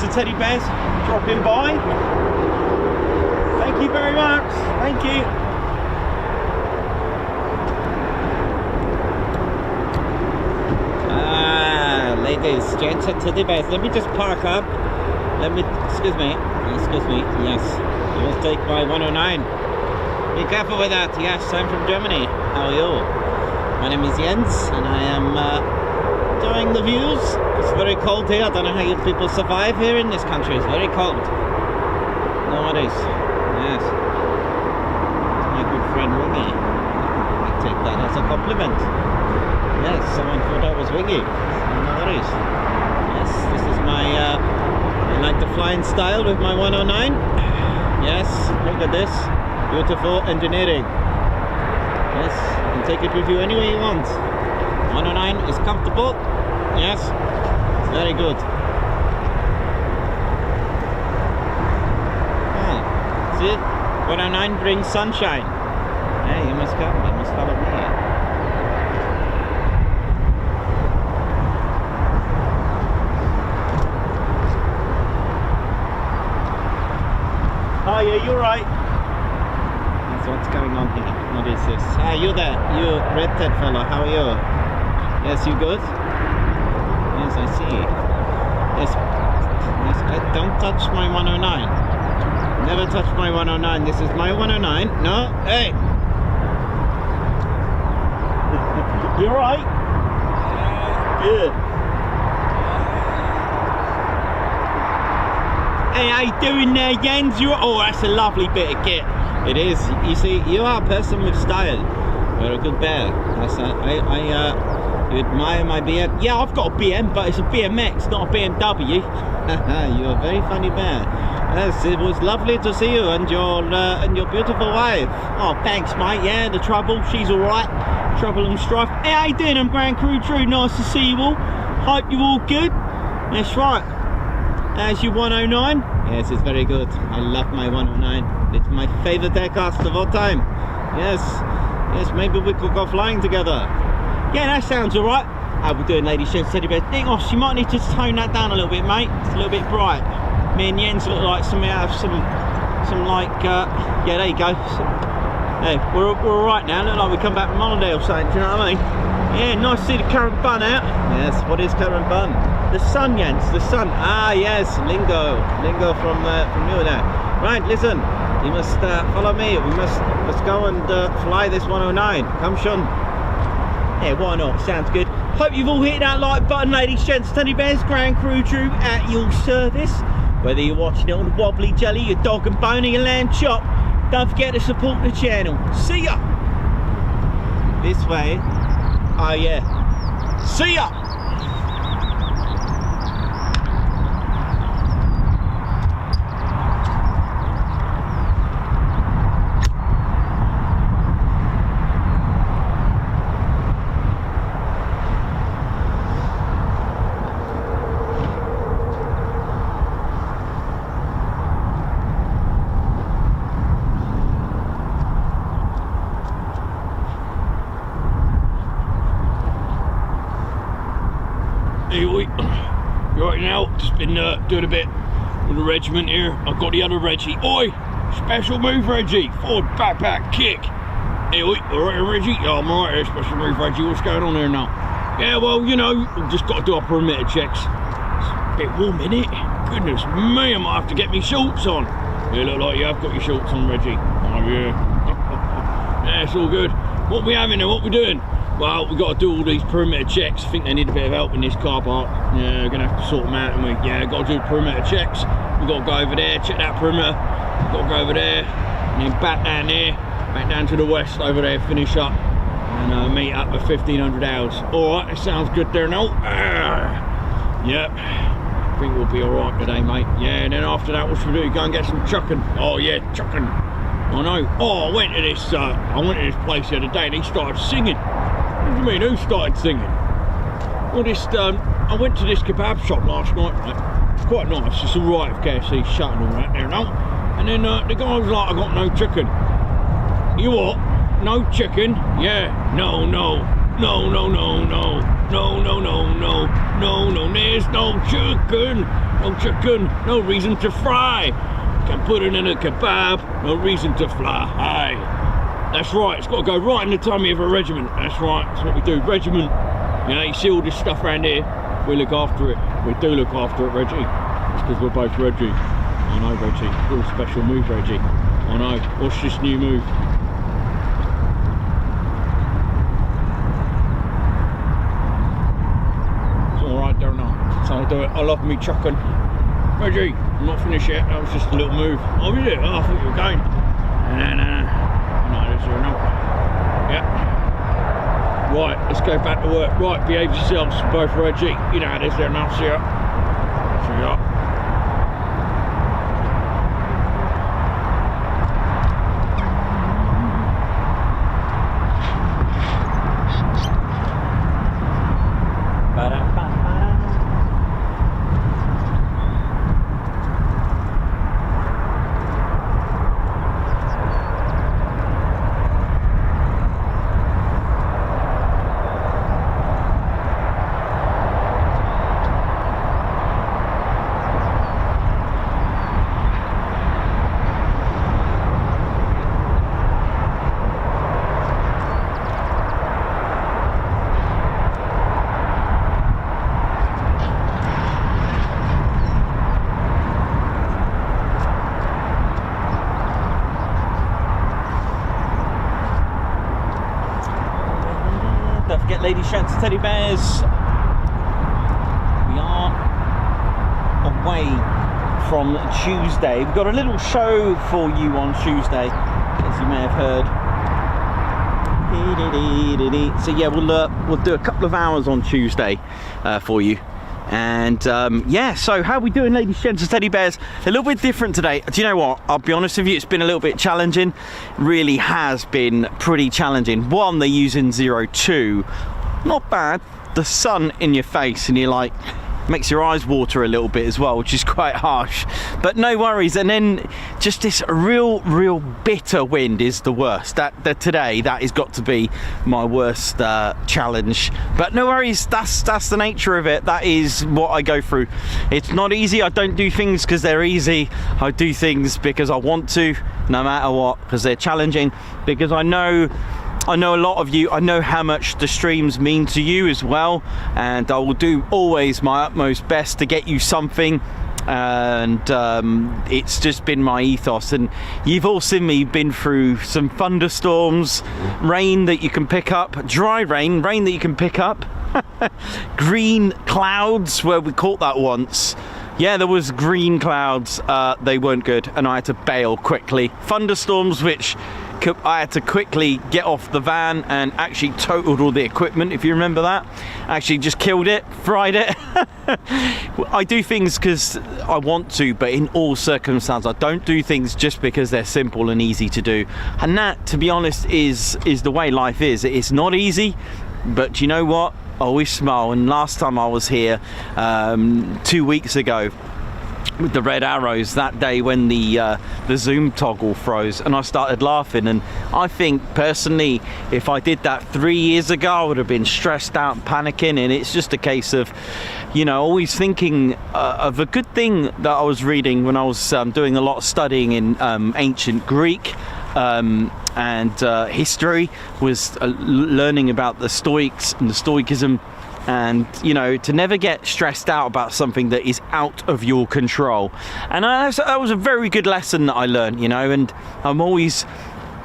and teddy bears dropping by. Thank you very much. Thank you. Ladies, gents and teddy bears, let me just park up. Excuse me, yes. You will take my 109. Be careful with that. Yes, I'm from Germany. How are you? My name is Jens, and I am enjoying the views. It's very cold here. I don't know how you people survive here in this country. It's very cold. No worries. Yes. My good friend Wingy. I take that as a compliment. Yes, someone thought I was Wingy. No worries. Yes, this is my I like the flying style with my 109. Yes, look at this. Beautiful engineering. Yes, you can take it with you anywhere you want. 109 is comfortable. Yes, it's very good. Ah, see, 109 brings sunshine. Hey, you must come. You must follow me. Oh yeah, you're right. That's what's going on here. What is this? Ah, you there. You Red Ted fella. How are you? Yes, you good? Yes, I see. Yes. Don't touch my 109. Never touch my 109. This is my 109. No. Hey. You're right. Good. Hey, how you doing there, Jens? Oh, that's a lovely bit of kit. It is. You see, you are a person with style. You're a good bear. You admire my BM. Yeah, I've got a BM, but it's a BMX, not a BMW. You're a very funny bear. Yes, it was lovely to see you and your beautiful wife. Oh, thanks, mate. Yeah, the trouble, she's all right. Trouble and strife. Hey, how you doing? I'm Grand Crew Drew. Nice to see you all. Hope you're all good. That's right. There's your 109. Yes, it's very good. I love my 109. It's my favorite aircraft of all time. Yes, maybe we could go flying together. Yeah, that sounds all right. How we doing, ladies, gents, teddy bears? Nicholas, you might need to tone that down a little bit, mate. It's a little bit bright. Me and Jens look like some yeah, there you go. Hey, we're all right now. Look like we come back from holiday or something. Do you know what I mean? Yeah, nice to see the current bun out. Yes, what is current bun? The sun, Jens, the sun. Ah, yes, lingo from you there. Right, listen, you must follow me. We must go and fly this 109. Come, Sean. Yeah, why not? Sounds good. Hope you've all hit that like button, ladies, gents, teddy bears. Grand Crew Drew at your service. Whether you're watching it on the wobbly jelly, your dog and bone, or your lamb chop, don't forget to support the channel. See ya. This way. Oh yeah. See ya. Anyway, right now, just been doing a bit with the regiment here. I've got the other Reggie. Oi! Special move, Reggie. Forward backpack kick. Anyway, alright, Reggie? Yeah, I'm alright here. Special move, Reggie. What's going on here now? Yeah, well, you know, we've just got to do our perimeter checks. It's a bit warm, innit? Goodness me, I might have to get me shorts on. You look like you have got your shorts on, Reggie. Oh, yeah. Yeah, it's all good. What we having there? What we doing? Well, we've got to do all these perimeter checks. I think they need a bit of help in this car park. Yeah, we're going to have to sort them out, and yeah, got to do perimeter checks. We've got to go over there, check that perimeter. We've got to go over there, and then back down there, back down to the west over there, finish up, and meet up at 1500 hours. Alright, that sounds good there now. Yep, I think we'll be alright today, mate. Yeah, and then after that, what should we do? Go and get some chucking. Oh yeah, chucking. I know. Oh, I went to this place the other day, and he started singing. What do you mean, who started singing? Well, I went to this kebab shop last night, right? It's quite nice, it's alright if KFC's shut and all that there now. And then the guy was like, I got no chicken. You what? No chicken? Yeah. No, there's no chicken. No chicken, no reason to fry. Can put it in a kebab, no reason to fly high. That's right, it's got to go right in the tummy of a regiment. That's right, that's what we do. Regiment, you know, you see all this stuff around here, we look after it. We do look after it, Reggie. It's because we're both Reggie. I know, Reggie. Real special move, Reggie. I know. What's this new move? It's alright, don't I? So I'll do it. I love me chucking. Reggie, I'm not finished yet. That was just a little move. Oh, is it? Oh, I thought you were going. No. No, this is enough. Yeah. Right, let's go back to work. Right, behave yourselves, both Reggie. You know how it is there now, see ya. See ya. Lady Sheds Teddy Bears, we are away from Tuesday. We've got a little show for you on Tuesday, as you may have heard. So yeah, we'll do a couple of hours on Tuesday for you. And yeah, so how are we doing, Lady Sheds and Teddy Bears? A little bit different today. Do you know what? I'll be honest with you, it's been a little bit challenging. Really has been pretty challenging. One, they're using 02. Not bad. The sun in your face and you're like, makes your eyes water a little bit as well, which is quite harsh, but no worries. And then just this real bitter wind is the worst. That today, that has got to be my worst challenge, but no worries. That's the nature of it. That is what I go through. It's not easy. I don't do things because they're easy. I do things because I want to, no matter what, because they're challenging, because I know a lot of you, I know how much the streams mean to you as well, and I will do always my utmost best to get you something. And it's just been my ethos, and you've all seen me been through some thunderstorms, rain that you can pick up, dry rain that you can pick up, green clouds, where we caught that once. Yeah, there was green clouds, they weren't good, and I had to bail quickly. Thunderstorms, which I had to quickly get off the van and actually totaled all the equipment, if you remember that. Actually just killed it, fried it. I do things because I want to, but in all circumstances, I don't do things just because they're simple and easy to do. And that, to be honest, is the way life is. It's not easy, but you know what? I always smile. And last time I was here, 2 weeks ago, with the red arrows, that day when the zoom toggle froze, and I started laughing. And I think personally, if I did that 3 years ago, I would have been stressed out and panicking. And it's just a case of, you know, always thinking of a good thing that I was reading when I was doing a lot of studying in ancient Greek and history, was learning about the Stoics and the Stoicism. And, you know, to never get stressed out about something that is out of your control. And that was a very good lesson that I learned, you know. And I'm always,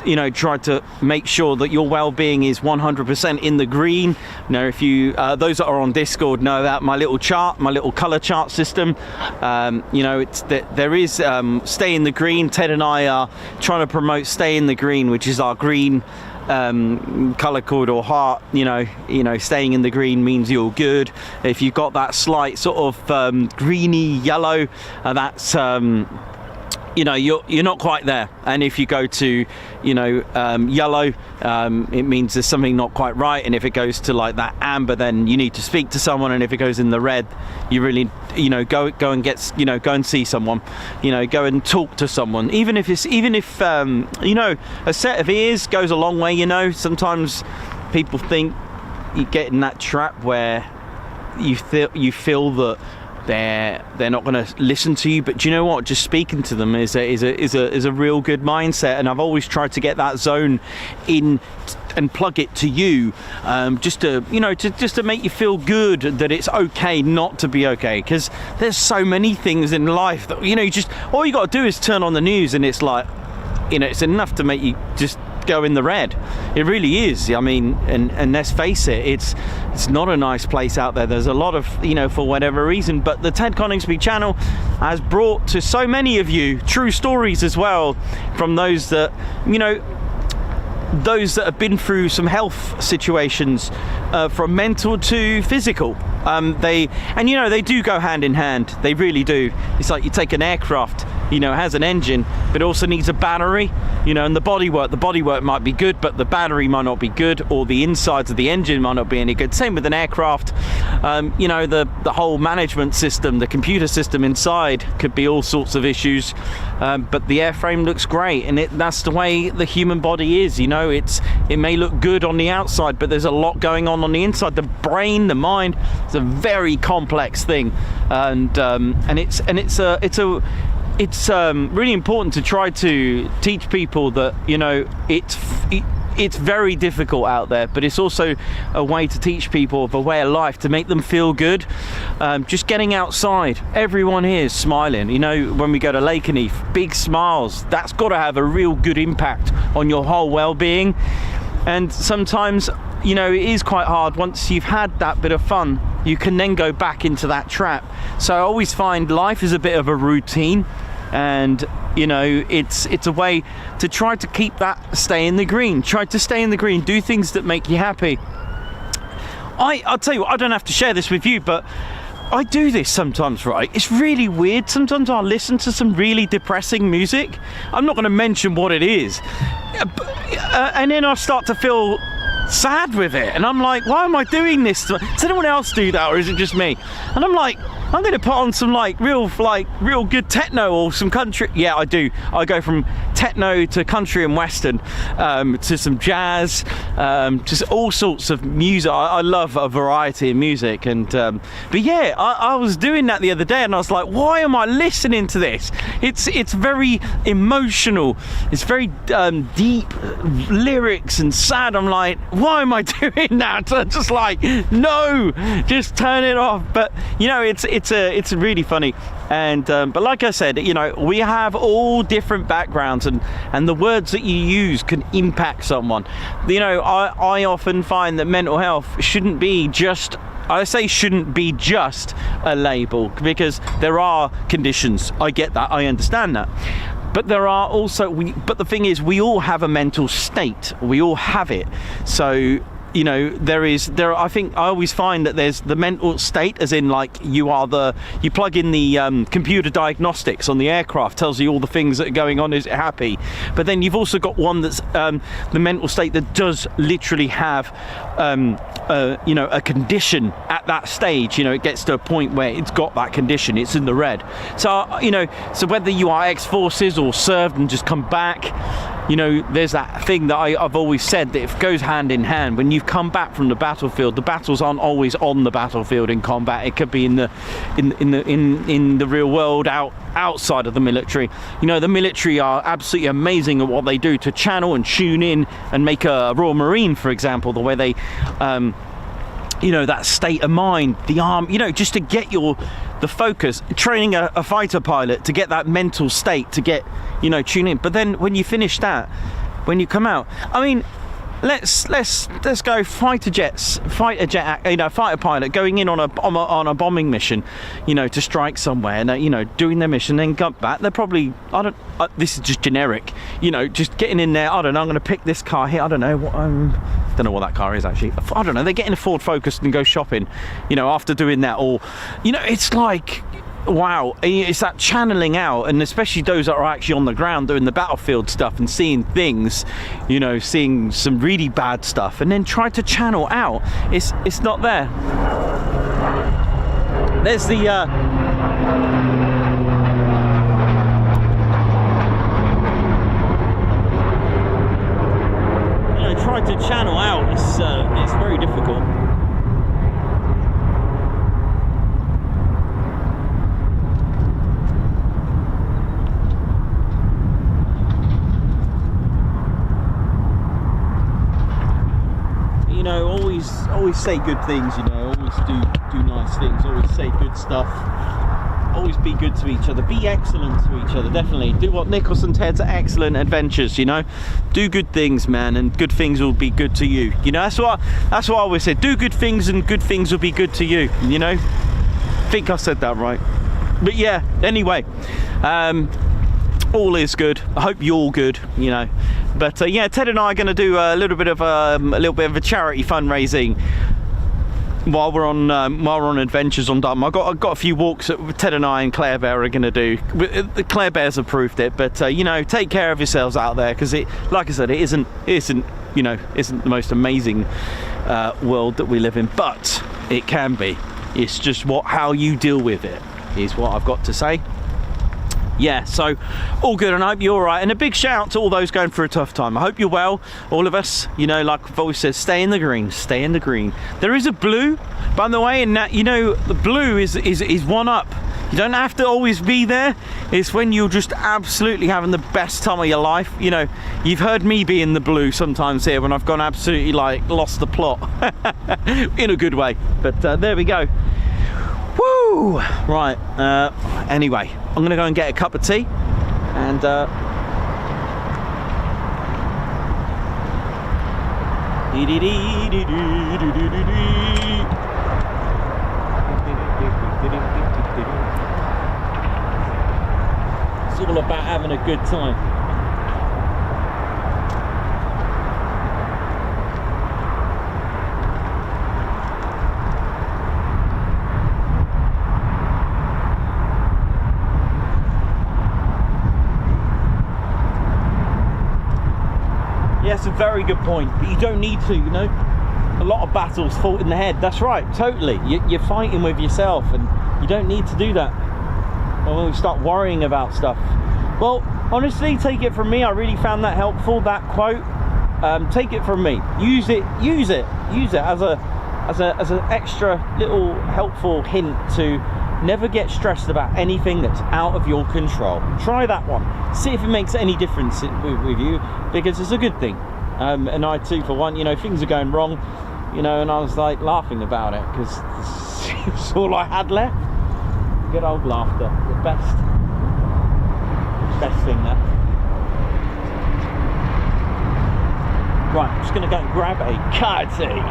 you know, trying to make sure that your well-being is 100% in the green. You know, if you those that are on Discord know that my little chart, my little color chart system, you know, it's there is stay in the green. Ted and I are trying to promote stay in the green, which is our green color code or heart. You know, staying in the green means you're good. If you've got that slight sort of greeny yellow, that's you know, you're not quite there. And if you go to, you know, yellow, it means there's something not quite right. And if it goes to like that amber, then you need to speak to someone. And if it goes in the red, you really, you know, go and get, you know, go and see someone, you know, go and talk to someone. Even if you know, a set of ears goes a long way. You know, sometimes people think you get in that trap where you feel that they're not going to listen to you. But do you know what? Just speaking to them is a real good mindset, and I've always tried to get that zone in and plug it to you, just to, you know, just to make you feel good that it's okay not to be okay, because there's so many things in life that, you know, you just, all you got to do is turn on the news and it's like, you know, it's enough to make you just go in the red. It really is. I mean, and let's face it, it's not a nice place out there. There's a lot of, you know, for whatever reason, but the Ted Coningsby channel has brought to so many of you true stories as well, from those that, you know, those that have been through some health situations, from mental to physical. You know, they do go hand in hand. They really do. It's like you take an aircraft, you know, it has an engine, but it also needs a battery, you know, and the bodywork might be good, but the battery might not be good, or the insides of the engine might not be any good. Same with an aircraft. You know, the whole management system, the computer system inside could be all sorts of issues, but the airframe looks great, and that's the way the human body is. You know, it may look good on the outside, but there's a lot going on the inside. The brain, the mind, it's a very complex thing, and it's really important to try to teach people that, you know, it's very difficult out there, but it's also a way to teach people of a way of life to make them feel good. Just getting outside, everyone here is smiling. You know, when we go to Lakey, big smiles, that's got to have a real good impact on your whole well-being. And sometimes, you know, it is quite hard. Once you've had that bit of fun, you can then go back into that trap. So I always find life is a bit of a routine, and, you know, it's a way to try to keep that, stay in the green. Try to stay in the green, do things that make you happy. I'll tell you what, I don't have to share this with you, but I do this sometimes, right? It's really weird. Sometimes I'll listen to some really depressing music. I'm not going to mention what it is. And then I'll start to feel sad with it. And I'm like, why am I doing this? Does anyone else do that, or is it just me? And I'm like, I'm going to put on some real good techno or some country. Yeah, I do. I go from techno to country and western, to some jazz, just all sorts of music. I love a variety of music, and but yeah, I was doing that the other day, and I was like, why am I listening to this? It's very emotional. It's very deep lyrics and sad. I'm like, why am I doing that? I'm just like, no, just turn it off. But you know, it's really funny, and but like I said, you know, we have all different backgrounds, and the words that you use can impact someone. You know, I often find that mental health shouldn't be just, I say shouldn't be just a label, because there are conditions. I get that, I understand that. But there are also, but the thing is, we all have a mental state. We all have it. So, you know, I think I always find that there's the mental state, as in, like, you plug in the computer diagnostics on the aircraft, tells you all the things that are going on, is it happy? But then you've also got one that's the mental state that does literally have you know, a condition at that stage. You know, it gets to a point where it's got that condition, it's in the red. So, you know, so whether you are ex-forces or served and just come back, you know, there's that thing that I've always said, that it goes hand in hand. When you've come back from the battlefield, the battles aren't always on the battlefield in combat. It could be in the real world, outside of the military. You know, the military are absolutely amazing at what they do to channel and tune in and make a Royal Marine, for example, the way they you know, that state of mind, the arm, you know, just to get the focus, training a fighter pilot to get that mental state, to get, you know, tune in. But then when you finish that, when you come out, I mean, let's go fighter jet, you know, fighter pilot going in on a bombing mission, you know, to strike somewhere, and you know, doing their mission, then come back. They're probably, this is just generic, you know, just getting in there. I don't know, I'm going to pick this car here. I don't know what that car is actually. I don't know. They get in a Ford Focus and go shopping, you know, after doing that. Or, you know, it's like, wow, it's that channeling out, and especially those that are actually on the ground doing the battlefield stuff and seeing things, you know, seeing some really bad stuff, and then try to channel out. It's not there. There's the you know, try to channel out. It's very difficult. know, always say good things, you know, always do nice things, always say good stuff, always be good to each other, be excellent to each other, definitely. Do what Nicholson Ted's excellent adventures, you know, do good things, man, and good things will be good to you, you know. That's what I always said, do good things and good things will be good to you, you know. I think I said that right. But yeah, anyway, all is good. I hope you're all good, you know. But yeah, Ted and I are going to do a little bit of a charity fundraising while we're on adventures on Dum. I've got a few walks that Ted and I and Claire Bear are going to do. Claire Bear's approved it, but you know, take care of yourselves out there, because it, like I said, it isn't you know, isn't the most amazing world that we live in, but it can be. It's just how you deal with it is what I've got to say. Yeah, so all good, and I hope you're all right. And a big shout out to all those going through a tough time. I hope you're well, all of us. You know, like I've always said, stay in the green, stay in the green. There is a blue, by the way, and that, you know, the blue is one up. You don't have to always be there. It's when you're just absolutely having the best time of your life. You know, you've heard me be in the blue sometimes here when I've gone absolutely like lost the plot in a good way. But there we go. Woo! Right, anyway, I'm gonna go and get a cup of tea and it's all about having a good time. Yes, a very good point, but you don't need to, you know. A lot of battles fought in the head. That's right, totally. You're fighting with yourself, and you don't need to do that. And when we start worrying about stuff, well, honestly, take it from me, I really found that helpful, that quote. Take it from me. Use it as an extra little helpful hint to never get stressed about anything that's out of your control. Try that one. See if it makes any difference with you, because it's a good thing. And I too, for one, you know, things are going wrong, you know, and I was like laughing about it because it's all I had left. Good old laughter, the best thing there. Right, I'm just going to go and grab a cutty.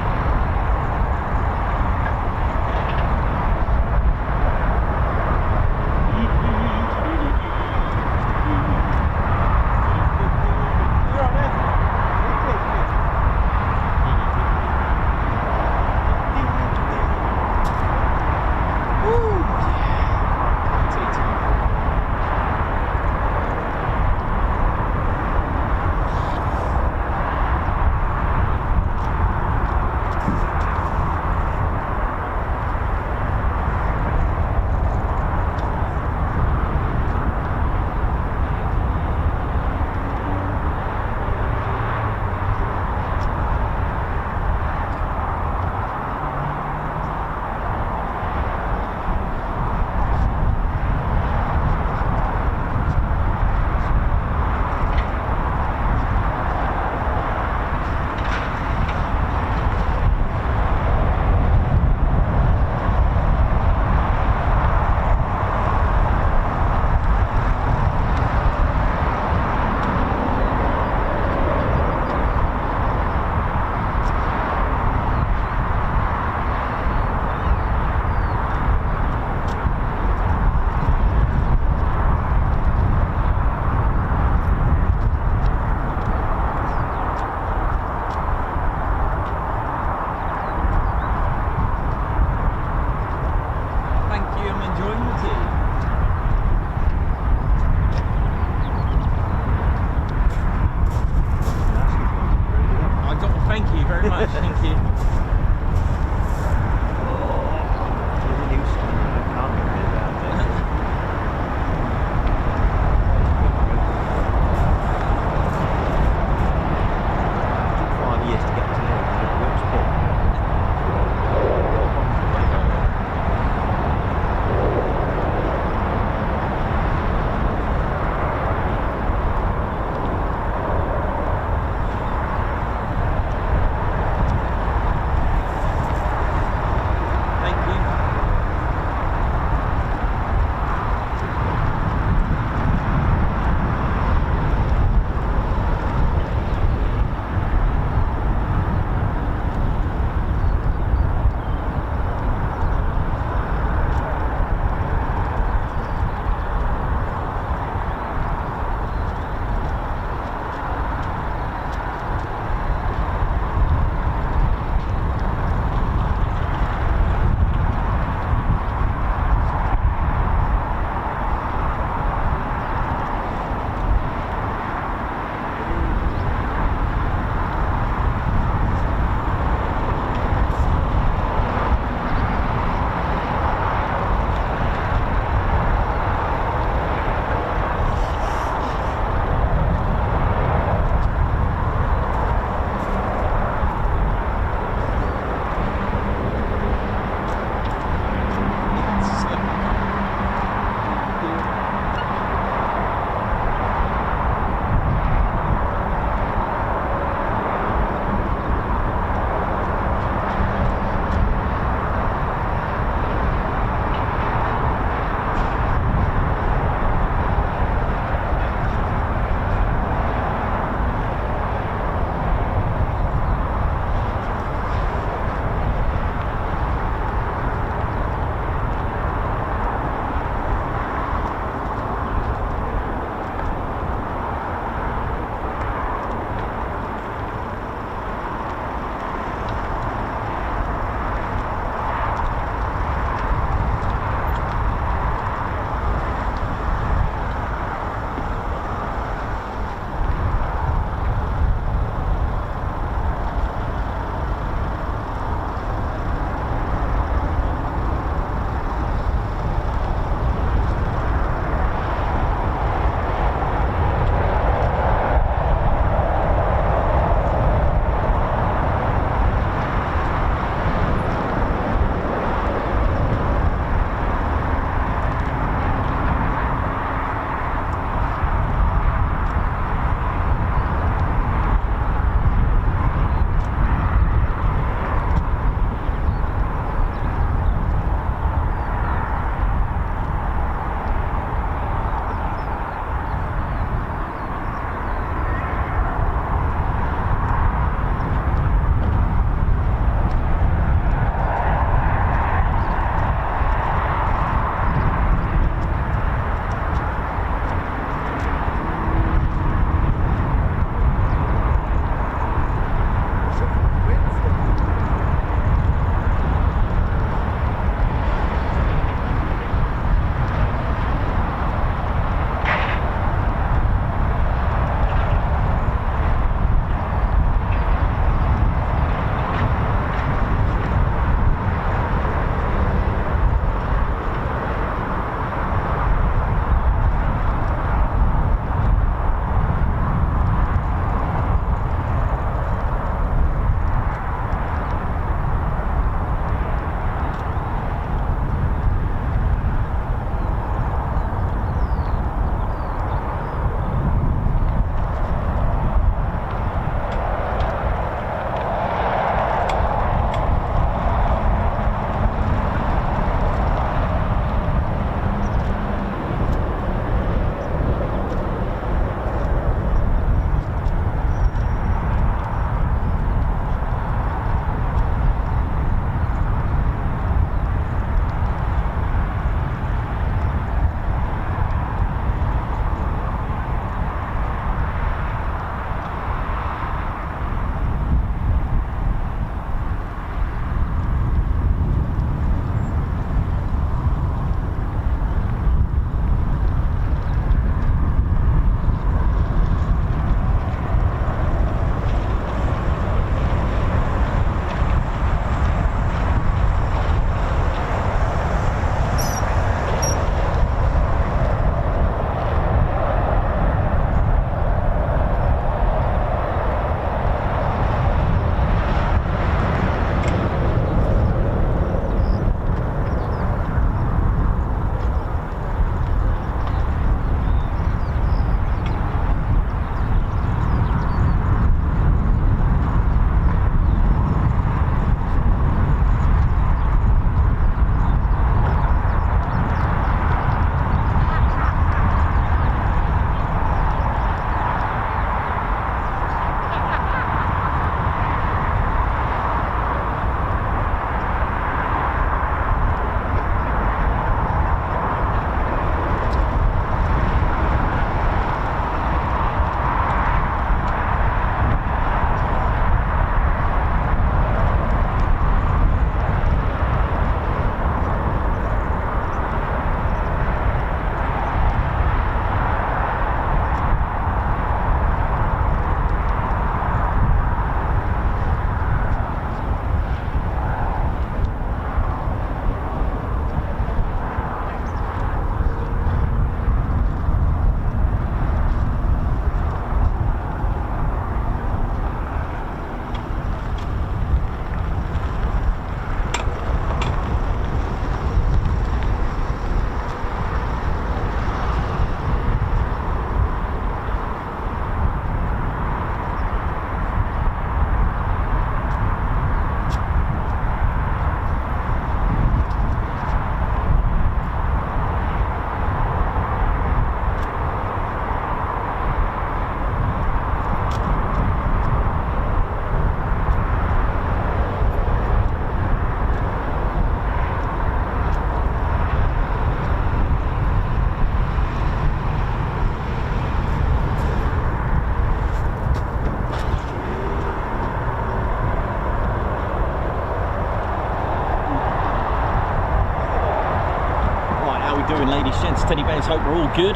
Teddy Bears. Hope we're all good.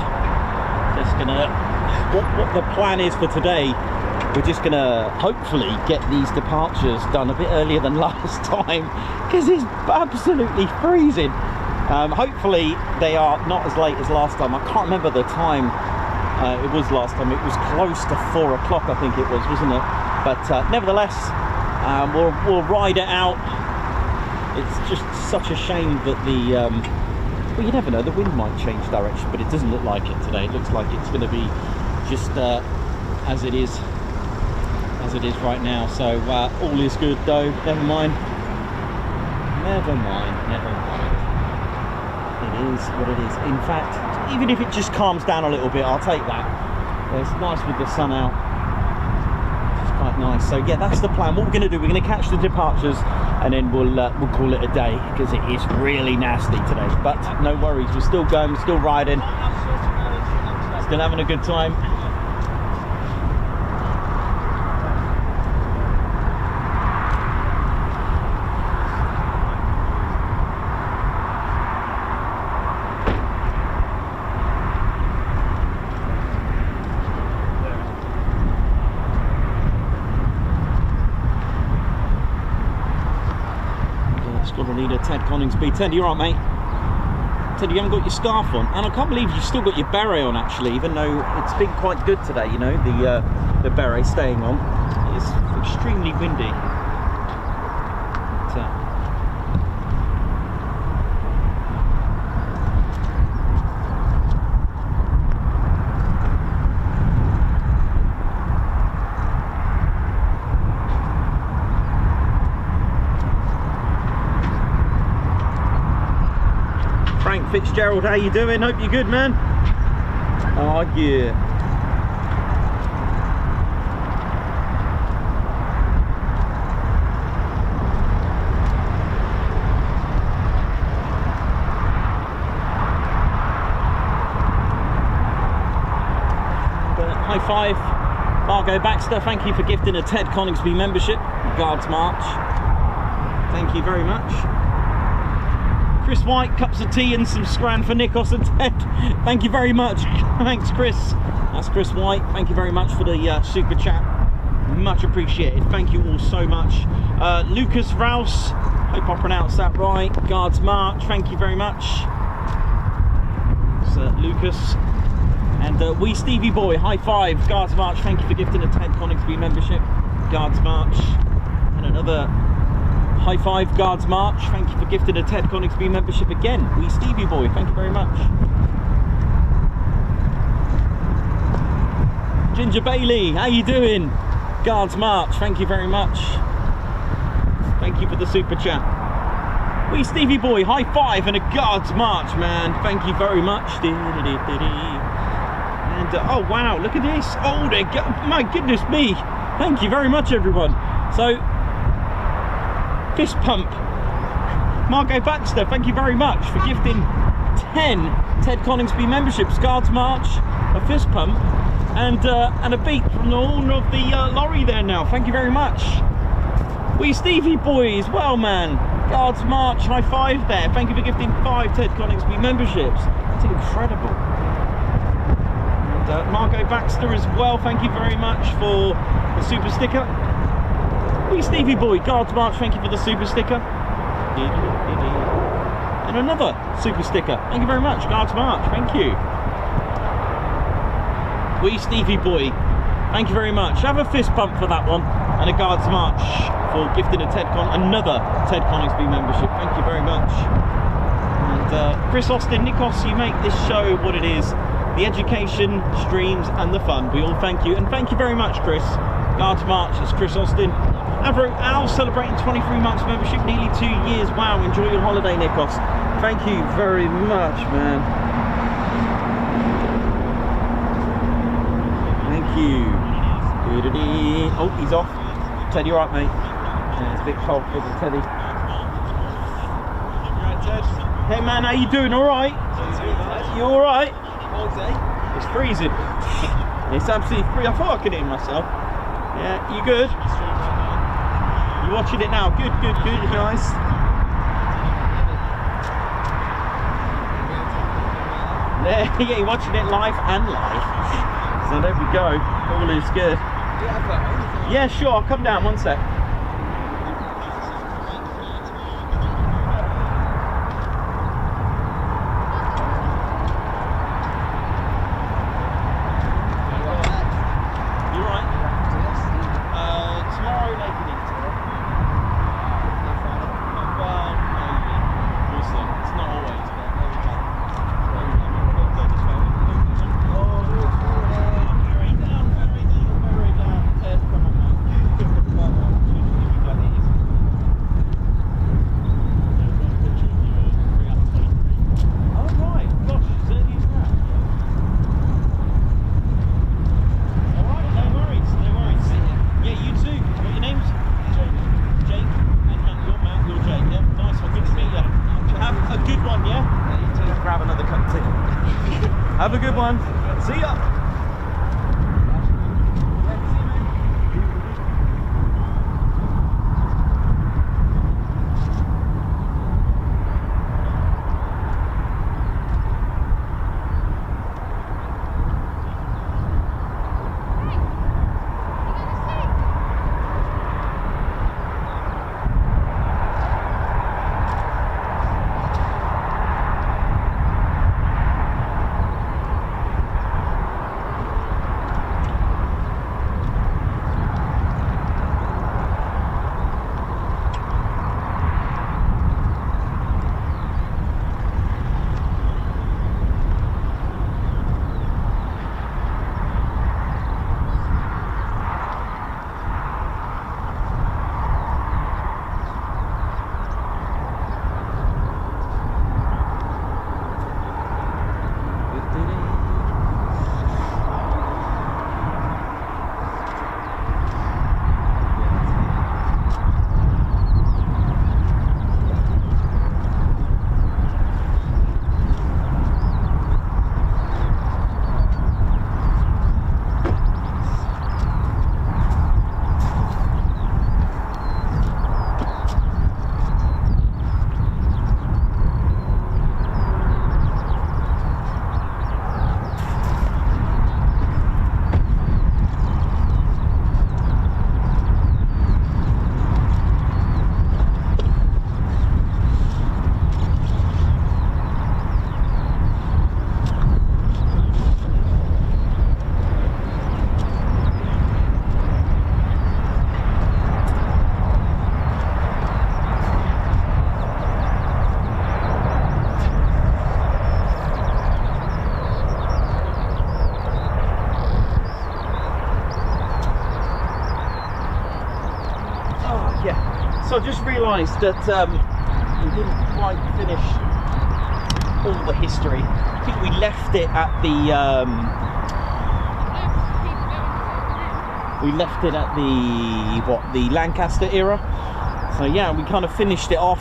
Just gonna, what the plan is for today, we're just gonna hopefully get these departures done a bit earlier than last time, because it's absolutely freezing. Hopefully they are not as late as last time. I can't remember the time it was last time. It was close to 4 o'clock, I think it was, wasn't it? But nevertheless, we'll ride it out. It's just such a shame that the well, you never know, the wind might change direction, but it doesn't look like it today. It looks like it's going to be just as it is right now. So all is good though. Never mind. Never mind. It is what it is. In fact, even if it just calms down a little bit, I'll take that. It's nice with the sun out. It's quite nice. So yeah, that's the plan. What we're going to do, we're going to catch the departures, and then we'll call it a day, because it is really nasty today. But no worries, we're still going, we're still riding, still having a good time. Ted Coningsby. Ted, you alright, mate? Ted, you haven't got your scarf on, and I can't believe you've still got your beret on, actually, even though it's been quite good today, you know, the beret staying on. It's extremely windy. Fitzgerald, how you doing? Hope you're good, man. Oh yeah. High five, Margot Baxter. Thank you for gifting a Ted Coningsby membership. Guards March. Thank you very much. Chris White, cups of tea and some scran for Nikos and Ted. Thank you very much. Thanks, Chris. That's Chris White. Thank you very much for the super chat. Much appreciated. Thank you all so much. Lucas Rouse, hope I pronounced that right. Guards March, thank you very much. It's Lucas. And Wee Stevie Boy, high five. Guards March, thank you for gifting a Ted Coningsby membership. Guards March. And another high five, Guards March. Thank you for gifting a Ted Coningsby membership again. Wee Stevie Boy, thank you very much. Ginger Bailey, how you doing? Guards March, thank you very much. Thank you for the super chat. Wee Stevie Boy, high five and a Guards March, man. Thank you very much. And oh wow, look at this. Oh, my goodness me. Thank you very much, everyone. So, fist pump. Margot Baxter, thank you very much for gifting 10 Ted Coningsby memberships. Guards March, a fist pump, and a beat from the horn of the lorry there now. Thank you very much. Wee Stevie Boy as well, man. Guards March, high five there. Thank you for gifting 5 Ted Coningsby memberships. That's incredible. And Margot Baxter as well, thank you very much for the super sticker. Wee Stevie Boy, Guards March, thank you for the super sticker. And another super sticker. Thank you very much, Guards March, thank you. Wee Stevie Boy, thank you very much. Have a fist pump for that one. And a Guards March for gifting a another Ted Coningsby membership. Thank you very much. And Chris Austin, Nikos, you make this show what it is. The education, streams and the fun. We all thank you. And thank you very much, Chris. Guards March, that's Chris Austin. Avro Al celebrating 23 months membership, nearly 2 years. Wow, enjoy your holiday, Nikos. Thank you very much, man. Thank you. Oh, he's off. Ted, you alright, mate? Yeah, it's a bit cold for the Teddy. You alright, Ted? Hey man, how you doing? Alright? You alright? It's freezing. It's absolutely free. I thought I could hear myself. Yeah, you good? You watching it now? Good, good, good, nice. Yeah, you're watching it live and live. So there we go. All is good. Yeah, sure. I'll come down. One sec. Have a good one. See ya. So I just realised that we didn't quite finish all the history. I think we left it at the the Lancaster era. So yeah, we kind of finished it off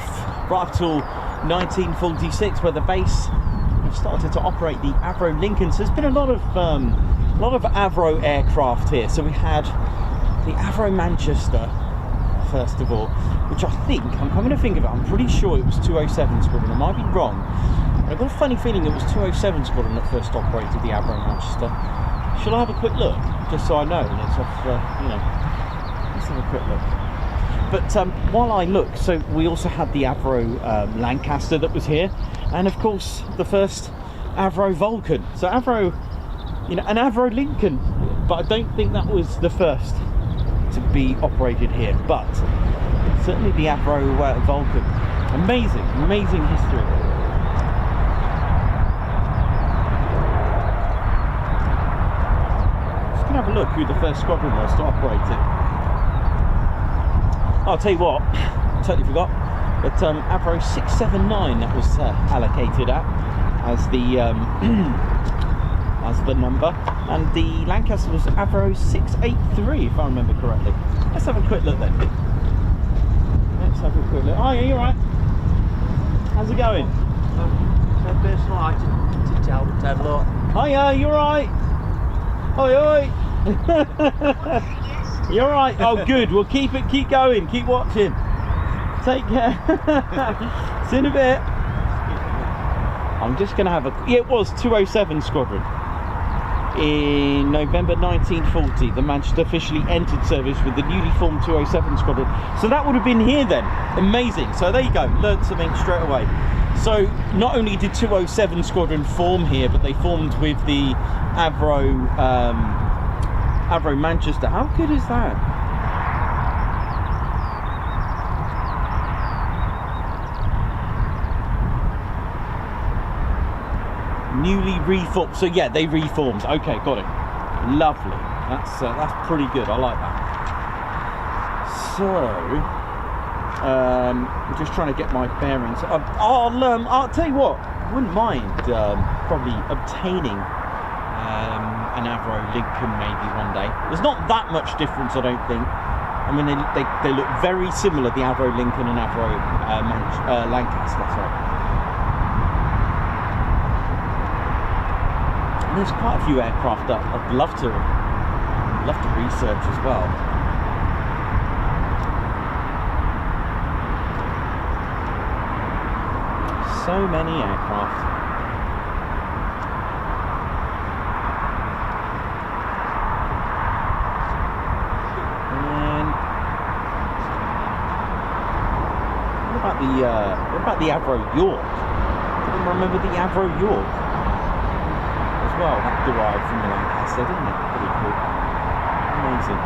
right up till 1946, where the base started to operate the Avro Lincoln. So there's been a lot of Avro aircraft here. So we had the Avro Manchester, first of all, which I think, I'm coming to think of it, I'm pretty sure it was 207 Squadron. I might be wrong. I've got a funny feeling it was 207 Squadron that first operated the Avro Manchester. Shall I have a quick look, just so I know? And it's off, you know. Let's have a quick look. But while I look, so we also had the Avro Lancaster that was here, and of course the first Avro Vulcan. So Avro, you know, an Avro Lincoln, but I don't think that was the first to be operated here, but certainly the Avro Vulcan. Amazing, amazing history. Just gonna have a look who the first squadron was to operate it. I'll tell you what, totally forgot, but Avro 679 that was allocated at as the number, and the Lancaster was Avro 683 if I remember correctly. Let's have a quick look then. Let's have a quick look. Oh yeah, you alright? How's it going? No personal item to tell Ted, look. Hiya, you alright? Oi oi! You alright? Oh good, we'll keep going, keep watching. Take care. See you in a bit. I'm just going to have a... Yeah, it was 207 Squadron. In November 1940, the Manchester officially entered service with the newly formed 207 Squadron. So that would have been here then. Amazing. So there you go. Learned something straight away. So not only did 207 Squadron form here, but they formed with the Avro Manchester. How good is that? Newly reformed. So yeah, they reformed. Okay, got it. Lovely. That's pretty good. I like that. So I'm just trying to get my bearings. I'll tell you what. I wouldn't mind probably obtaining an Avro Lincoln maybe one day. There's not that much difference, I don't think. I mean, they look very similar. The Avro Lincoln and Avro Lancaster. Sorry. There's quite a few aircraft that I'd love to research as well. So many aircraft. And what about the Avro York? I don't remember the Avro York. Well, that derived from the Lancaster, didn't it? Pretty cool. Amazing.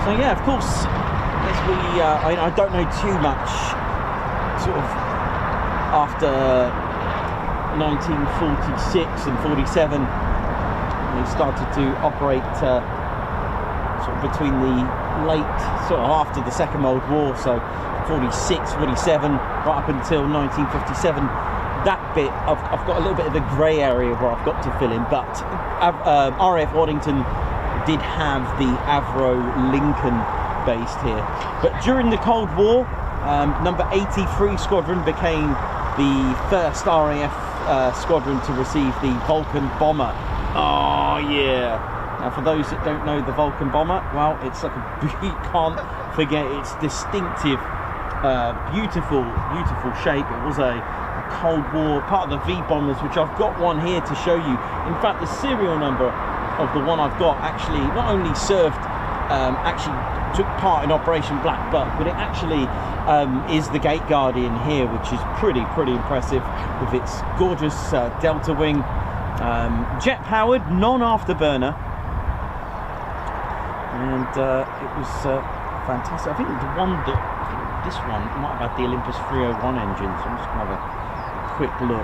So yeah, of course, as we, I don't know too much, sort of, after 1946 and 47, we started to operate sort of between the late, sort of after the Second World War, so 46, 47, right up until 1957. That bit, I've got a little bit of the grey area where I've got to fill in, but RAF Waddington did have the Avro Lincoln based here. But during the Cold War, number 83 Squadron became the first RAF squadron to receive the Vulcan bomber. Oh yeah. Now, for those that don't know the Vulcan bomber, well, it's like you can't forget its distinctive, beautiful shape. It was a Cold War, part of the V bombers, which I've got one here to show you. In fact, the serial number of the one I've got actually not only served, actually took part in Operation Black Buck, but it actually is the Gate Guardian here, which is pretty impressive with its gorgeous delta wing, jet-powered, non-afterburner. And it was fantastic. I think this one might have had the Olympus 301 engine, so I'm just going to have a quick look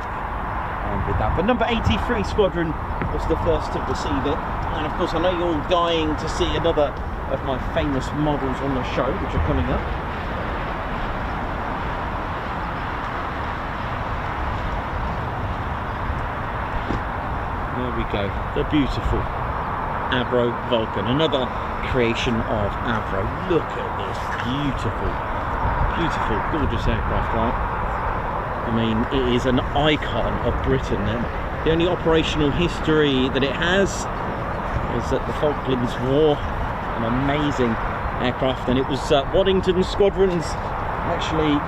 with that. But number 83 Squadron was the first to receive it. And of course, I know you're all dying to see another of my famous models on the show, which are coming up. There we go, the beautiful Avro Vulcan, another creation of Avro. Look at this beautiful, gorgeous aircraft, right? I mean, it is an icon of Britain, and the only operational history that it has is at the Falklands War. An amazing aircraft, and it was Waddington squadrons actually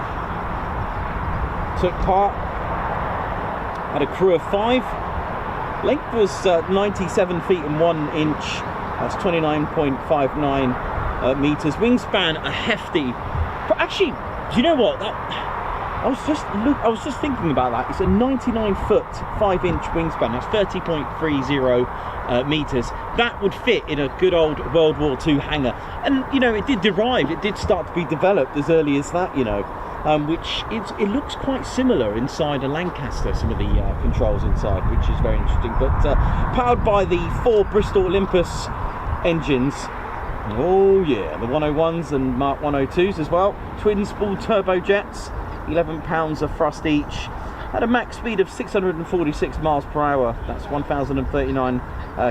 took part. Had a crew of 5. Length was 97 feet and 1 inch. That's 29.59 meters. Wingspan a hefty. But actually, do you know what? I was just thinking about that. It's a 99 foot 5 inch wingspan. That's 30.30 meters. That would fit in a good old World War II hangar. And you know, it did start to be developed as early as that. You know. Which it looks quite similar inside a Lancaster, some of the controls inside, which is very interesting. But powered by the 4 Bristol Olympus engines. Oh yeah, the 101s and Mark 102s as well. Twin spool turbojets, 11 pounds of thrust each. Had a max speed of 646 miles per hour. That's 1,039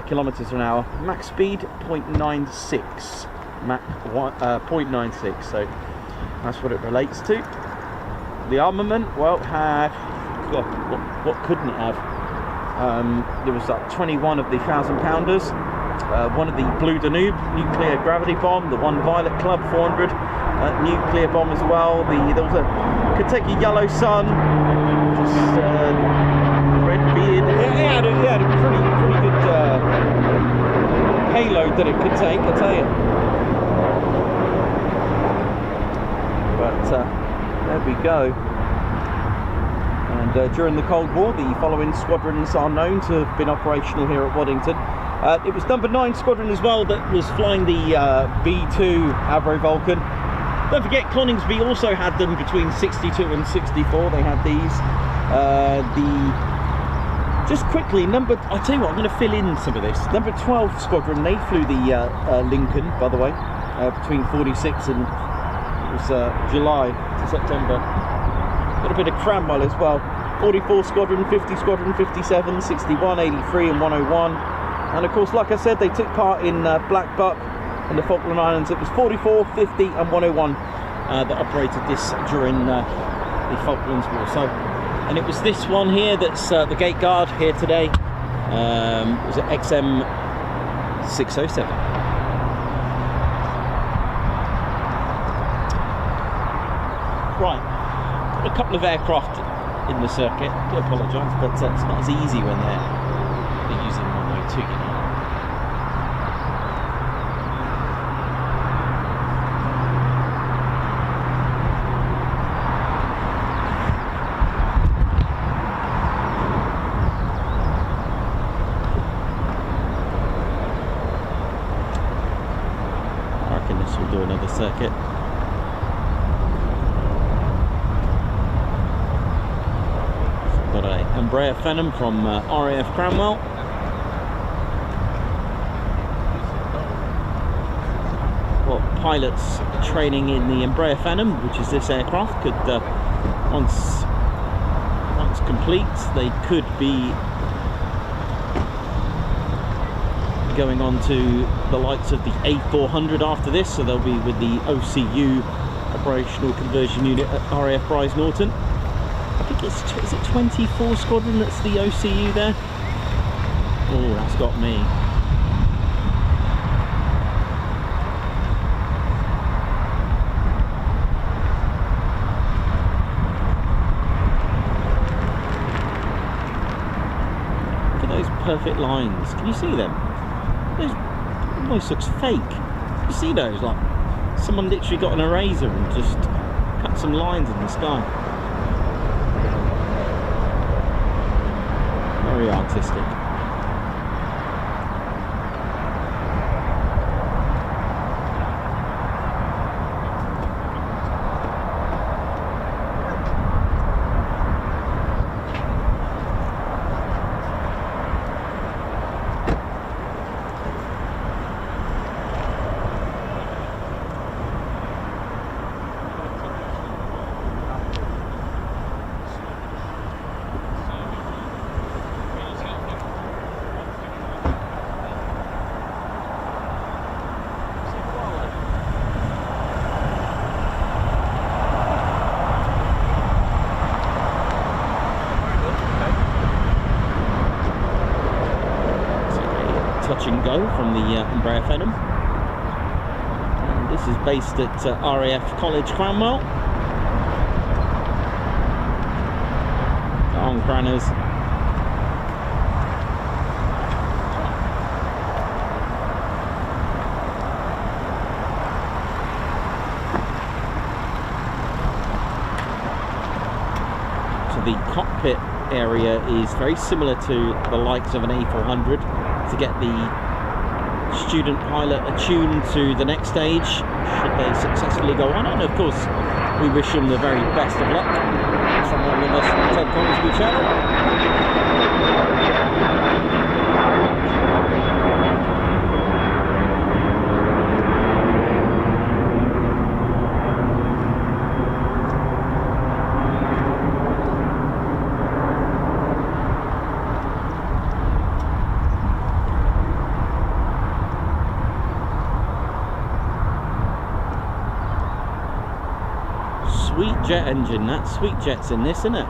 kilometers an hour. Max speed 0.96. Mach 0.96. So that's what it relates to. The armament, well, had what couldn't it have? There was like 21 of the 1,000 pounders. one of the Blue Danube nuclear gravity bomb, the one Violet Club 400 nuclear bomb as well. There was a could take a yellow sun, just red beard. It had a pretty good payload that it could take, I tell you. But there we go. And during the Cold War, the following squadrons are known to have been operational here at Waddington. It was number 9 squadron as well that was flying the B2 Avro Vulcan. Don't forget, Coningsby also had them between 62 and 64. They had these. Just quickly, I'll tell you what, I'm going to fill in some of this. Number 12 squadron, they flew the Lincoln, by the way, between 46 and it was July to September. Got a bit of Cranwell as well. 44 squadron, 50 squadron, 57, 61, 83 and 101. And of course, like I said, they took part in Black Buck and the Falkland Islands. It was 44, 50 and 101 that operated this during the Falklands War. So, and it was this one here that's the gate guard here today. It was an XM607. Right, a couple of aircraft in the circuit. I do apologise, but it's not as easy when they're using 102, you know. I reckon this will do another circuit. Got a Embraer Phenom from RAF Cranwell. Well, pilots training in the Embraer Phenom, which is this aircraft, could once complete, they could be going on to the likes of the A400 after this, so they'll be with the OCU Operational Conversion Unit at RAF Bryce Norton. I think is it 24 squadron that's the OCU there? Oh, that's got me. Look at those perfect lines. Can you see them? Those almost looks fake. You see those? Like someone literally got an eraser and just cut some lines in the sky. Very artistic. Touch and go from the Embraer Phenom. And this is based at RAF College Cranwell. Come on, Cranners. So the cockpit area is very similar to the likes of an A400. To get the student pilot attuned to the next stage should they successfully go on, and of course we wish them the very best of luck from all of us at the Ted Coningsby channel. Sweet jet engine, that sweet jet's in this, isn't it?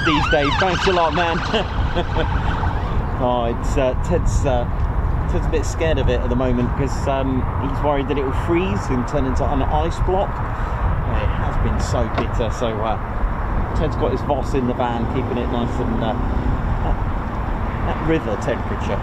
these days. Thanks a lot, man. Oh, it's Ted's a bit scared of it at the moment because he's worried that it will freeze and turn into an ice block. Yeah, it has been so bitter, so Ted's got his Voss in the van, keeping it nice and at river temperature.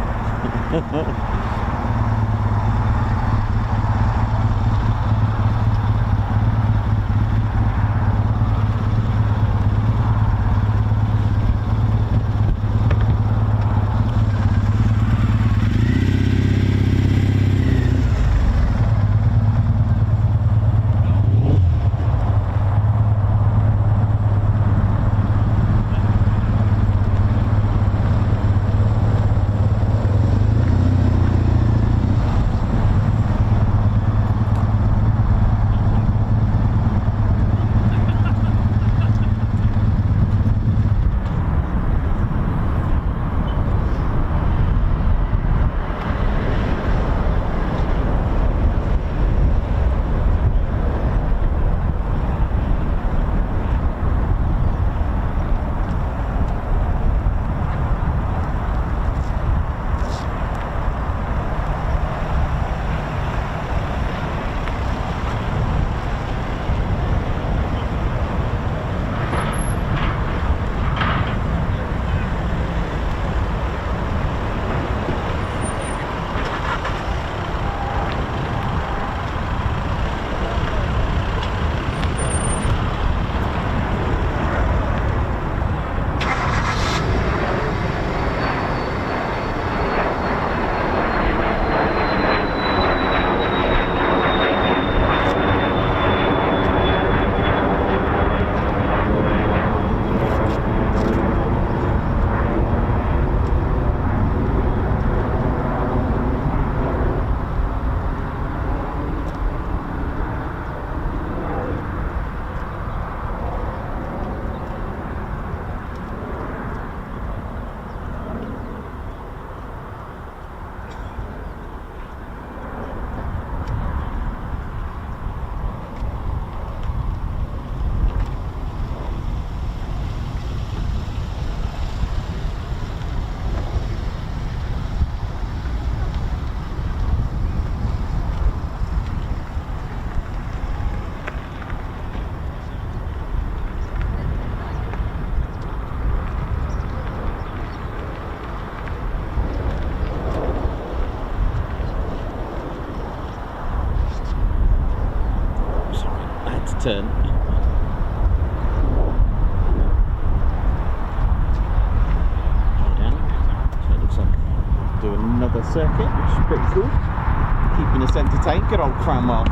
Turn. Down. So it looks like do another circuit, which is pretty cool. Keeping us entertained. Good old Cranwell.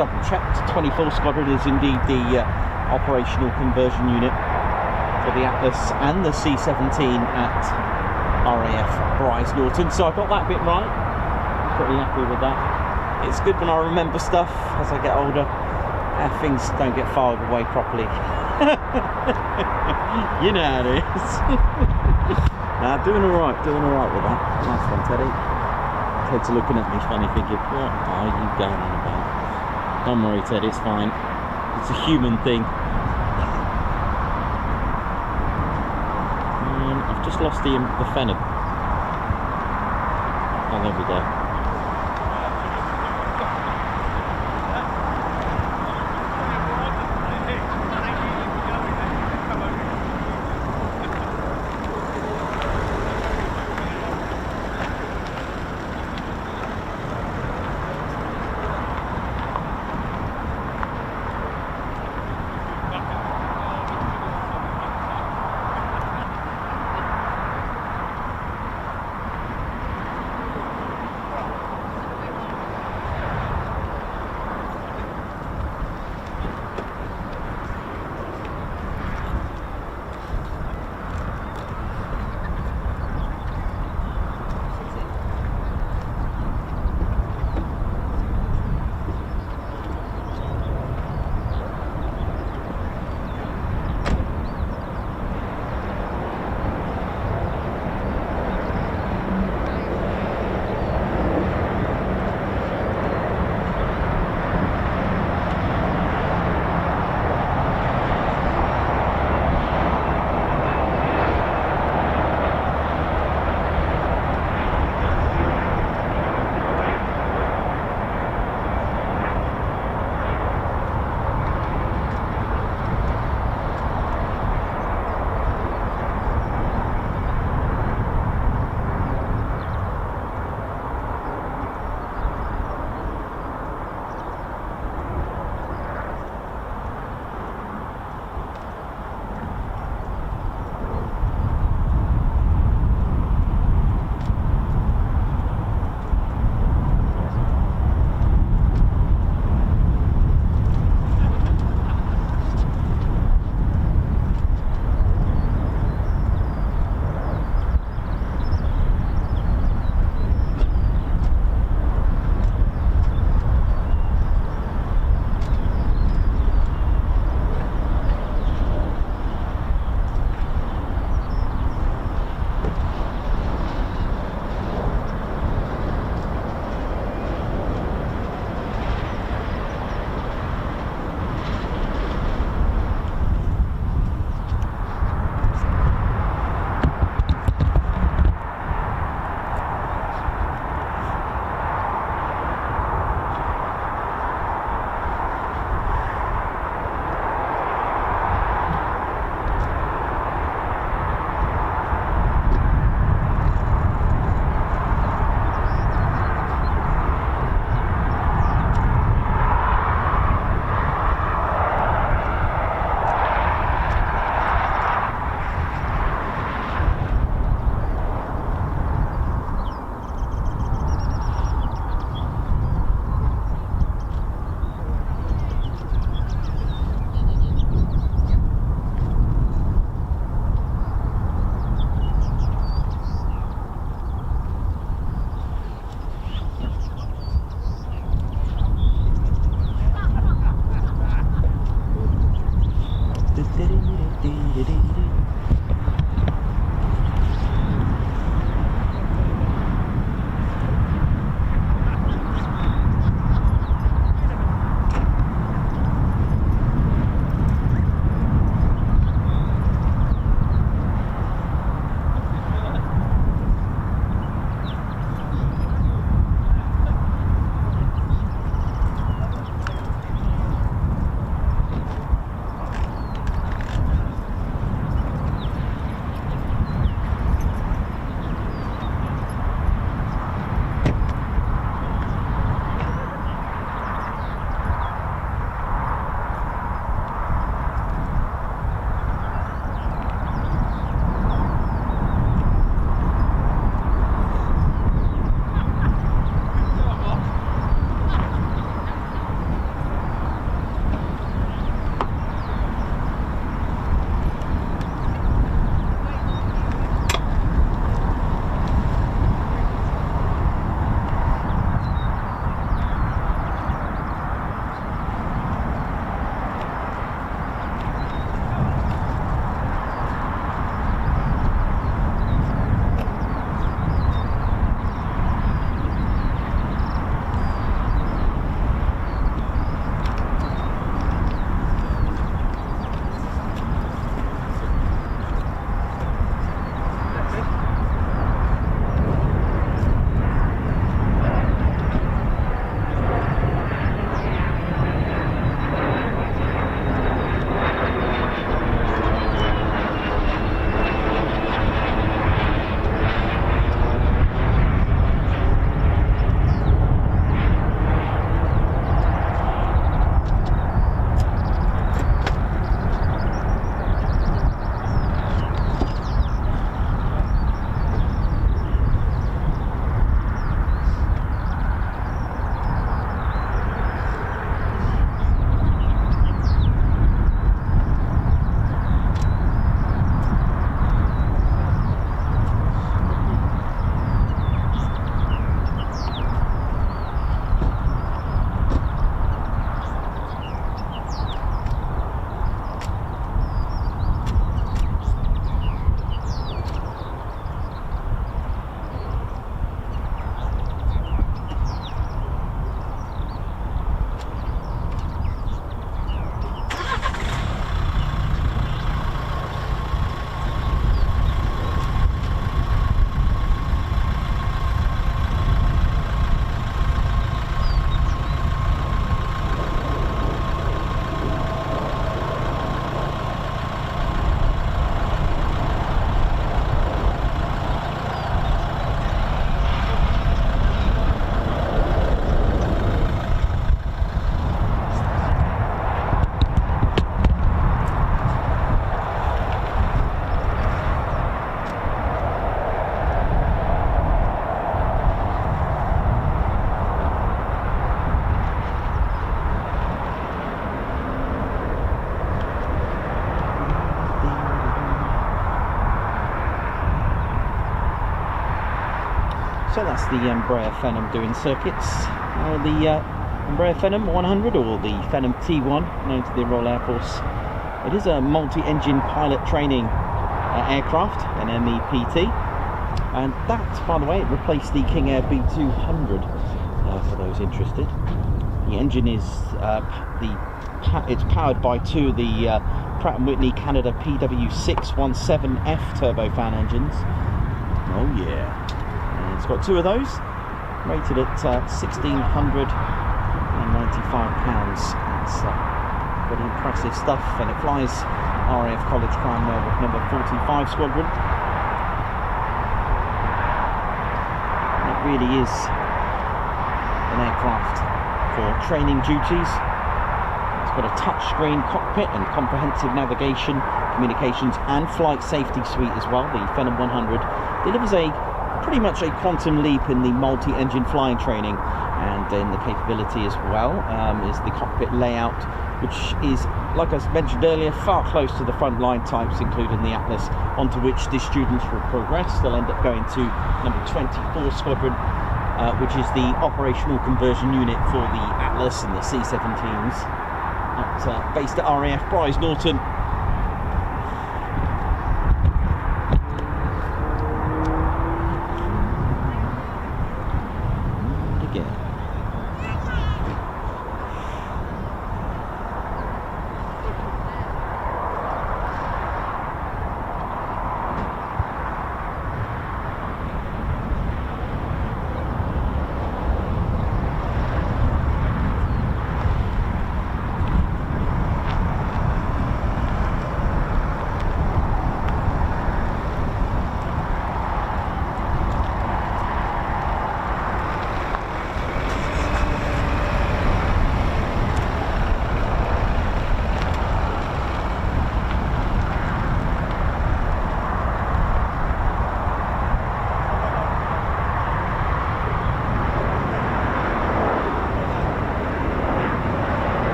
Double checked, 24 Squadron is indeed the operational conversion unit for the Atlas and the C-17 at RAF Bryce Norton, so I got that bit right. Pretty happy with that. It's good when I remember stuff as I get older. Things don't get filed away properly. You know how it is. Nah, doing alright with that. Nice one, Teddy. Ted's looking at me funny thinking, what are you going on about? Don't worry, Ted, it's fine. It's a human thing. I've just lost the Phenom. Oh, there we go. So that's the Embraer Phenom doing circuits. The Embraer Phenom 100, or the Phenom T1, known to the Royal Air Force. It is a multi-engine pilot training aircraft, an MEPT, and that, by the way, it replaced the King Air B200 for those interested. The engine is it's powered by two of the Pratt & Whitney Canada PW617F turbofan engines. Oh yeah, and it's got two of those, rated at 1,695 pounds. It's pretty impressive stuff, and it flies RAF College Cranwell with number 45 Squadron. And it really is an aircraft for training duties. It's got a touchscreen cockpit and comprehensive navigation, communications and flight safety suite as well. The Phenom 100 delivers pretty much a quantum leap in the multi-engine flying training and in the capability as well. Is the cockpit layout, which is, like I mentioned earlier, far close to the frontline types, including the Atlas, onto which the students will progress. They'll end up going to number 24 Squadron, which is the operational conversion unit for the Atlas and the C-17s, based at RAF Bryce Norton.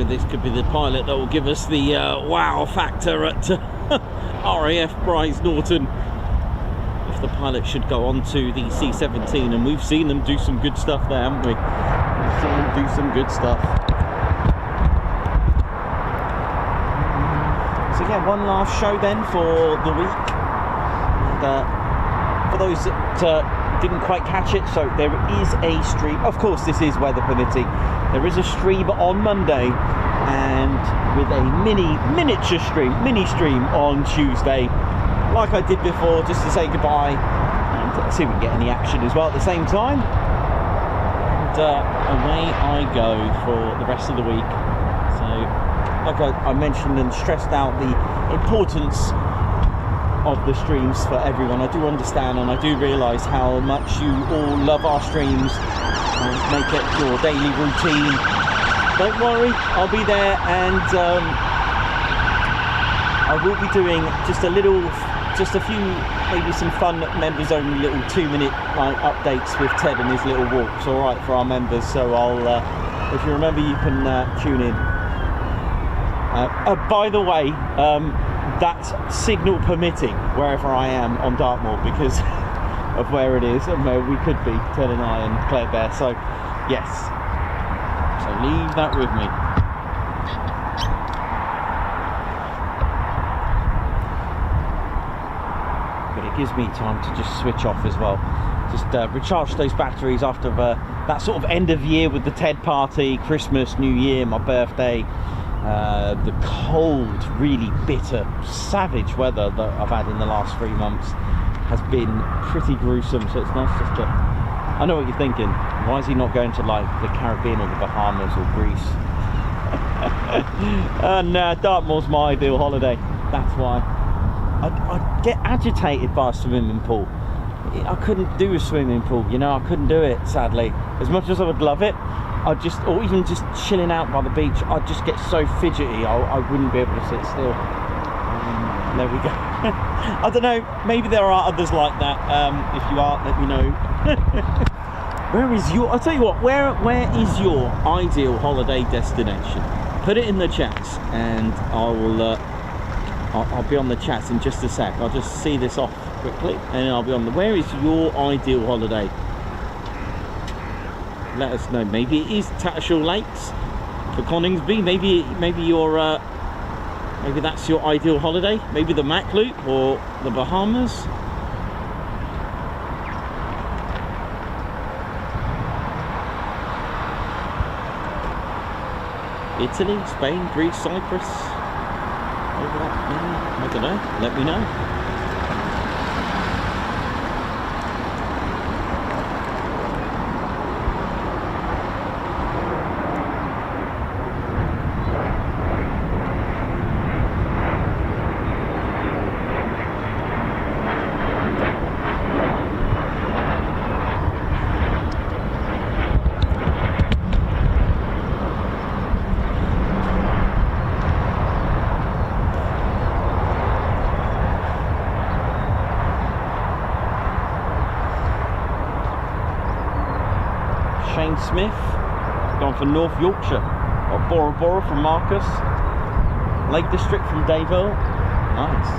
This could be the pilot that will give us the wow factor at RAF Bryce Norton. If the pilot should go on to the C-17, and we've seen them do some good stuff there, haven't we? We've seen them do some good stuff. So yeah, one last show then for the week. And for those that didn't quite catch it, so there is a stream. Of course, this is weather permitting. There is a stream on Monday, and with a miniature stream on Tuesday, like I did before, just to say goodbye and see if we can get any action as well at the same time. And away I go for the rest of the week. So, like I mentioned and stressed out the importance of the streams for everyone. I do understand, and I do realise how much you all love our streams and make it your daily routine. Don't worry, I'll be there, and I will be doing just a few, maybe some fun members only little 2-minute updates with Ted and his little walks, alright, for our members. So I'll, if you remember, you can tune in. By the way, that's signal permitting wherever I am on Dartmoor, because of where it is and where we could be, Ted and I and Claire Bear. So yes, so leave that with me. But it gives me time to just switch off as well, just recharge those batteries after that sort of end of year with the Ted party, Christmas, New Year, my birthday. The cold, really bitter, savage weather that I've had in the last 3 months has been pretty gruesome. So it's nice just to, I know what you're thinking, why is he not going to like the Caribbean or the Bahamas or Greece? And Dartmoor's my ideal holiday, that's why. I get agitated by a swimming pool. I couldn't do a swimming pool, you know, I couldn't do it, sadly. As much as I would love it, or even just chilling out by the beach, I'd just get so fidgety, I wouldn't be able to sit still. There we go. I don't know, maybe there are others like that. If you are, let me know. Where is your, I'll tell you what, where is your ideal holiday destination? Put it in the chats, and I'll be on the chats in just a sec. I'll just see this off quickly, and I'll be on the, where is your ideal holiday? Let us know. Maybe it is Tattershall Lakes for Coningsby. Maybe you're maybe that's your ideal holiday. Maybe the Mac Loop or the Bahamas. Italy, Spain, Greece, Cyprus. Over that, I don't know. Let me know. Smith, gone for North Yorkshire. Got Bora Bora from Marcus. Lake District from Daville. Nice.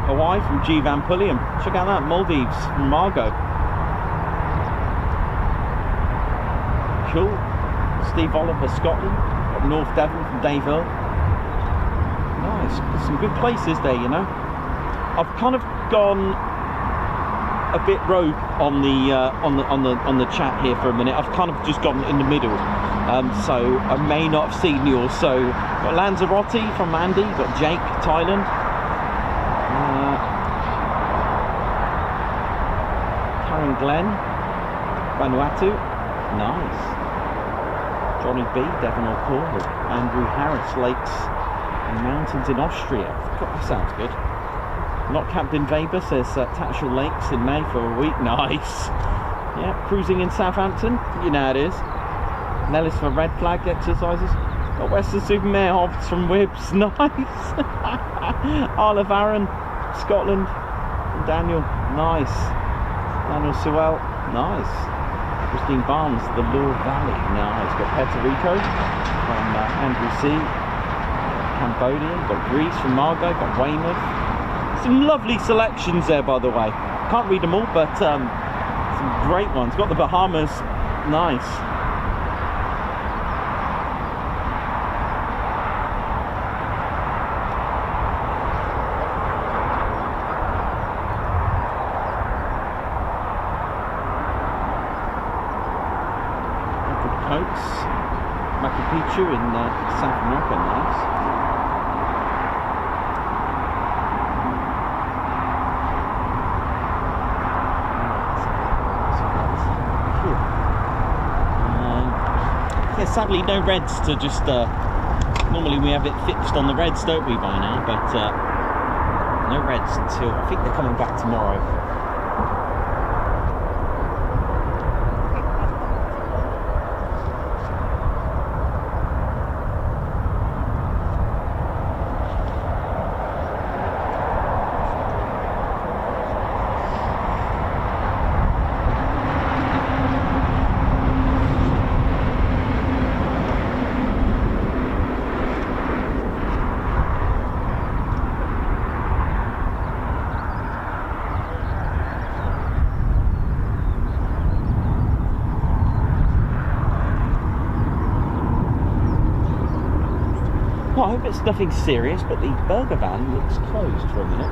Hawaii from G Van Pulliam. Check out that. Maldives from Margot. Cool. Steve Oliver, Scotland. Got North Devon from Daville. Nice. Some good places there, you know. I've kind of gone a bit rogue on the chat here for a minute. I've kind of just gone in the middle, so I may not have seen yours. So got Lanzarote from Andy, got Jake, Thailand, Karen Glenn, Vanuatu, nice. Johnny B, Devon O'Call, Andrew Harris, Lakes and Mountains in Austria. God, that sounds good. Not Captain Weber says Tattershall Lakes in May for a week. Nice. Yeah, cruising in Southampton. You know how it is. Nellis for red flag exercises. Got Western Supermare Hobbs from Wibbs. Nice. Isle of Arran, Scotland. And Daniel. Nice. Daniel Sewell. Nice. Christine Barnes, the Law Valley. Nice. Got Puerto Rico from Andrew C. Cambodia. Got Greece from Margot. Got Weymouth. Some lovely selections there, by the way. Can't read them all, but some great ones. Got the Bahamas. Nice. Coats. Machu Picchu in South America. Nice. Sadly, no reds to just. Normally we have it fixed on the reds, don't we, by now? But no reds until I think they're coming back tomorrow. I hope it's nothing serious, but the burger van looks closed for a minute.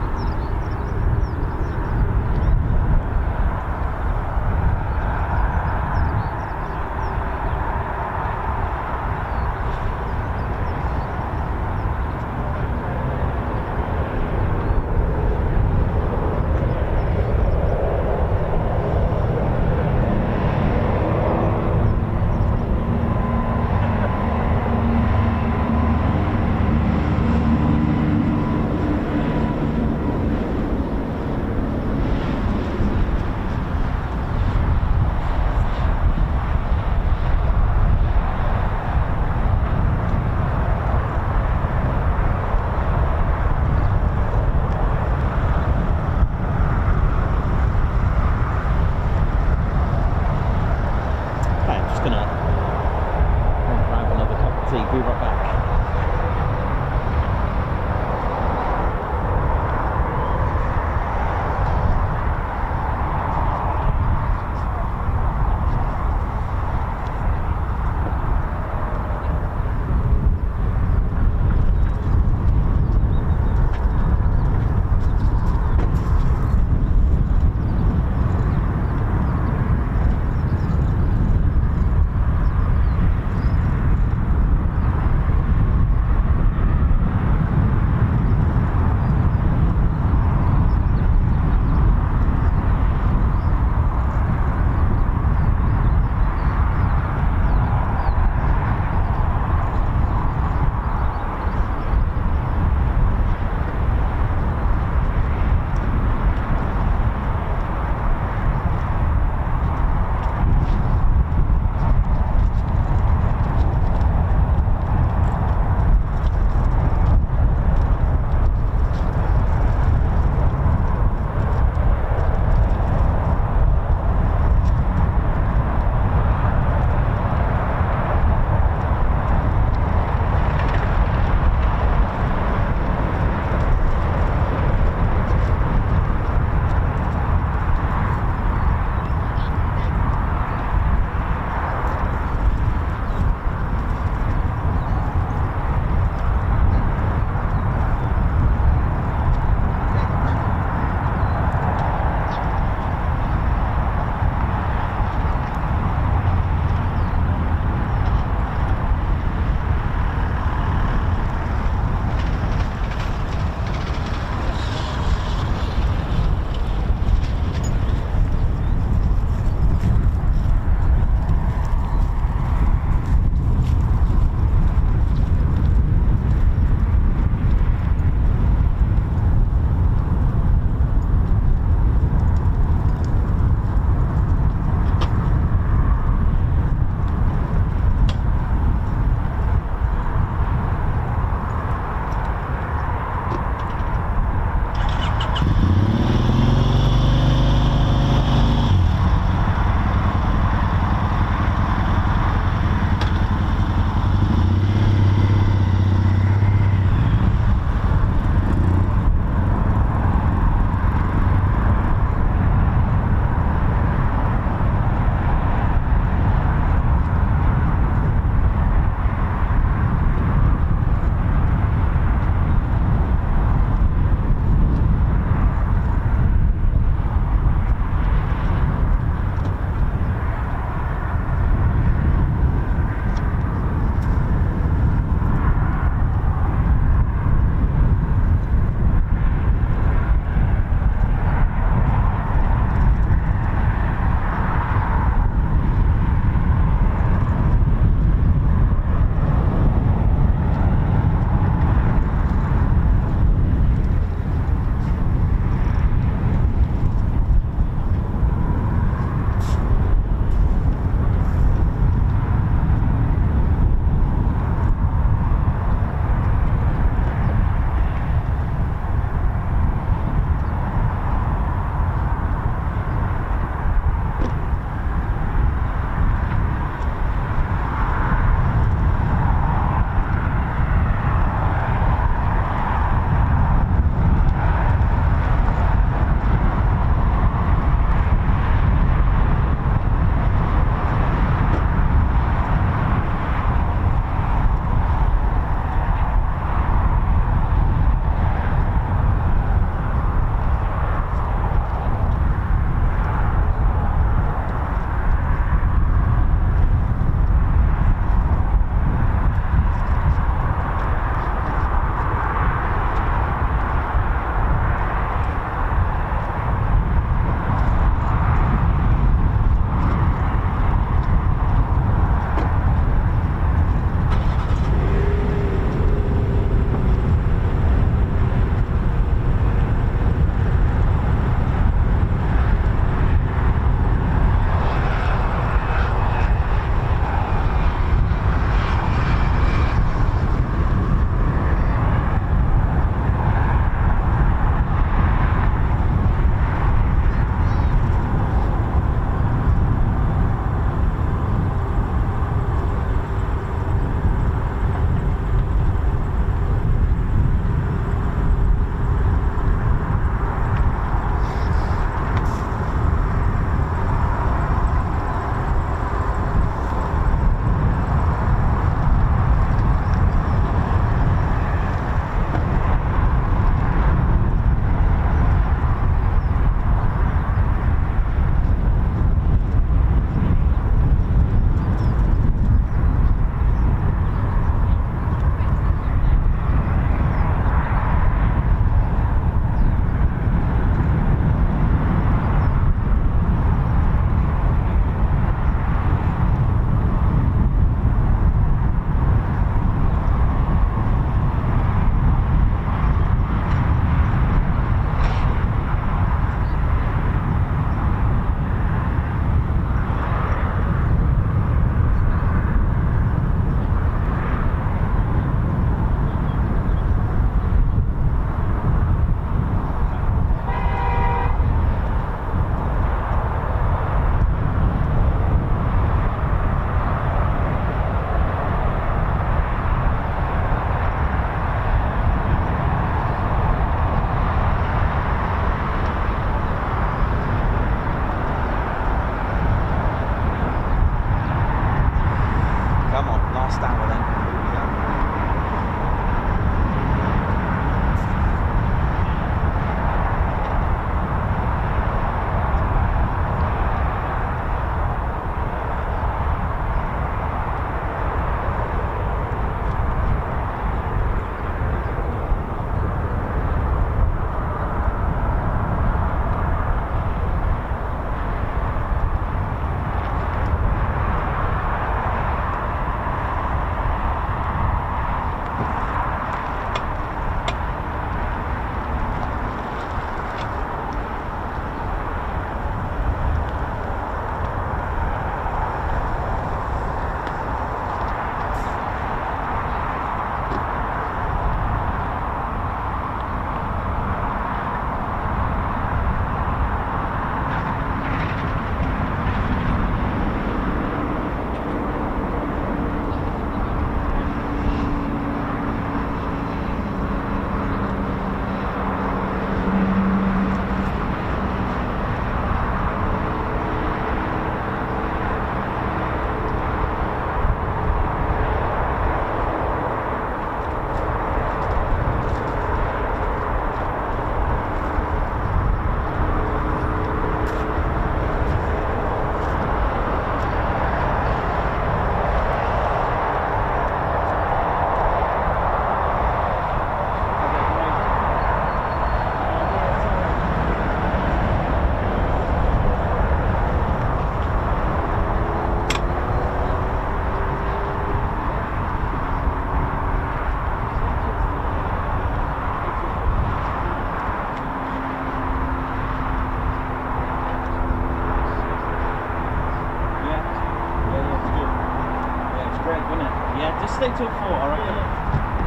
stay till 4, I reckon.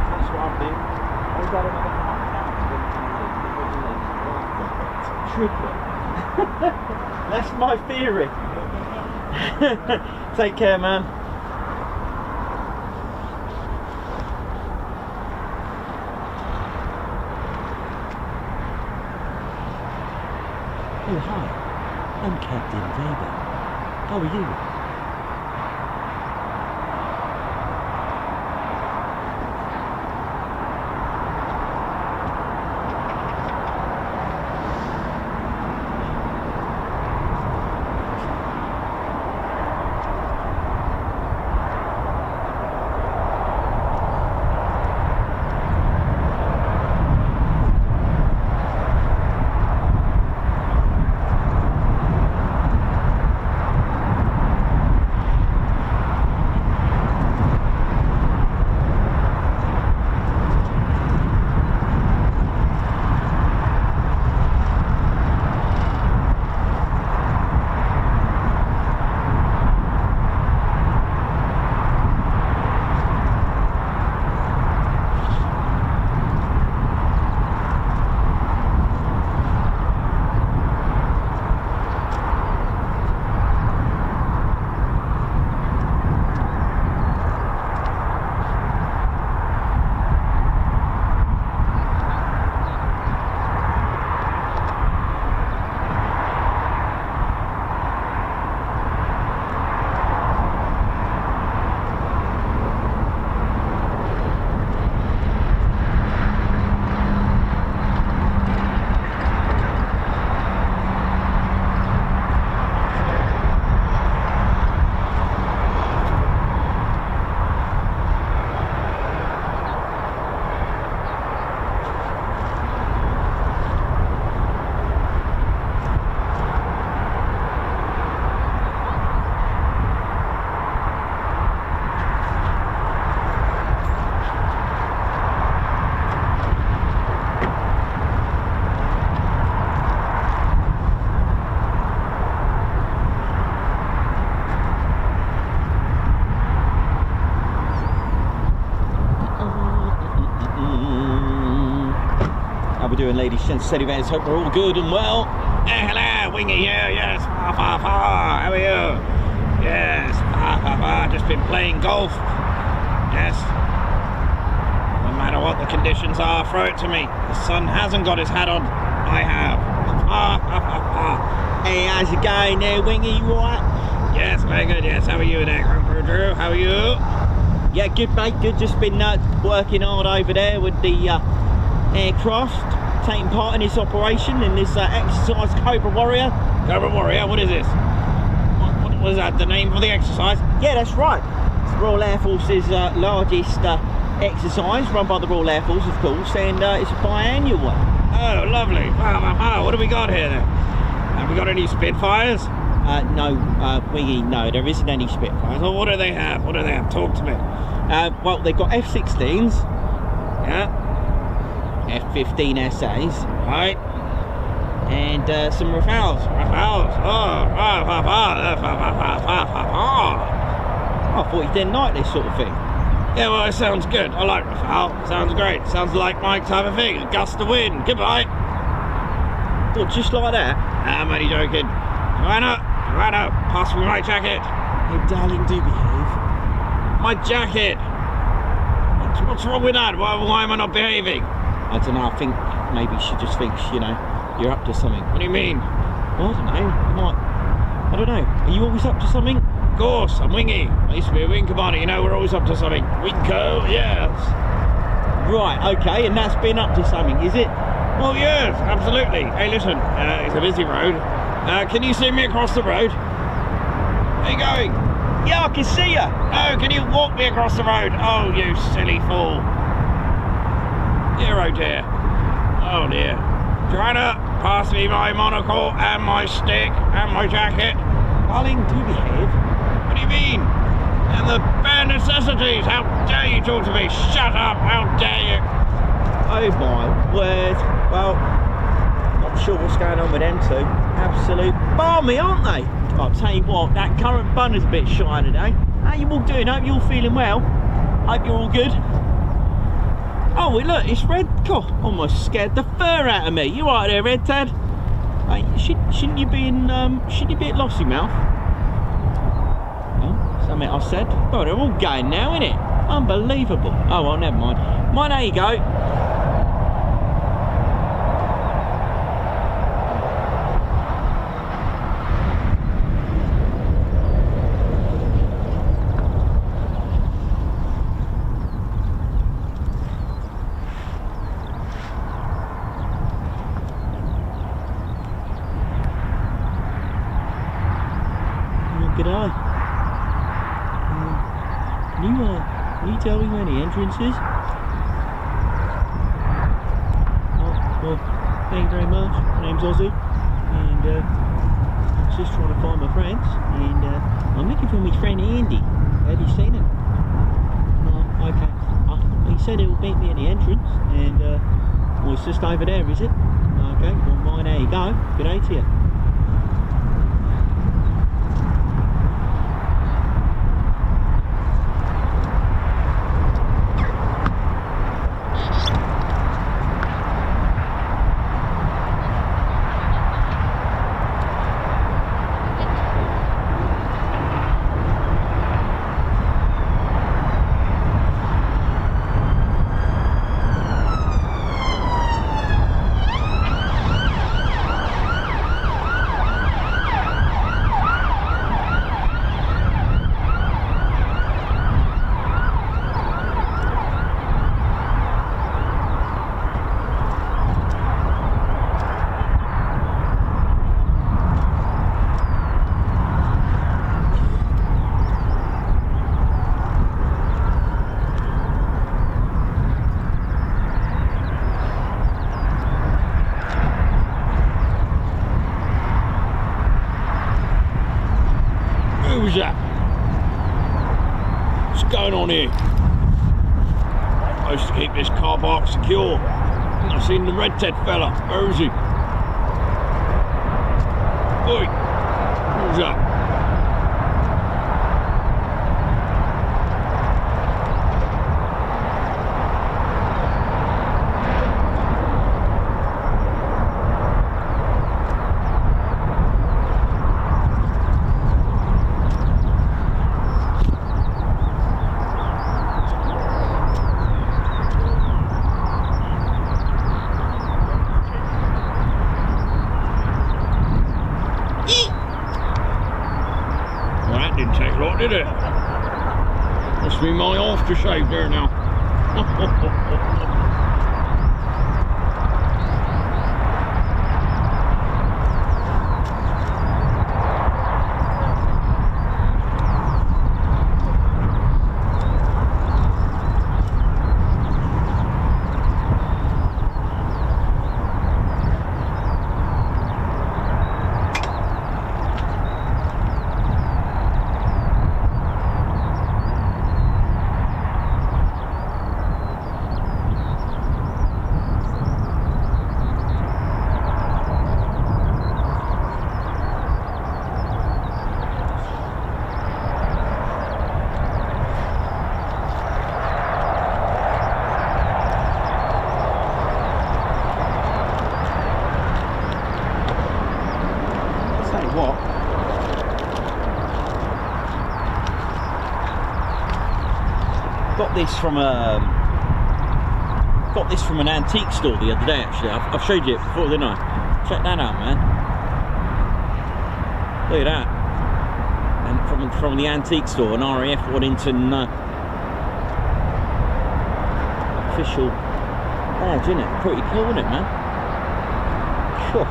That's what I'll do. I've got another half an hour. Triplet. That's my theory. Take care, man. Oh, hi. I'm Captain Weber. How are you? Doing, ladies and gents, steady vans, hope we're all good and well. Hello, Wingy here, yes, how are you? Yes, just been playing golf. Yes, no matter what the conditions are, throw it to me. The sun hasn't got his hat on, I have. Hey, how's it going there, Wingy, you alright? Yes, very good, yes, how are you there, Cobra Drew, how are you? Yeah, good mate, good, just been working hard over there with the aircraft, taking part in this operation, in this exercise Cobra Warrior. Cobra Warrior, what is this? What was that, the name for the exercise? Yeah, that's right. It's the Royal Air Force's largest exercise, run by the Royal Air Force, of course, and it's a biannual one. Oh, lovely. What do we got here then? Have we got any Spitfires? No, Wingy, no, there isn't any Spitfires. Well, what do they have? What do they have? Talk to me. Well, they've got F-16s. Yeah. F-15SAs, right, and some Rafales. Oh, I thought you didn't like this sort of thing. Yeah, well, it sounds good. I like Rafale. Sounds great. Sounds like my type of thing. A gust of wind. Goodbye. Well, just like that? I'm only joking. Joanna, pass me my jacket. Oh, darling, do behave. My jacket. What's wrong with that? Why am I not behaving? I don't know, I think maybe she just thinks, you know, you're up to something. What do you mean? Well, I don't know, I don't know. Are you always up to something? Of course, I'm Wingy. I used to be a wing commander, you know, we're always up to something. Wingo, yes. Right, okay, and that's been up to something, is it? Well, yes, absolutely. Hey, listen, it's a busy road. Can you see me across the road? Where are you going? Yeah, I can see you. Oh, can you walk me across the road? Oh, you silly fool. Dear, oh dear. Oh dear. Joanna, pass me my monocle and my stick and my jacket. Darling, do behave. What do you mean? And the bare necessities. How dare you talk to me? Shut up. How dare you? Oh my word. Well, not sure what's going on with them two. Absolute balmy, aren't they? I'll tell you what, that current bun is a bit shy today. How you all doing? Hope you're all feeling well. Hope you're all good. Oh, well, look, it's Red. God, almost scared the fur out of me. You right there, Red Ted? Hey, shouldn't you be in? Shouldn't you be at Lossy Mouth? Oh, something I said. Oh, they're all going now, innit? Unbelievable. Oh well, never mind. Mine, there you go. G'day. Can you tell me where the entrance is? Oh, well, thank you very much. My name's Ozzie, and I was just trying to find my friends, and I'm looking for my friend Andy. Have you seen him? No, okay. He said he'll meet me at the entrance, and well, it's just over there, is it? Okay, well, mine, there you go. Good day to you. Who's that? What's going on here? Supposed to keep this car park secure. I've seen the Red Ted fella. Where is he? Oi! Who's that? Did it? Must be my aftershave there now. Got this from an antique store the other day. Actually, I've showed you it before, didn't I? Check that out, man. Look at that. And from the antique store, an RAF Waddington official badge, isn't it? Pretty cool, isn't it, man? Sure,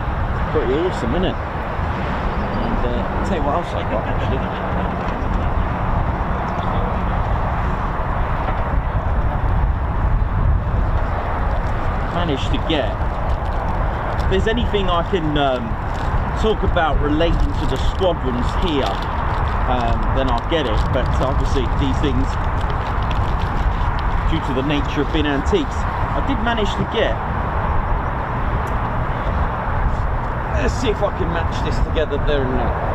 pretty awesome, isn't it? And I'll tell you what else I got actually. Managed to get, if there's anything I can talk about relating to the squadrons here, then I'll get it, but obviously these things, due to the nature of being antiques, I did manage to get, let's see if I can match this together there and there.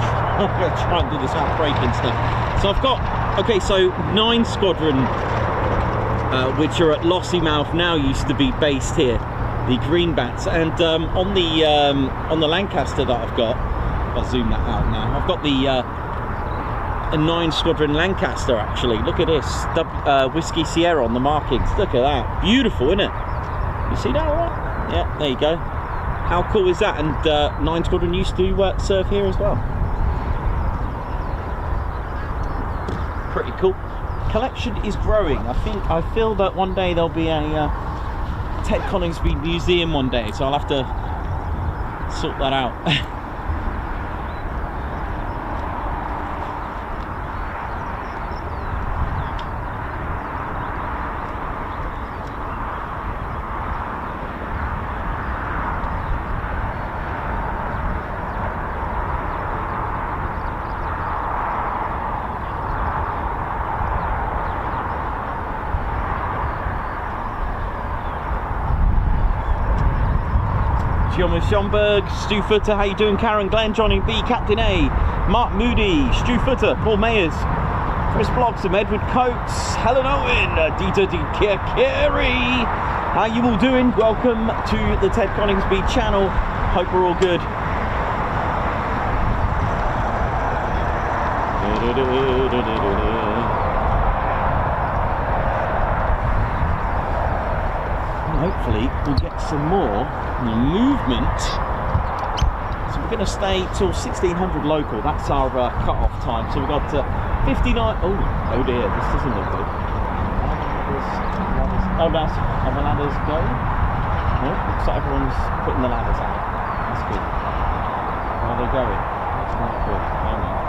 I'm gonna try and do this without breaking stuff. So I've got, okay, so 9 Squadron, which are at Lossiemouth now, used to be based here, the Greenbats, and on the Lancaster that I've got, I'll zoom that out now. I've got the a 9 Squadron Lancaster actually. Look at this, Whiskey Sierra on the markings. Look at that, beautiful, isn't it? You see that all right? Yeah, there you go. How cool is that? And 9 Squadron used to serve here as well. Pretty cool. Collection is growing. I feel that one day there'll be a Ted Coningsby museum one day, so I'll have to sort that out. John Schomburg, Stu Footer, how you doing? Karen Glenn, Johnny B, Captain A, Mark Moody, Stu Footer, Paul Mayers, Chris Bloxham, Edward Coates, Helen Owen, Dieter de Kerry. How you all doing? Welcome to the Ted Coningsby channel. Hope we're all good. Hopefully we'll get some more movement. So we're going to stay till 1600 local. That's our cut-off time. So we've got 59. Oh dear, this doesn't look good. Oh, that's, are the ladders going? No, looks like everyone's putting the ladders out. That's good. How are they going? That's not good. Hang on.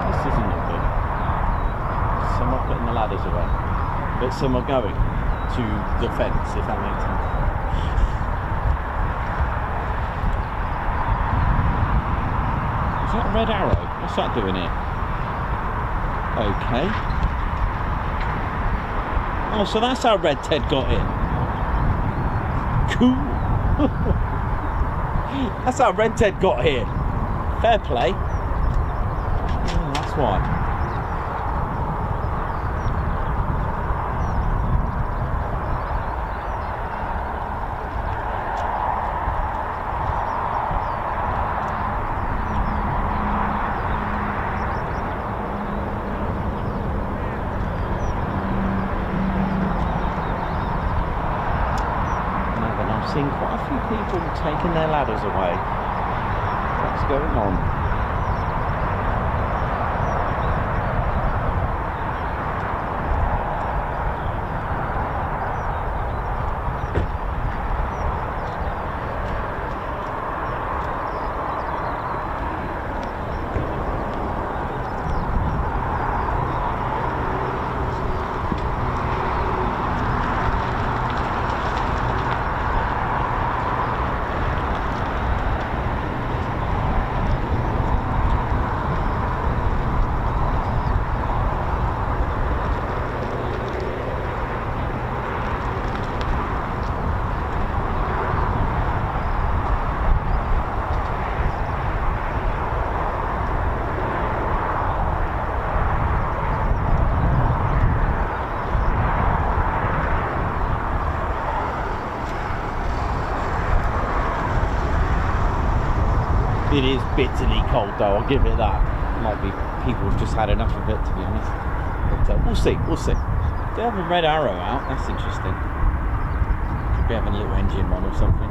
This doesn't look good. Some are putting the ladders away, but some are going to the fence, if that makes sense. Is that a red arrow? What's that doing here? Okay. Oh, so that's how Red Ted got in. Cool. That's how Red Ted got here. Fair play. Oh, that's why. Seeing quite a few people taking their ladders away. What's going on? It is bitterly cold though, I'll give it that. Might be people have just had enough of it, to be honest. But we'll see, we'll see. They have a red arrow out, that's interesting. Could be having a little engine run or something.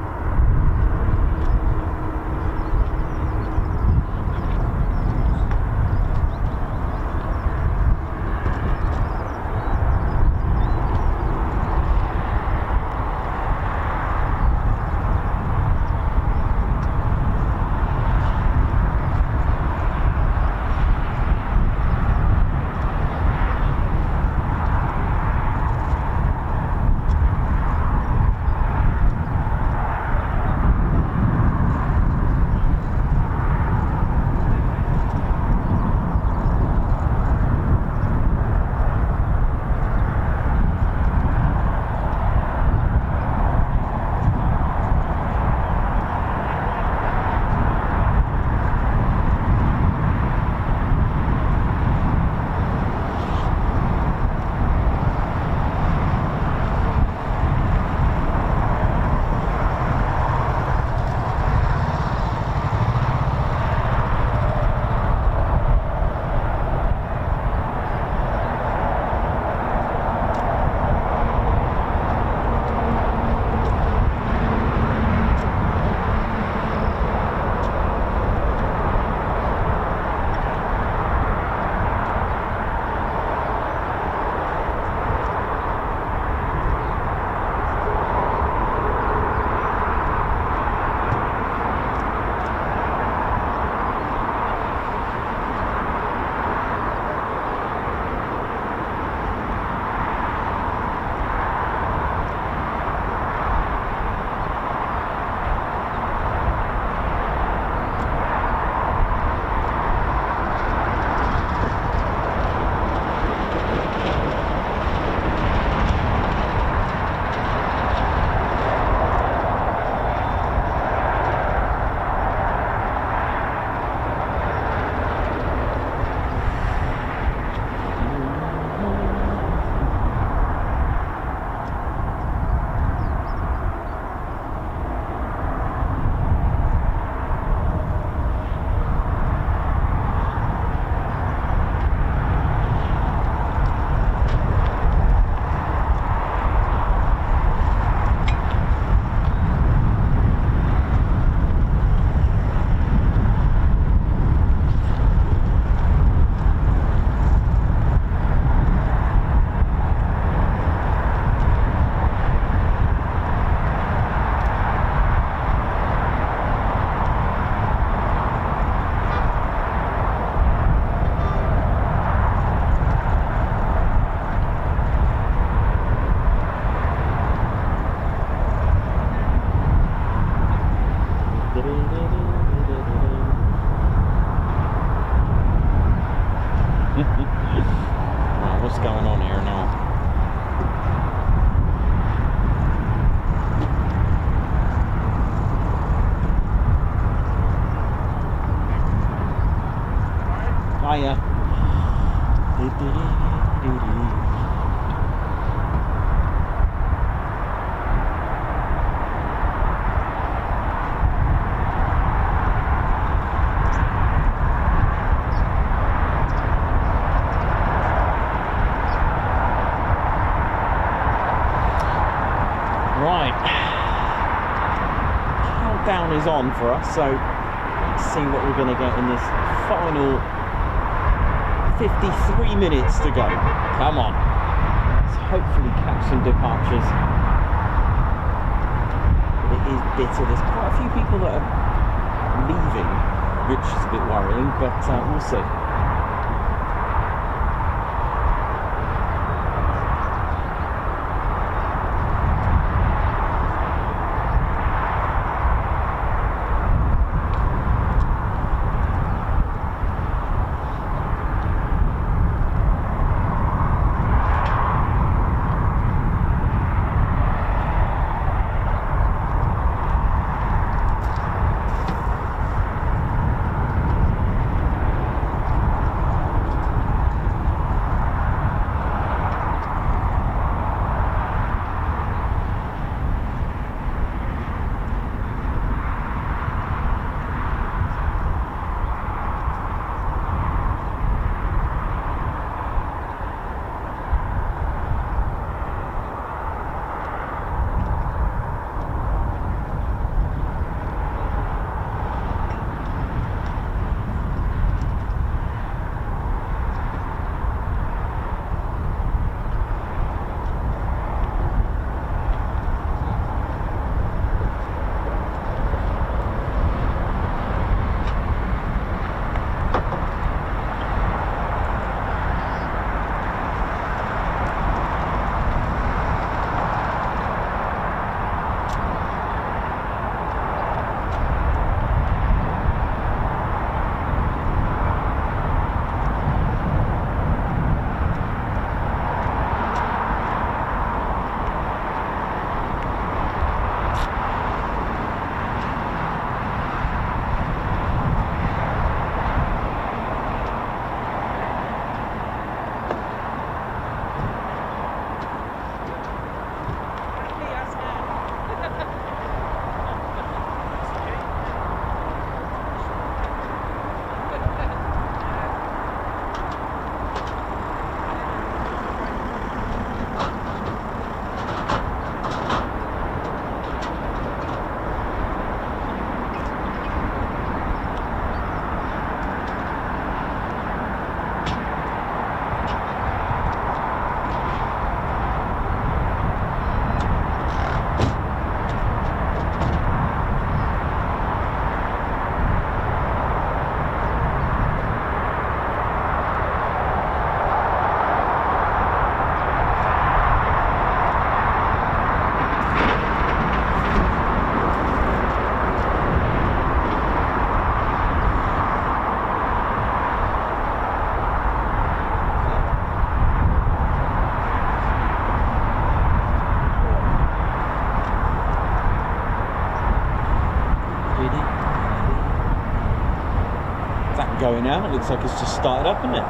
fire. Right, countdown is on for us, so let's see what we're going to get in this final 53 minutes to go. Come on, let's hopefully catch some departures. But it is bitter, there's quite a few people that are leaving, which is a bit worrying, but we'll see. Going out, it looks like it's just started up, isn't it?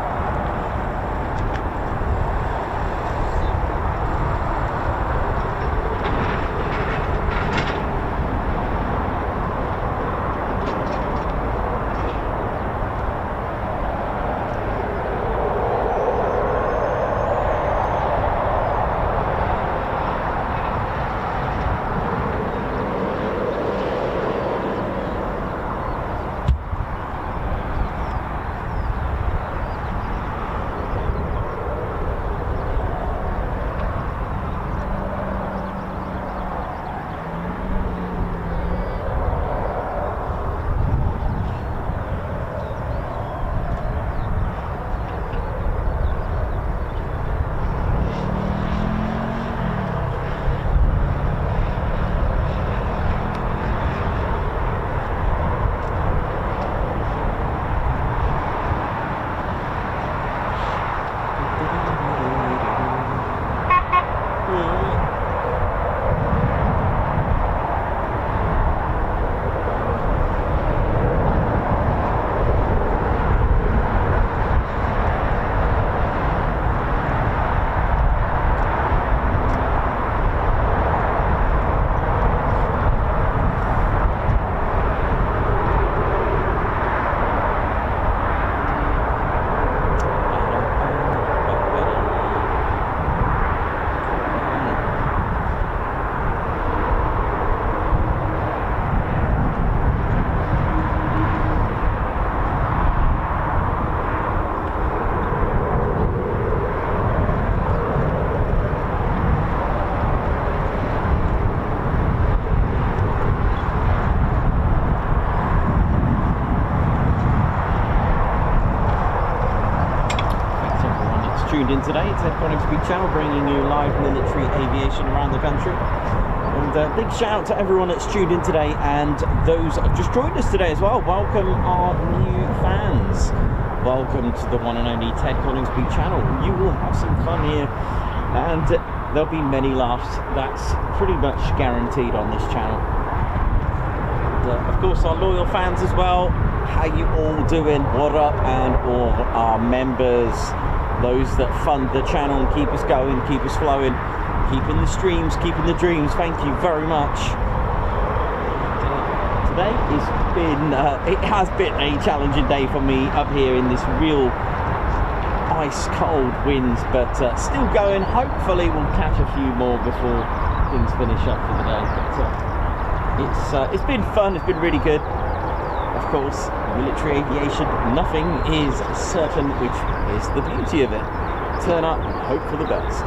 in today. Ted Coningsby channel bringing you live military aviation around the country. And big shout out to everyone that's tuned in today and those that have just joined us today as well. Welcome our new fans. Welcome to the one and only Ted Coningsby channel. You will have some fun here and there'll be many laughs. That's pretty much guaranteed on this channel. And, of course, our loyal fans as well. How you all doing? What up? And all our members, those that fund the channel and keep us going, keep us flowing, keeping the streams, keeping the dreams. Thank you very much. Today it has been a challenging day for me up here in this real ice cold winds, but still going. Hopefully we'll catch a few more before things finish up for the day. But it's been fun. It's been really good. Of course, military aviation, nothing is certain, which is the beauty of it. Turn up, hope for the best.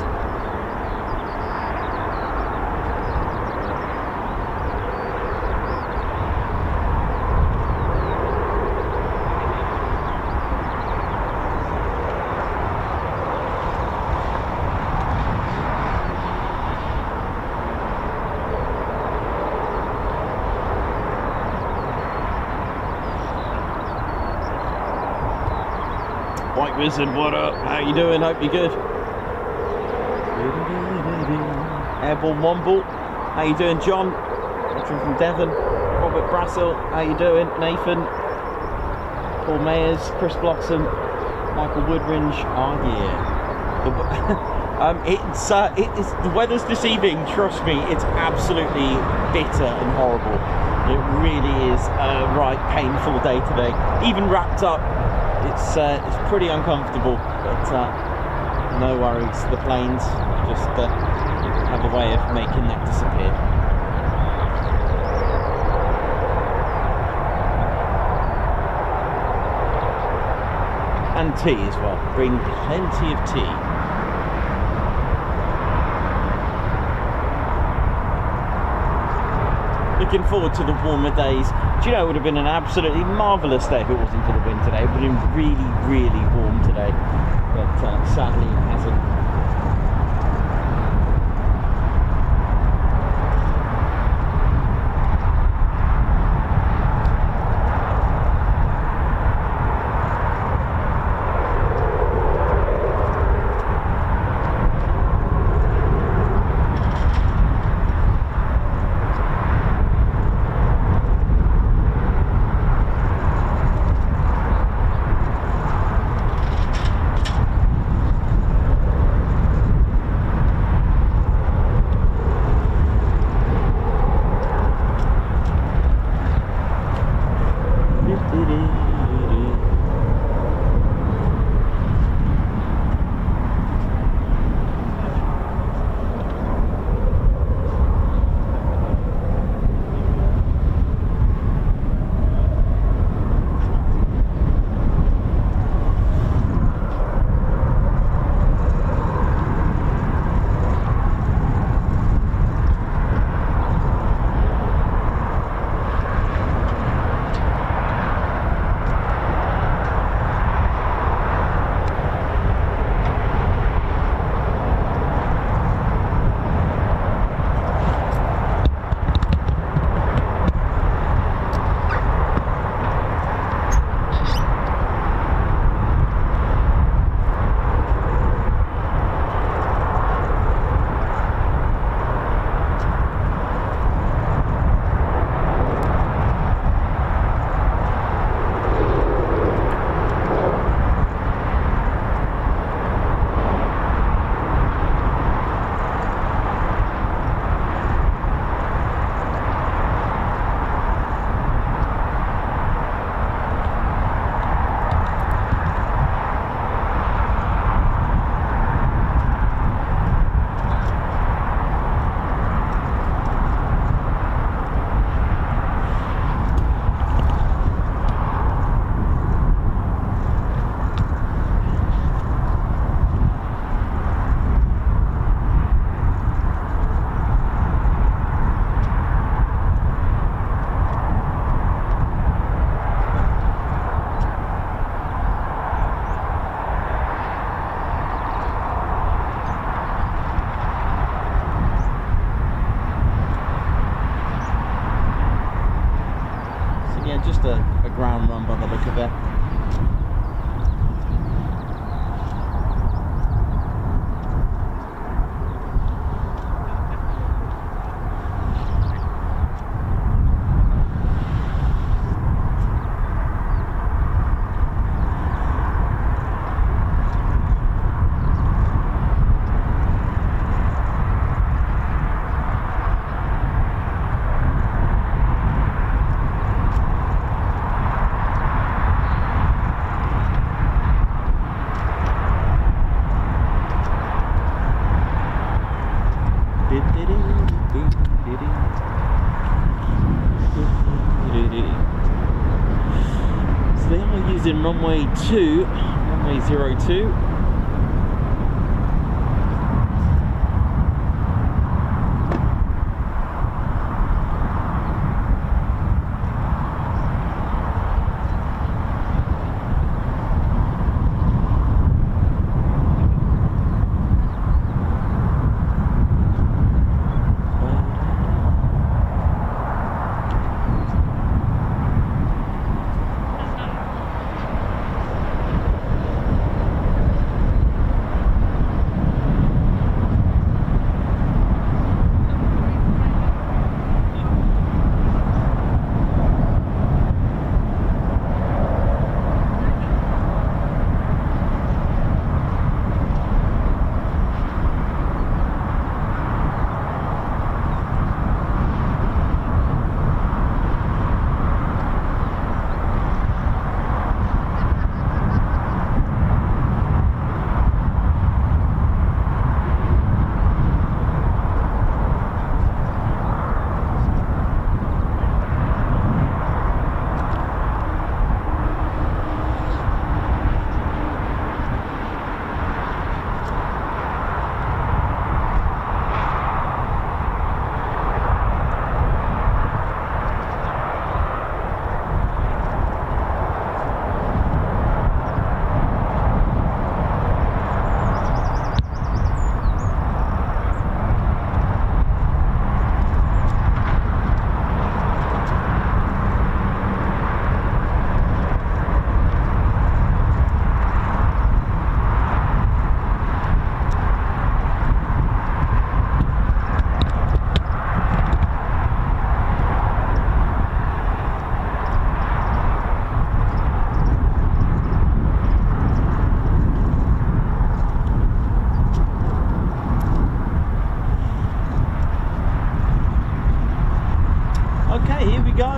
White Wizard, what up? How you doing? Hope you're good. Airborne Womble, how you doing, John? Watching from Devon. Robert Brassel, how you doing? Nathan, Paul Mayers, Chris Bloxham, Michael Woodringe. Oh yeah. It's the weather's deceiving. Trust me, it's absolutely bitter and horrible. It really is a right painful day today. Even wrapped up. It's pretty uncomfortable, but no worries. The planes just have a way of making that disappear. And tea as well. Bring plenty of tea. Looking forward to the warmer days. Do you know, it would have been an absolutely marvellous day if it wasn't for the wind today. It would have been really, really warm today. But sadly it hasn't. just a ground run by the look of it. So they are using runway 2, runway 02.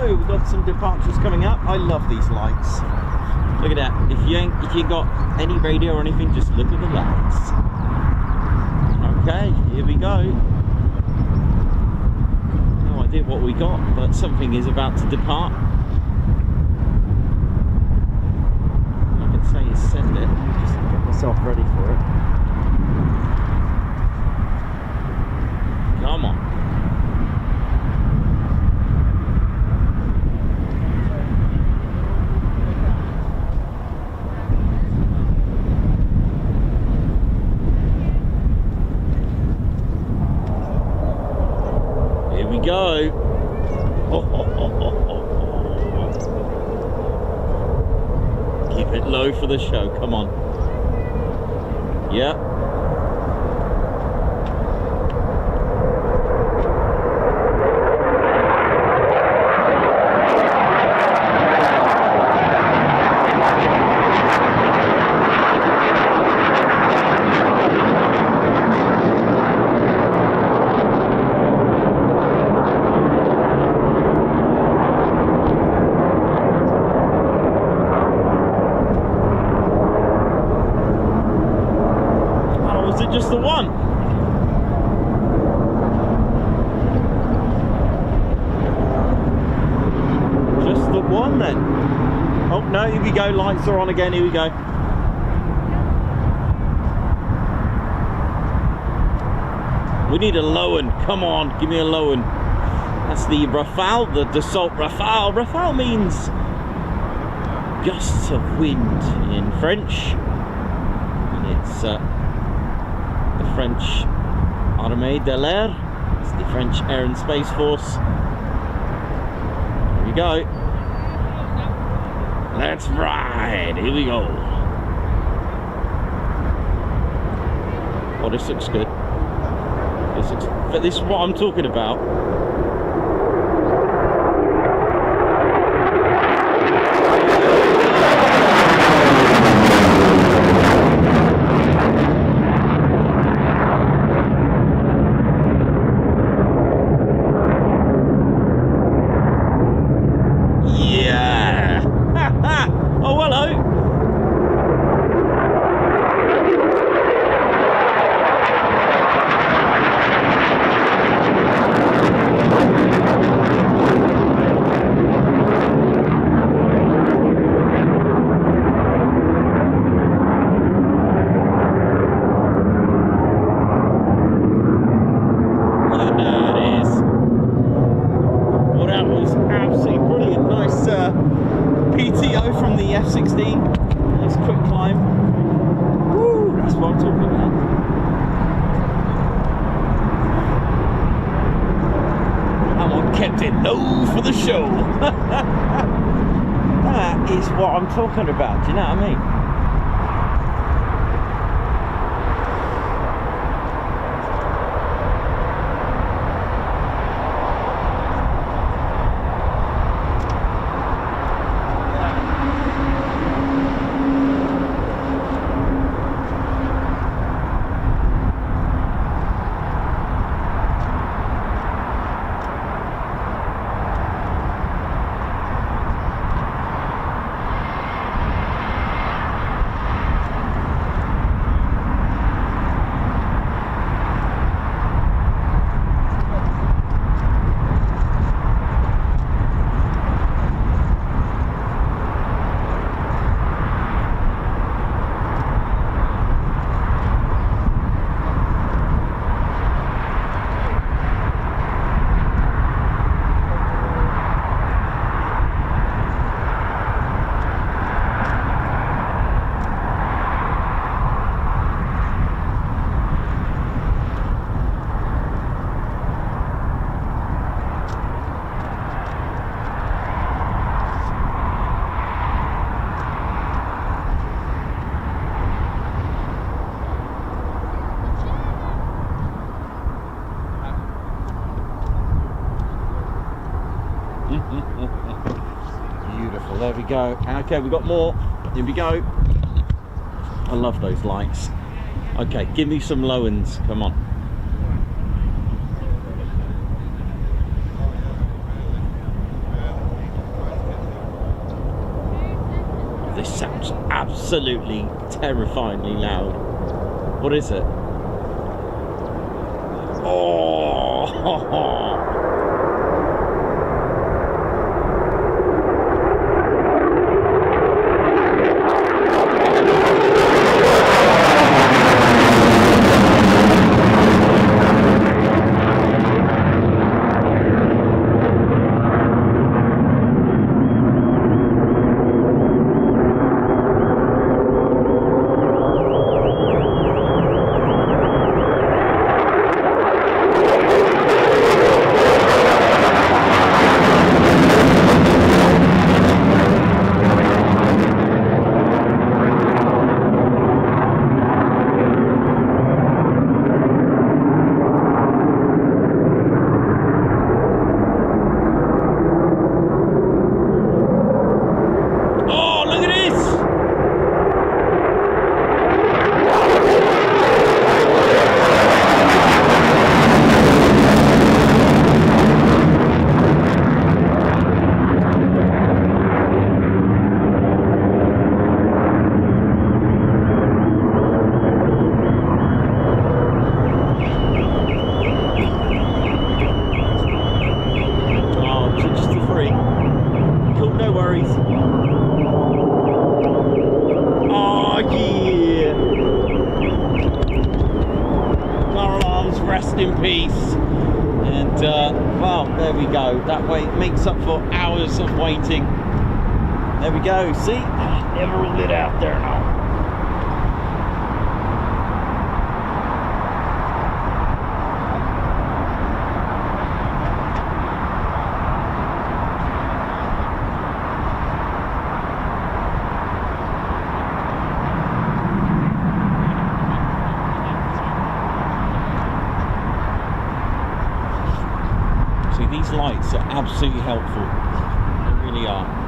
We've got some departures coming up. I love these lights. Look at that. If you ain't got any radio or anything, just look at the lights. Okay, here we go. No idea what we got, but something is about to depart. All I can say is send it. Let me just get myself ready for it. Come on. Go. Keep it low for the show, come on. Yeah. Just the one. Just the one then. Oh no, here we go, lights are on again, here we go. We need a low one, come on, give me a low one. That's the Rafale, the Dassault Rafale. Rafale means gusts of wind in French. And it's French Armée de l'Air. It's the French Air and Space Force. Here we go. Let's ride. Here we go. Oh, this looks good. But this is what I'm talking about. PTO from the F-16. Nice quick climb. Woo, that's what I'm talking about. I'm on kept it low for the show. That is what I'm talking about. Do you know what I mean? Beautiful, there we go. Okay, we've got more. Here we go. I love those lights. Okay, give me some low ends. Come on. This sounds absolutely terrifyingly loud. What is it? Oh! That way it makes up for hours of waiting. There we go, see? Never ruled it out there now. honestly, these lights are absolutely helpful. They really are.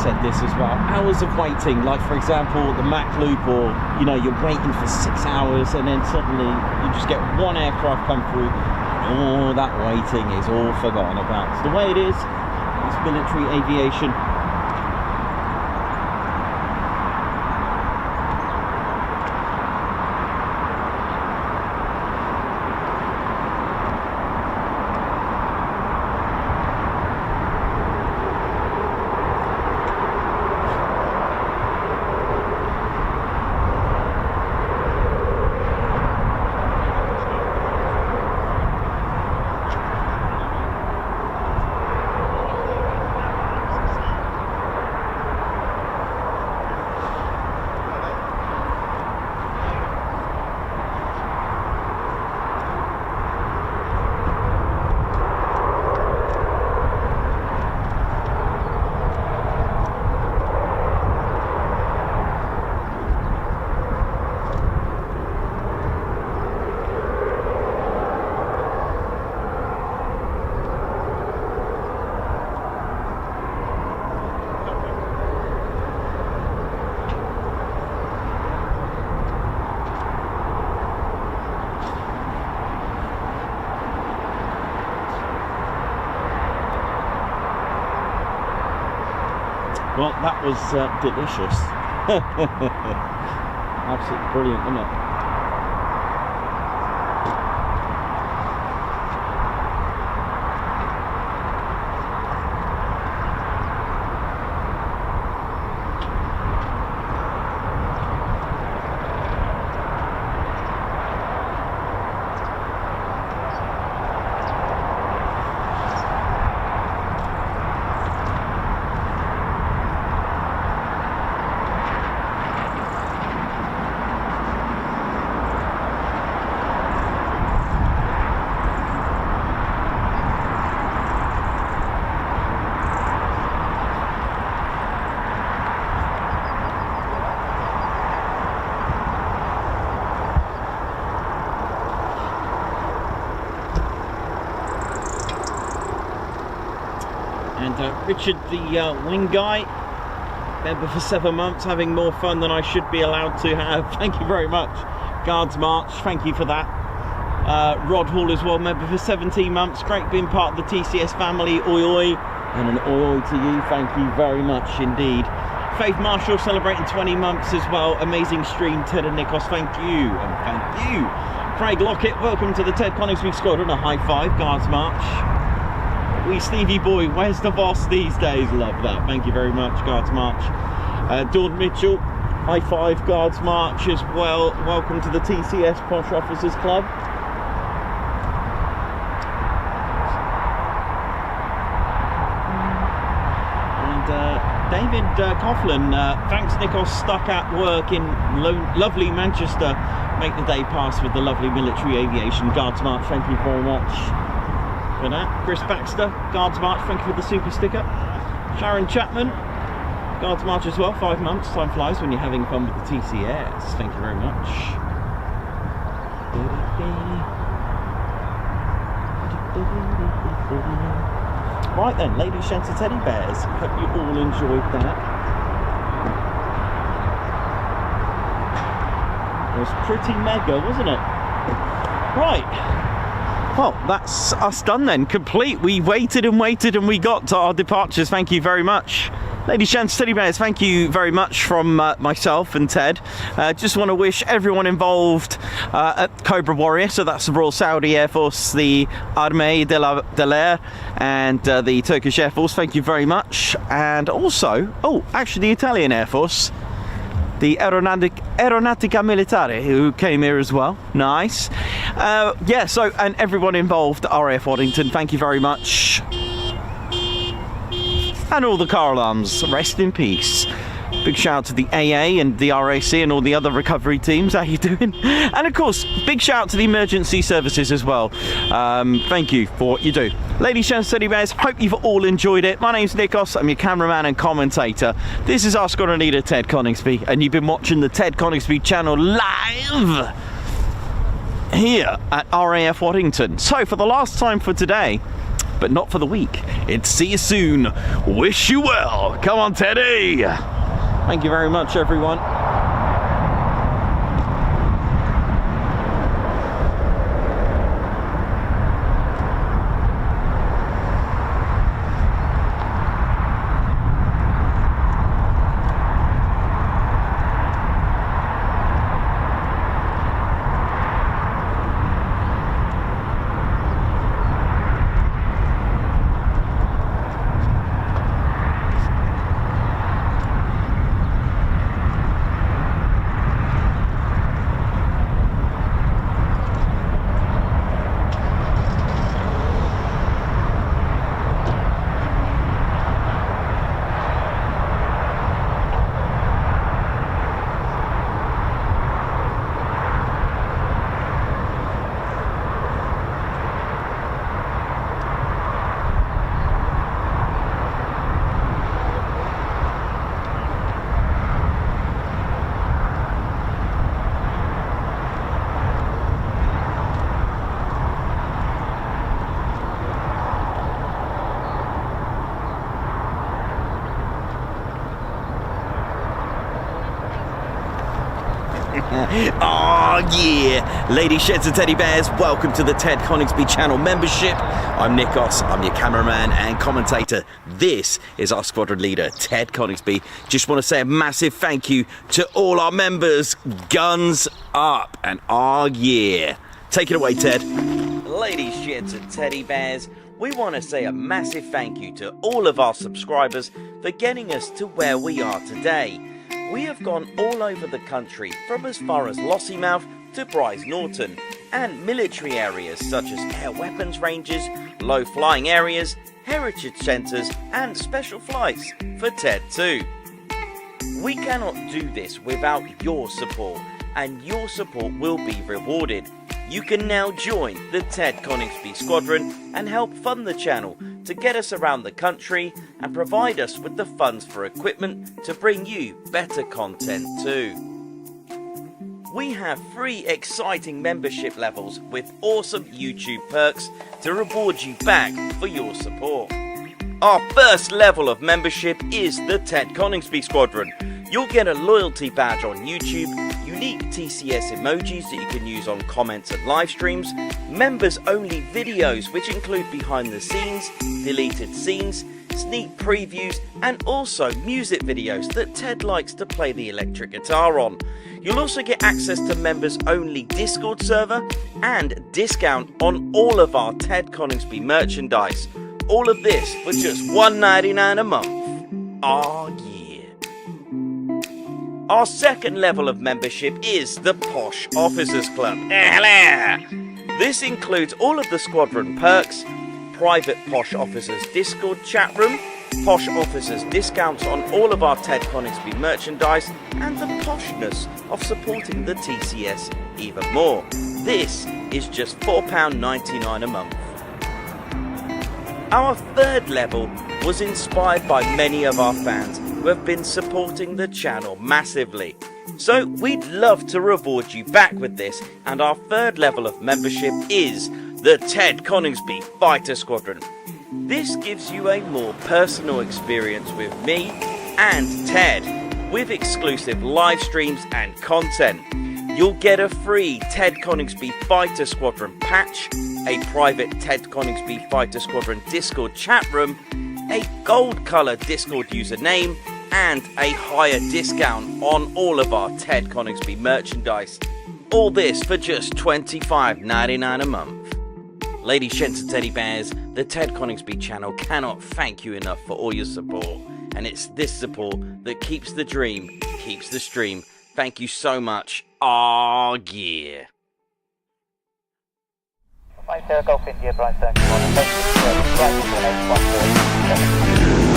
Said this as well, hours of waiting, like for example the Mac loop, or you know, you're waiting for 6 hours and then suddenly you just get one aircraft come through and all that waiting is all forgotten about. It's the way it is. It's military aviation. Well, that was delicious. Absolutely brilliant, isn't it? Richard, the wing guy, member for 7 months, having more fun than I should be allowed to have. Thank you very much. Guards March, thank you for that. Rod Hall as well, member for 17 months. Great being part of the TCS family. Oi oi. And an oi oi to you. Thank you very much indeed. Faith Marshall celebrating 20 months as well. Amazing stream, Ted and Nikos. Thank you. And thank you. Craig Lockett, welcome to the Ted Coningsby Squadron. A high five, Guards March. Wee Stevie boy, where's the boss these days? Love that. Thank you very much, Guards March. Dawn Mitchell, high five, Guards March as well. Welcome to the TCS Posh Officers Club. And David Coughlin, thanks Nikos, stuck at work in lovely Manchester. Make the day pass with the lovely military aviation. Guards March, thank you very much for that. Chris Baxter, Guards March, thank you for the super sticker. Sharon Chapman, Guards March as well, 5 months. Time flies when you're having fun with the TCS. Thank you very much. Right then, ladies, gents and teddy bears, hope you all enjoyed that. It was pretty mega, wasn't it? Right. Well, that's us done then, complete. We waited and waited and we got to our departures. Thank you very much. Ladies, gents, teddy bears, thank you very much from myself and Ted. Just want to wish everyone involved at Cobra Warrior, so that's the Royal Saudi Air Force, the Armée de l'Air, and the Turkish Air Force, thank you very much. And also, actually the Italian Air Force, the Aeronautica Militare, who came here as well. Nice. Yeah, so, and everyone involved at RAF Waddington, thank you very much. And all the car alarms, rest in peace. Big shout out to the AA and the RAC and all the other recovery teams. How you doing? And of course, big shout out to the emergency services as well. Thank you for what you do. Ladies, gents, teddy bears, hope you've all enjoyed it. My name's Nikos, I'm your cameraman and commentator. This is our squadron leader, Ted Coningsby, and you've been watching the Ted Coningsby channel live here at RAF Waddington. So, for the last time for today, but not for the week, it's see you soon, wish you well. Come on, Teddy. Thank you very much, everyone. Oh yeah, ladies, sheds and teddy bears, welcome to the Ted Coningsby channel membership. I'm Nikos, I'm your cameraman and commentator. This is our squadron leader, Ted Coningsby. Just want to say a massive thank you to all our members. Guns up and oh yeah. Take it away, Ted. Ladies, sheds and teddy bears, we want to say a massive thank you to all of our subscribers for getting us to where we are today. We have gone all over the country, from as far as Lossiemouth to Bryce Norton, and military areas such as air weapons ranges, low flying areas, heritage centres and special flights for Ted too. We cannot do this without your support, and your support will be rewarded. You can now join the Ted Coningsby Squadron and help fund the channel to get us around the country and provide us with the funds for equipment to bring you better content too. We have 3 exciting membership levels with awesome YouTube perks to reward you back for your support. Our first level of membership is the Ted Coningsby Squadron. You'll get a loyalty badge on YouTube, unique TCS emojis that you can use on comments and live streams, members only videos which include behind the scenes, deleted scenes, sneak previews and also music videos that Ted likes to play the electric guitar on. You'll also get access to members only Discord server and discount on all of our Ted Coningsby merchandise. All of this for just $1.99 a month. Oh yeah. Our second level of membership is the Posh Officers Club. This includes all of the squadron perks, private Posh Officers Discord chat room, Posh Officers discounts on all of our Ted Coningsby merchandise, and the poshness of supporting the TCS even more. This is just £4.99 a month. Our third level was inspired by many of our fans who have been supporting the channel massively. So we'd love to reward you back with this, and our third level of membership is the Ted Coningsby Fighter Squadron. This gives you a more personal experience with me and Ted, with exclusive live streams and content. You'll get a free Ted Coningsby Fighter Squadron patch, a private Ted Coningsby Fighter Squadron Discord chat room, a gold colour Discord username, and a higher discount on all of our Ted Coningsby merchandise. All this for just $25.99 a month. Ladies, gents and teddy bears, the Ted Coningsby channel cannot thank you enough for all your support. And it's this support that keeps the dream, keeps the stream. Thank you so much. Oh yeah. Golf India, Bryce 31.